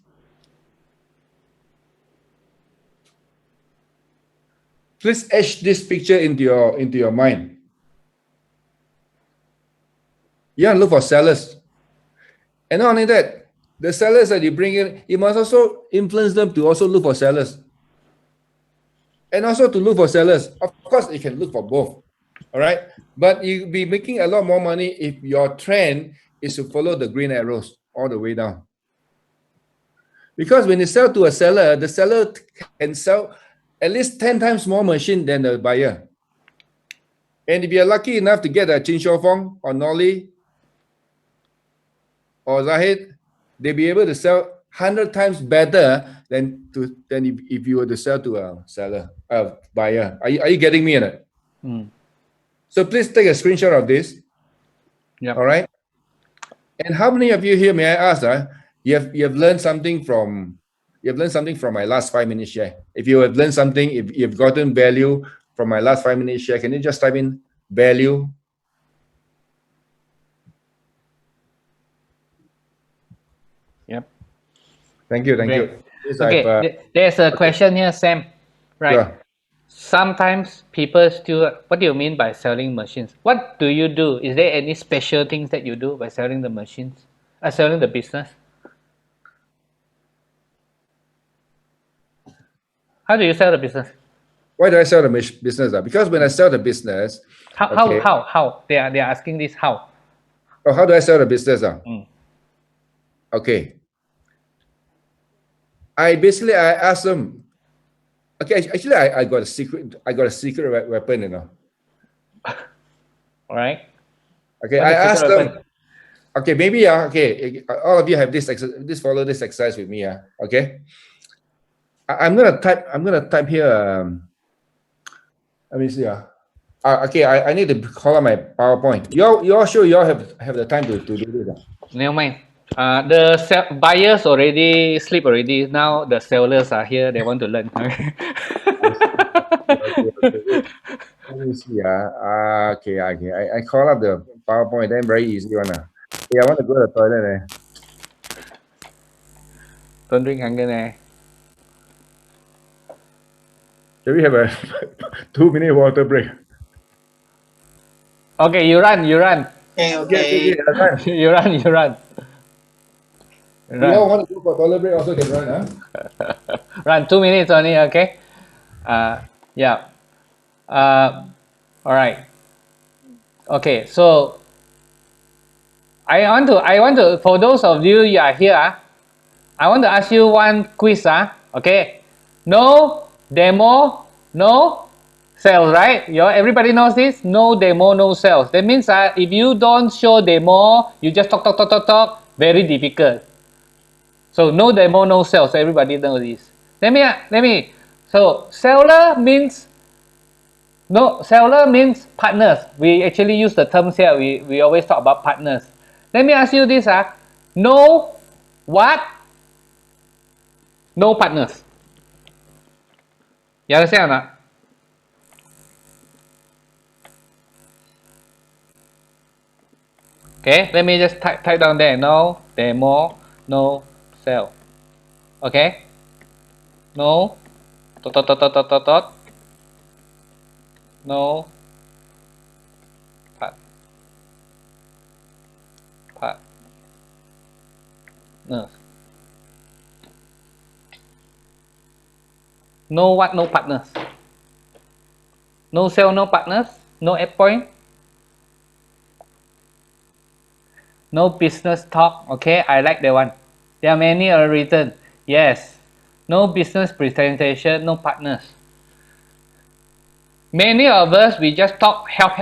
Please etch this picture into your mind. You want to look for sellers. And not only that, the sellers that you bring in, you must also influence them to also look for sellers. And also to look for sellers. Of course, you can look for both. All right. But you'll be making a lot more money if your trend is to follow the green arrows all the way down. Because when you sell to a seller, the seller can sell at least 10 times more machine than the buyer. And if you're lucky enough to get a Chin Shou Fong or Nolly or Zahid, they'll be able to sell 100 times better than if you were to sell to a seller, a buyer. Are you getting me in it? So please take a screenshot of this. Yeah. All right. And how many of you here, may I ask, you have learned something from my last 5 minutes share? If you have learned something, if you've gotten value from my last 5 minutes share, can you just type in value? Yep. Thank you. Yes, okay, there's a question here, Sam. Right. Yeah. Sometimes people still, what do you mean by selling machines? What do you do? Is there any special things that you do by selling the machines? Selling the business? How do you sell the business? Why do I sell the business? Because when I sell the business, how? They are asking this how. Oh, how do I sell the business? Okay. I ask them. Okay, actually, I got a secret weapon, you know. All right. Okay, I asked them. Okay, maybe okay. All of you have this. Follow this exercise with me. Okay. I'm gonna type here. Let me see. Okay, I need to call out my PowerPoint. You all sure you all have the time to do this? Never mind. The buyers already sleep already. Now the sellers are here. They want to learn. Okay. Let me see. Okay. I call up the PowerPoint. Then very easy one. Yeah, I want to go to the toilet. Don't drink Kangen. Can we have a 2-minute water break? Okay, you run. Okay. You run. You all want to go for toilet break also can run, huh? Run 2 minutes only, okay? Yeah. All right. Okay, so I want to for those of you are here, I want to ask you one quiz, okay? No demo, no sales, right? Everybody knows this. No demo, no sales. That means if you don't show demo, you just talk, very difficult. So no demo, no sales. Everybody knows this. Let me. So seller means partners. We actually use the terms here. We always talk about partners. Let me ask you this. No what? No partners. You understand or not? Okay, let me just type down there. No demo, no sell. Okay. No. No. Partners. No what? No partners. No sell, no partners. No add point. No business talk. Okay, I like that one. There are many reasons. Yes. No business presentation, no partners. Many of us, we just talk help,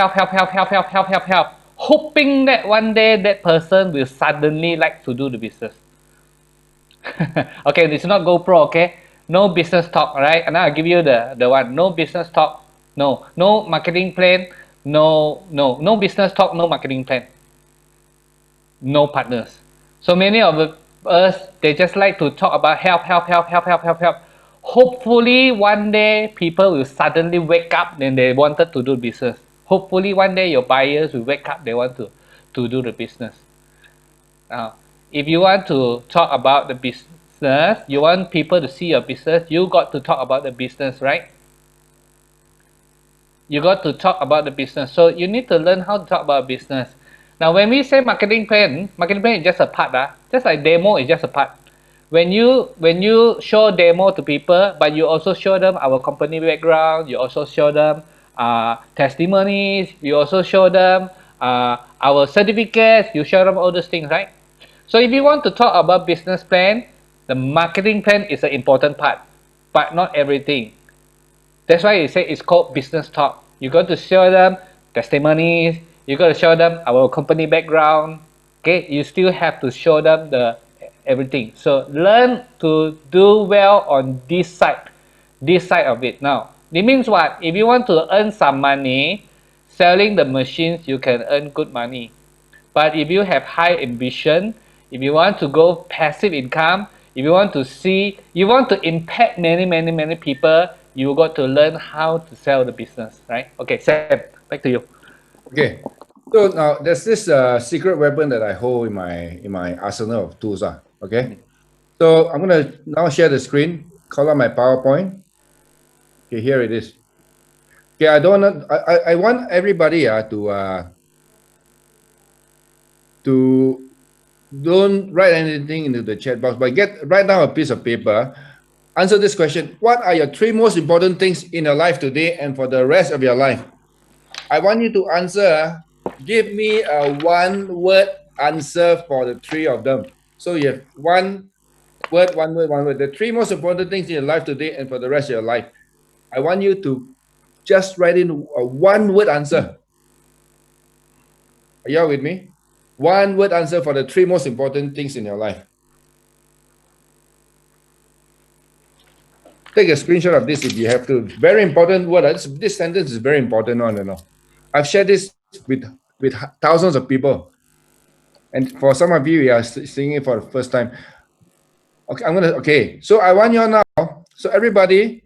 hoping that one day that person will suddenly like to do the business. Okay, it's not GoPro, okay? No business talk, right? And I'll give you the one. No business talk, no marketing plan, no business talk, no marketing plan. No partners. So many of us, they just like to talk about help. Hopefully one day people will suddenly wake up and they wanted to do business. Hopefully one day your buyers will wake up, they want to do the business. Now, if you want to talk about the business, you want people to see your business, you got to talk about the business, right? you got to talk about the business. So you need to learn how to talk about business. Now, when we say marketing plan is just a part. Just like demo is just a part. When you show demo to people, but you also show them our company background, you also show them testimonies, you also show them our certificates, you show them all those things, right? So if you want to talk about business plan, the marketing plan is an important part, but not everything. That's why you say it's called business talk. You got to show them testimonies, you got to show them our company background. Okay, you still have to show them the everything. So learn to do well on this side of it. Now, it means what? If you want to earn some money, selling the machines, you can earn good money. But if you have high ambition, if you want to go passive income, if you want to see, you want to impact many people, you got to learn how to sell the business, right? Okay, Sam, back to you. Okay. So now there's this secret weapon that I hold in my arsenal of tools. Okay. So I'm gonna now share the screen, call out my PowerPoint. Okay, here it is. Okay, I want everybody to don't write anything into the chat box, but write down a piece of paper. Answer this question: what are your 3 most important things in your life today and for the rest of your life? I want you to answer. Give me a 1-word answer for the 3 of them. So you have 1 word, 1 word, 1 word. The 3 most important things in your life today and for the rest of your life. I want you to just write in a 1-word answer. Are you all with me? 1-word answer for the 3 most important things in your life. Take a screenshot of this if you have to. Very important word. This sentence is very important one, you know. I've shared this with thousands of people. And for some of you, you are seeing it for the first time. Okay, so I want you now. So everybody,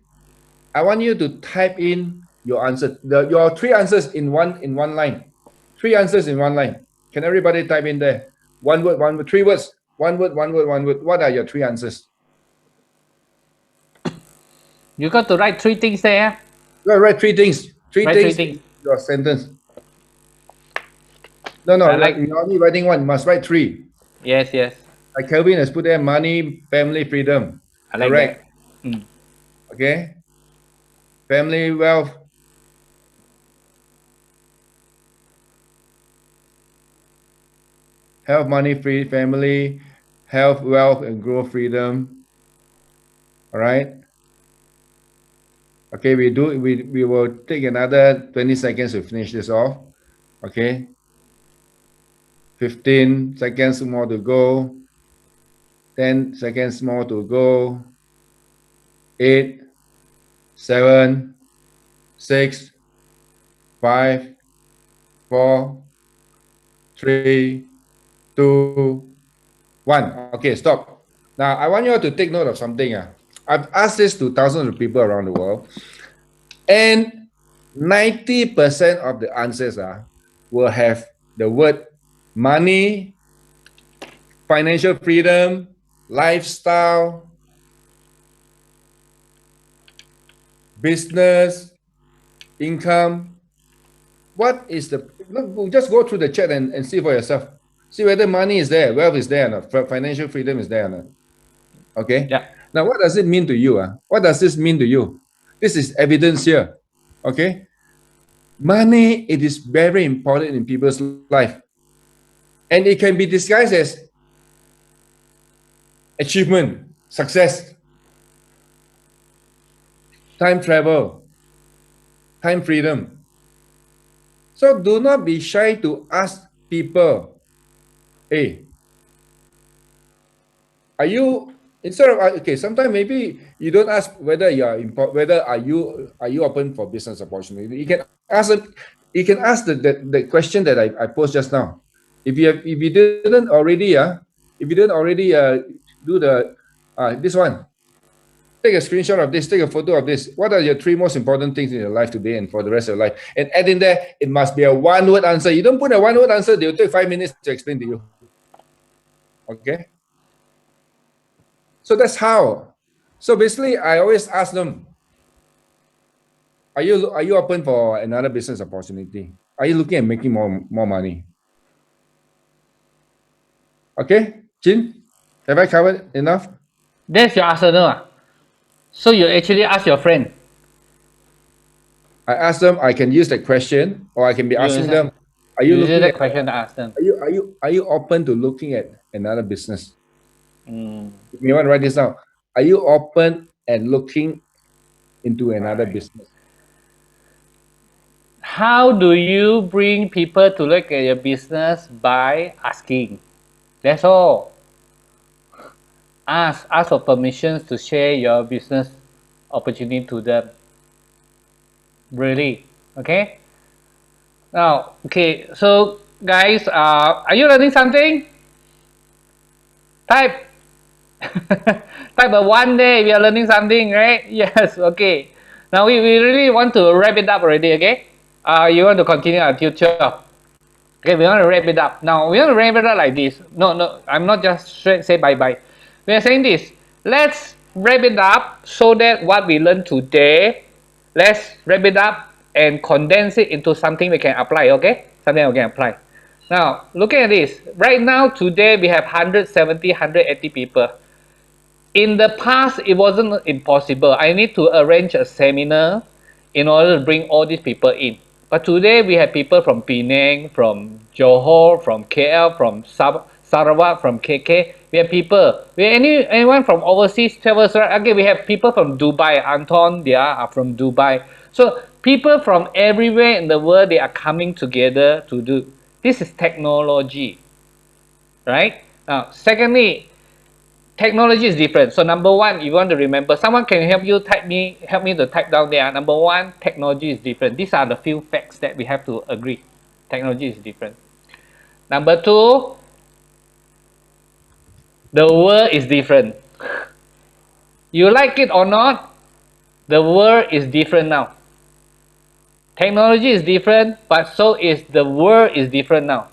I want you to type in your answer. Your 3 answers in one line. 3 answers in 1 line. Can everybody type in there? 1 word, 1 word, 3 words. 1 word, 1 word, 1 word. What are your 3 answers? You got to write 3 things there. You write 3 things. 3 Write things 3 things. in your sentence. No, you're only writing 1. You must write 3. Yes. Like Kelvin has put there, money, family, freedom. I like Correct. that. Okay. Family, wealth. Health, money, free, family, health, wealth, and growth, freedom. All right. Okay, we will take another 20 seconds to finish this off. Okay. 15 seconds more to go. 10 seconds more to go. 8, 7, 6, 5, 4, 3, 2, 1. Okay, stop. Now, I want you all to take note of something. I've asked this to thousands of people around the world, and 90% of the answers will have the word money, financial freedom, lifestyle, business, income. What is just go through the chat and see for yourself. See whether money is there, wealth is there or not, financial freedom is there or not. Okay? Yeah. Now, what does it mean to you? What does this mean to you? This is evidence here. Okay? Money, it is very important in people's life. And it can be disguised as achievement, success, time travel, time freedom. So do not be shy to ask people, hey, are you, instead of, okay, sometimes maybe you don't ask whether are you open for business opportunity. You can ask the question that I posed just now. If you didn't already do the this one, take a screenshot of this, take a photo of this. What are your 3 most important things in your life today and for the rest of your life? And add in there, it must be a 1-word answer. You don't put a 1-word answer, they'll take 5 minutes to explain to you. Okay? So that's how. So basically, I always ask them, Are you open for another business opportunity? Are you looking at making more money? Okay, Jin, have I covered enough? That's your arsenal. So you actually ask your friend. I ask them. I can use that question, or I can be asking them. Are you looking that at question to ask them? Are you open to looking at another business? Mm. If you want to write this down, are you open and looking into another business? How do you bring people to look at your business? By asking. That's all. Ask for permissions to share your business opportunity to them. Really, okay? Now, okay, so guys, are you learning something? Type. Type a one day we are learning something, right? Yes, okay. Now we really want to wrap it up already, okay? You want to continue until 12. Okay, we want to wrap it up. Now, we want to wrap it up like this. No, I'm not just say bye-bye. We are saying this. Let's wrap it up so that what we learned today, let's wrap it up and condense it into something we can apply, okay? Something we can apply. Now, looking at this. Right now, today, we have 170, 180 people. In the past, it wasn't impossible. I need to arrange a seminar in order to bring all these people in. But today we have people from Penang, from Johor, from KL, from Sarawak, from KK. We have people. We have anyone from overseas travels, right? Okay, we have people from Dubai. Anton, they are from Dubai. So people from everywhere in the world, they are coming together to do. This is technology, right? Now, secondly, technology is different. So number one, you want to remember, someone can help me to type down there. Number one, technology is different. These are the few facts that we have to agree. Technology is different. Number two, the world is different. You like it or not, the world is different now. Technology is different, but so is the world is different now.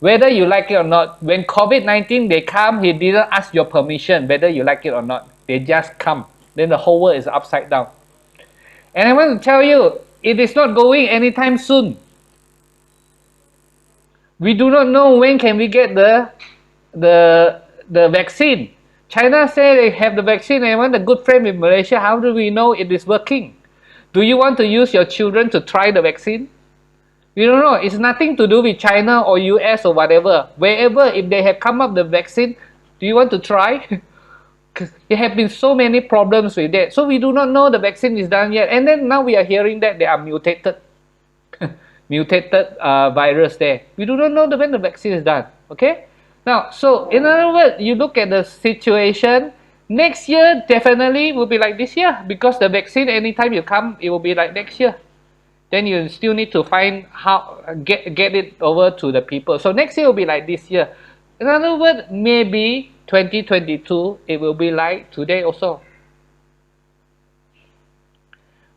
Whether you like it or not, when COVID-19 they come, he didn't ask your permission whether you like it or not. They just come. Then the whole world is upside down. And I want to tell you, it is not going anytime soon. We do not know when can we get the vaccine. China say they have the vaccine and want a good friend with Malaysia. How do we know it is working? Do you want to use your children to try the vaccine? We don't know. It's nothing to do with China or US or whatever. Wherever, if they have come up the vaccine, do you want to try? Because there have been so many problems with that. So we do not know the vaccine is done yet. And then now we are hearing that they are mutated virus there. We do not know when the vaccine is done. Okay? Now, so in other words, you look at the situation, next year definitely will be like this year, because the vaccine, anytime you come, it will be like next year. Then you still need to find how get it over to the people. So next year will be like this year. In other words, maybe 2022 it will be like today also.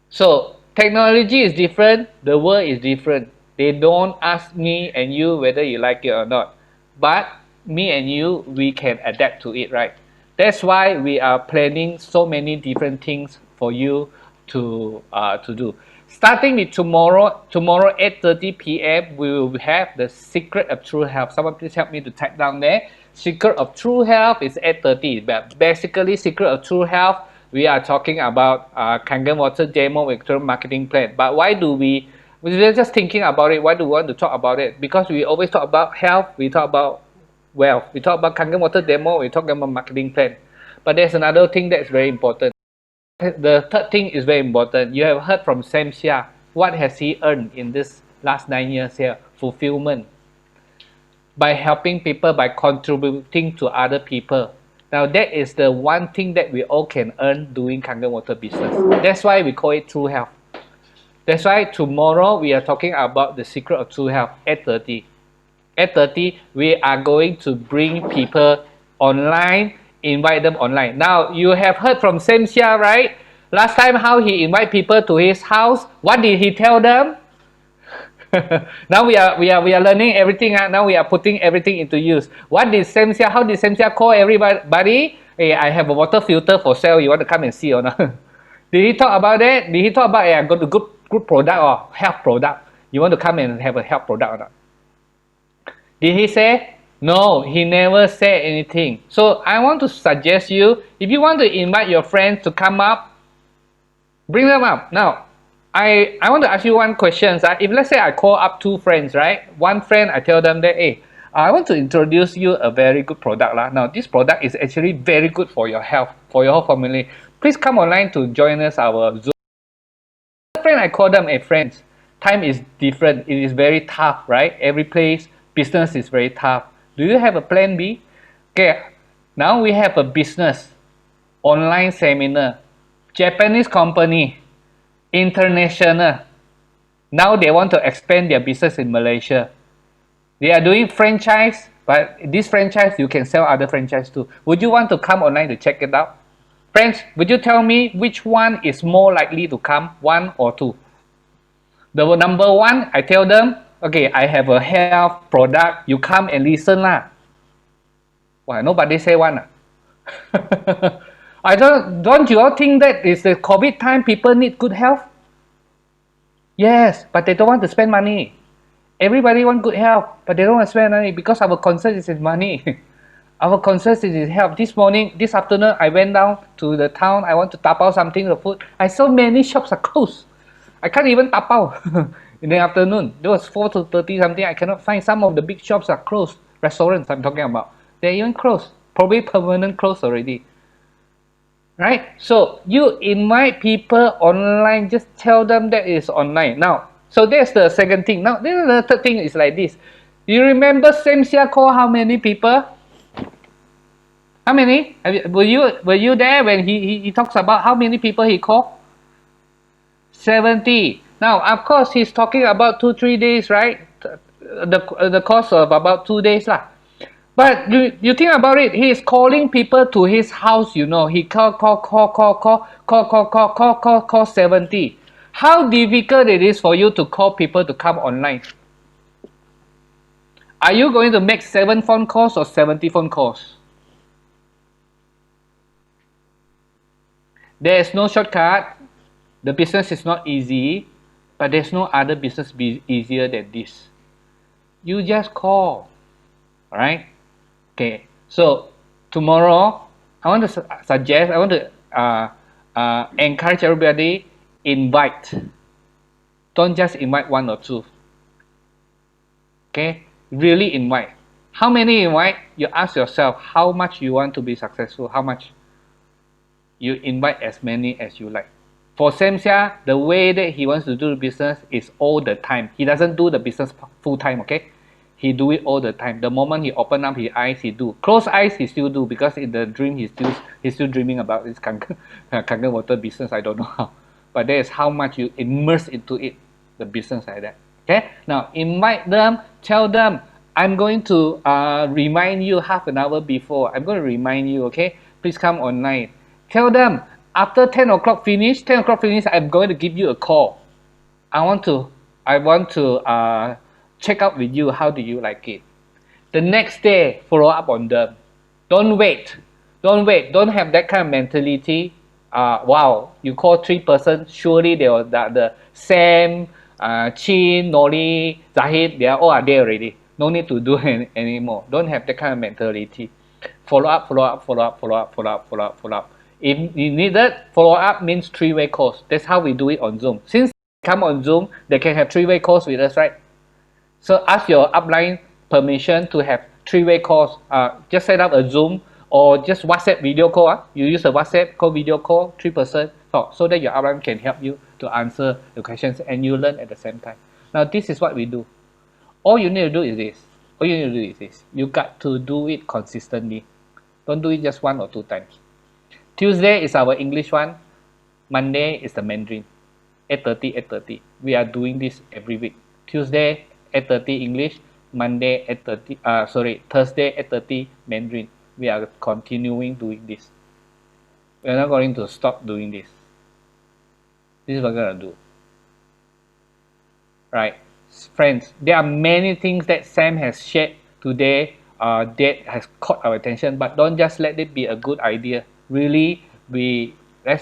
So technology is different, the world is different. They don't ask me and you whether you like it or not. But me and you, we can adapt to it, right? That's why we are planning so many different things for you to do. Starting with tomorrow 8:30 p.m. we will have the Secret of True Health. Someone please help me to type down there. Secret of True Health is 8:30. But basically, Secret of True Health, we are talking about Kangen Water demo with marketing plan. But why do we're just thinking about it. Why do we want to talk about it? Because we always talk about health, we talk about wealth, we talk about Kangen Water demo, we talk about marketing plan. But there's another thing that's very important. The third thing is very important. You have heard from Sam Sia. What has he earned in this last 9 years here? Fulfillment. By helping people, by contributing to other people. Now that is the one thing that we all can earn doing Kangen Water business. That's why we call it True Health. That's why tomorrow we are talking about the Secret of True Health, 8:30. 8:30, we are going to bring people online, invite them online. Now, you have heard from Sam Sia, right? Last time how he invite people to his house. What did he tell them? Now we are learning everything. Now we are putting everything into use. What did Sam Sia, how did Sam Sia call everybody? Hey, I have a water filter for sale. You want to come and see or not? Did he talk about that? Did he talk about, hey, I got a good good product or health product. You want to come and have a health product or not? Did he say? No, he never said anything. So I want to suggest you, if you want to invite your friends to come up, bring them up. Now, I want to ask you one question. If let's say I call up 2 friends, right? One friend, I tell them that, hey, I want to introduce you a very good product. Now, this product is actually very good for your health, for your whole family. Please come online to join us our Zoom. Friend, I call them a friends. Time is different. It is very tough, right? Every place, business is very tough. Do you have a plan B? Okay, now we have a business, online seminar, Japanese company, international. Now they want to expand their business in Malaysia. They are doing franchise, but this franchise you can sell other franchise too. Would you want to come online to check it out? Friends, would you tell me which one is more likely to come, 1 or 2? The number 1, I tell them, okay, I have a health product. You come and listen lah. Why nobody say 1? Don't you all think that it's the COVID time people need good health? Yes, but they don't want to spend money. Everybody want good health, but they don't want to spend money because our concern is in money. Our concern is in health. This afternoon, I went down to the town. I want to tapao something, the food. I saw many shops are closed. I can't even tapao in the afternoon. There was 4 to 30 something. I cannot find. Some of the big shops are closed. Restaurants I'm talking about. They're even closed. Probably permanent closed already. Right? So you invite people online. Just tell them that it's online. Now, so that's the second thing. Now, the third thing is like this. You remember Sam Sia call how many people? How many? Were you there when he talks about how many people he called? 70. Now, of course, he's talking about 2-3 days, right? The course of about 2 days lah. But you think about it. He is calling people to his house. You know, he call 70. How difficult it is for you to call people to come online? Are you going to make 7 phone calls or 70 phone calls? There is no shortcut. The business is not easy, but there's no other business easier than this. You just call, alright? Okay, so tomorrow, I want to encourage everybody, invite. Don't just invite 1 or 2. Okay, really invite. How many invite? You ask yourself how much you want to be successful, how much. You invite as many as you like. For Sam Sia, the way that he wants to do the business is all the time. He doesn't do the business full time, okay? He do it all the time. The moment he open up his eyes, he do. Close eyes, he still do, because in the dream, he's still dreaming about this Kangen water business. I don't know how. But that is how much you immerse into it, the business like that. Okay? Now, invite them, tell them, I'm going to remind you half an hour before. I'm going to remind you, okay? Please come online. Tell them, after 10 o'clock finish, I'm going to give you a call. I want to check out with you, how do you like it. The next day, follow up on them. Don't wait. Don't have that kind of mentality. Wow, you call 3 persons, surely they are the Sam, Chin, Noli, Zahid, they are all there already. No need to do anymore. Don't have that kind of mentality. Follow up. If you need that, follow up means 3-way calls. That's how we do it on Zoom. Since they come on Zoom, they can have 3-way calls with us, right? So ask your upline permission to have 3-way calls. Just set up a Zoom or just WhatsApp video call. You use a WhatsApp call video call, 3-person talk, so that your upline can help you to answer the questions and you learn at the same time. Now this is what we do. All you need to do is this. You got to do it consistently. Don't do it just 1 or 2 times. Tuesday is our English one. Monday is the Mandarin. 8:30. We are doing this every week. Tuesday 8:30 English. Monday 8:30. Thursday 8:30 Mandarin. We are continuing doing this. We are not going to stop doing this. This is what we're gonna do. Right, friends. There are many things that Sam has shared today that has caught our attention, but don't just let it be a good idea. Really, let's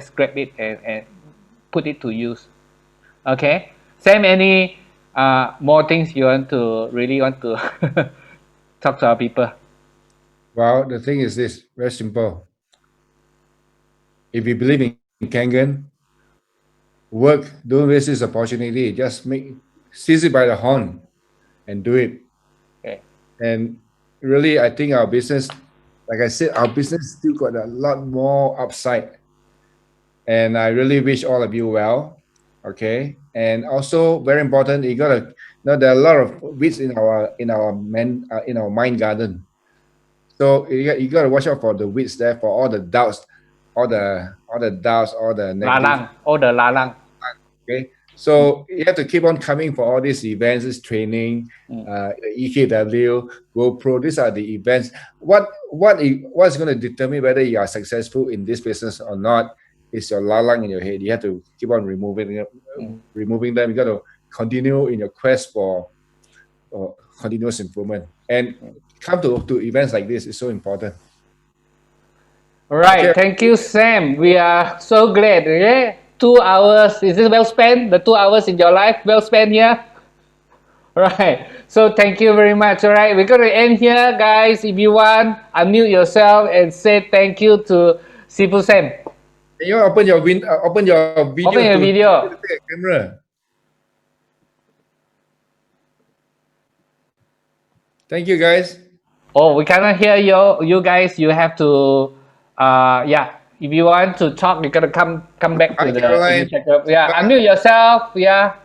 grab it and put it to use. Okay. Sam, any more things you want to talk to our people? Well, the thing is this, very simple. If you believe in Kangen, work, don't waste this opportunity. Just seize it by the horn and do it. Okay. And really, I think our business, like I said, our business still got a lot more upside. And I really wish all of you well. Okay. And also very important, you gotta know there are a lot of weeds in our mind garden. So you gotta watch out for the weeds there, for all the doubts, all the negative. All the lalang. Okay. So you have to keep on coming for all these events, this training, EKW, GoPro. These are the events. What's going to determine whether you are successful in this business or not is your lalang in your head. You have to keep on removing them. You got to continue in your quest for continuous improvement, and come to events like this is so important. All right. Okay. Thank you, Sam. We are so glad. Okay? 2 hours. Is this well spent? The 2 hours in your life well spent here? All right. So thank you very much. All right. We're going to end here, guys. If you want, unmute yourself and say thank you to Sifu Sam. Can you open your video? Open your video. Camera. Thank you, guys. Oh, we cannot hear you guys. You have to, If you want to talk, you gotta come back to the checkup. Yeah, unmute yourself. Yeah.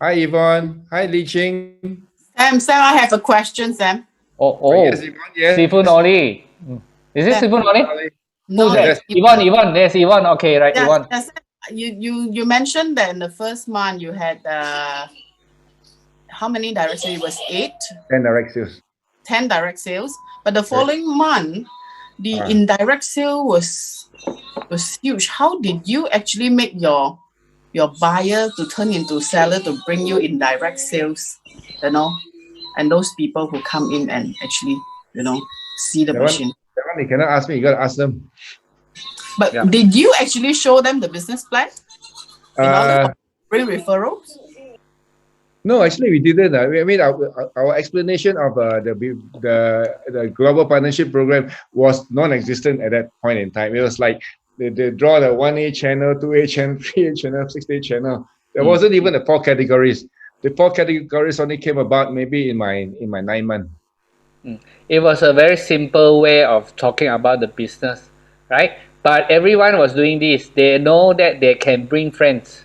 Hi, Yvonne. Hi, Li Ching. Sam, I have a question, Sam. Oh. Yes, Yvonne. Yes. Sifun Oli. Is it Sifun Oli? No, yes. Yvonne. Yes, Yvonne. Okay, right, yes, Yvonne. Yes. You mentioned that in the first month you had how many direct sales? It was 8? 10 direct sales. 10 direct sales. But the following month, the indirect sale was huge. How did you actually make your buyer to turn into seller to bring you indirect sales, and those people who come in and actually, see the machine? That one you cannot ask me, you gotta ask them. But did you actually show them the business plan in order to bring referrals? No, actually we didn't. I mean, our explanation of the global partnership program was non-existent at that point in time. It was like they draw the 1A channel, 2A channel, 3A channel, 6A channel. There wasn't even the 4 categories. The 4 categories only came about maybe in my 9 months. It was a very simple way of talking about the business, right? But everyone was doing this. They know that they can bring friends.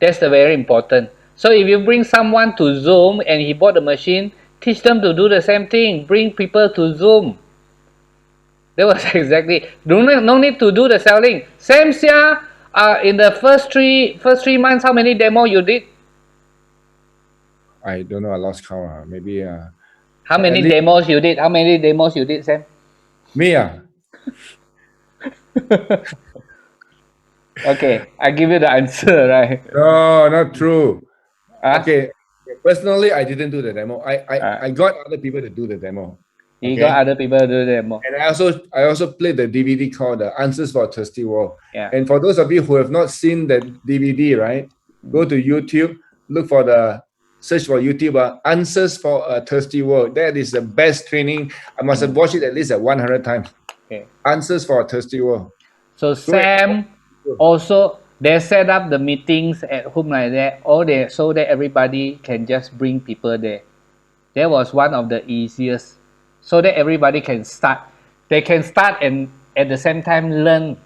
That's the very important. So if you bring someone to Zoom and he bought the machine, teach them to do the same thing. Bring people to Zoom. That was exactly. No need to do the selling. Sam Sia, in the first three months, how many demo you did? I don't know. I lost count. Maybe. How many demos you did? How many demos you did, Sam? Me. Okay, I give you the answer, right? No, not true. Okay, personally, I didn't do the demo. I got other people to do the demo. You got other people to do the demo. And I also played the DVD called The Answers for a Thirsty World. Yeah. And for those of you who have not seen the DVD, right, go to YouTube, search for YouTube, Answers for a Thirsty World. That is the best training. I must have watched it at least 100 times. Okay. Answers for a Thirsty World. So Sam also, they set up the meetings at home like that, so that everybody can just bring people there. That was one of the easiest, so that everybody can start. They can start and at the same time learn.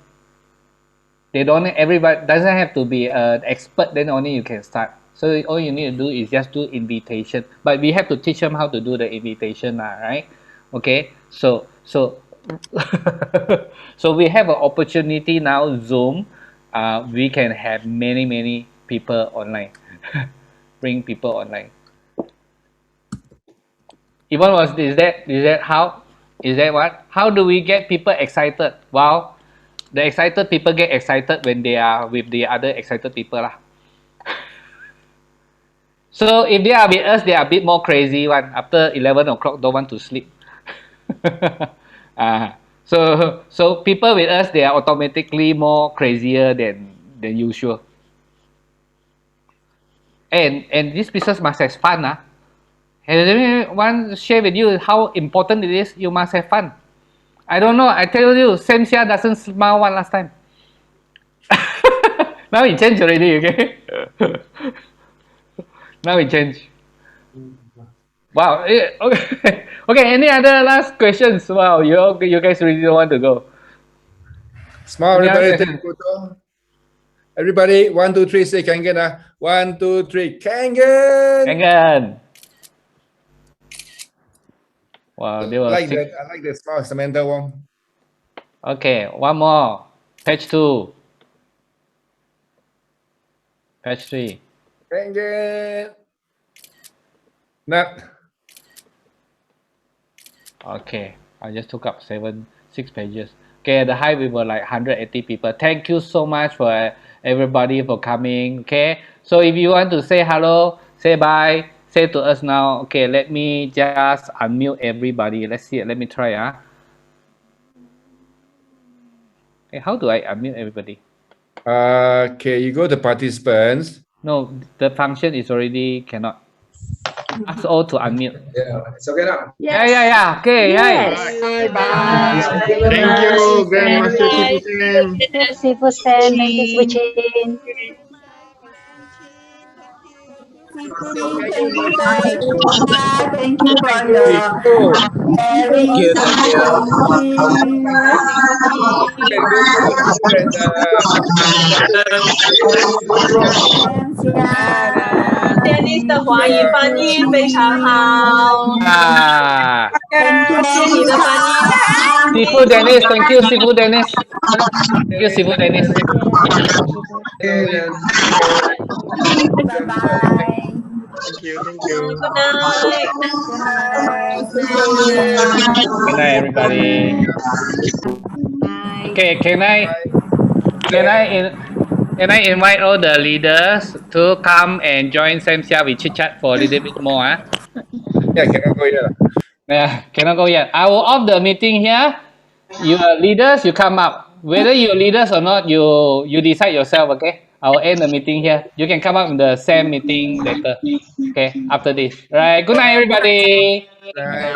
Everybody doesn't have to be an expert, then only you can start. So all you need to do is just do invitation. But we have to teach them how to do the invitation, right? Okay, so so we have an opportunity now, Zoom. We can have many people online. Bring people online. Yvonne, is that how? Is that what? How do we get people excited? Well, the excited people get excited when they are with the other excited people. So if they are with us, they are a bit more crazy one. After 11 o'clock, don't want to sleep. So people with us, they are automatically more crazier than usual. And this business must have fun. And one share with you how important it is. You must have fun. I don't know. I tell you, Sam Sia doesn't smile one last time. Now it changed already. Okay. Now it changed. Wow. Okay. Okay. Any other last questions? Wow. You guys really don't want to go. Smile, everybody. Take a photo. Everybody, 1, 2, 3, say Kangen. 1, 2, 3, Kangen. Kangen. Wow, they were I like that smile, Samantha Wong. Okay, one more. Page 2. Page 3. Kangen. Nat. Okay, I just took up 6 pages. Okay, the high we were like 180 people. Thank you so much for everybody for coming. Okay, so if you want to say hello, say bye, say to us now. Okay, let me just unmute everybody. Let's see. Let me try. Okay, how do I unmute everybody? Okay, you go to participants. No, the function is already cannot. Ask all to unmute. Yeah, it's okay now. Yes. Yeah. Okay, Yes. hi. Bye. Thank you, Grandmaster Sifu Sam. Sifu Sam, thank you, switching. Thank you for your sharing. Dennis 的华语翻译非常好。谢谢你的翻译。Sifu Dennis, thank you, Sifu Dennis. Thank you, Sifu Dennis. Bye bye. Thank you. Good night. Good night, everybody. Okay, can I invite all the leaders to come and join Sam Sia? We chit chat for a little bit more. Yeah, cannot go yet. Yeah, cannot go yet. I will off the meeting here. You are leaders, you come up. Whether you're leaders or not, you decide yourself. Okay, I will end the meeting here. You can come up in the Sam meeting later. Okay, after this. Right. Good night, everybody. Bye.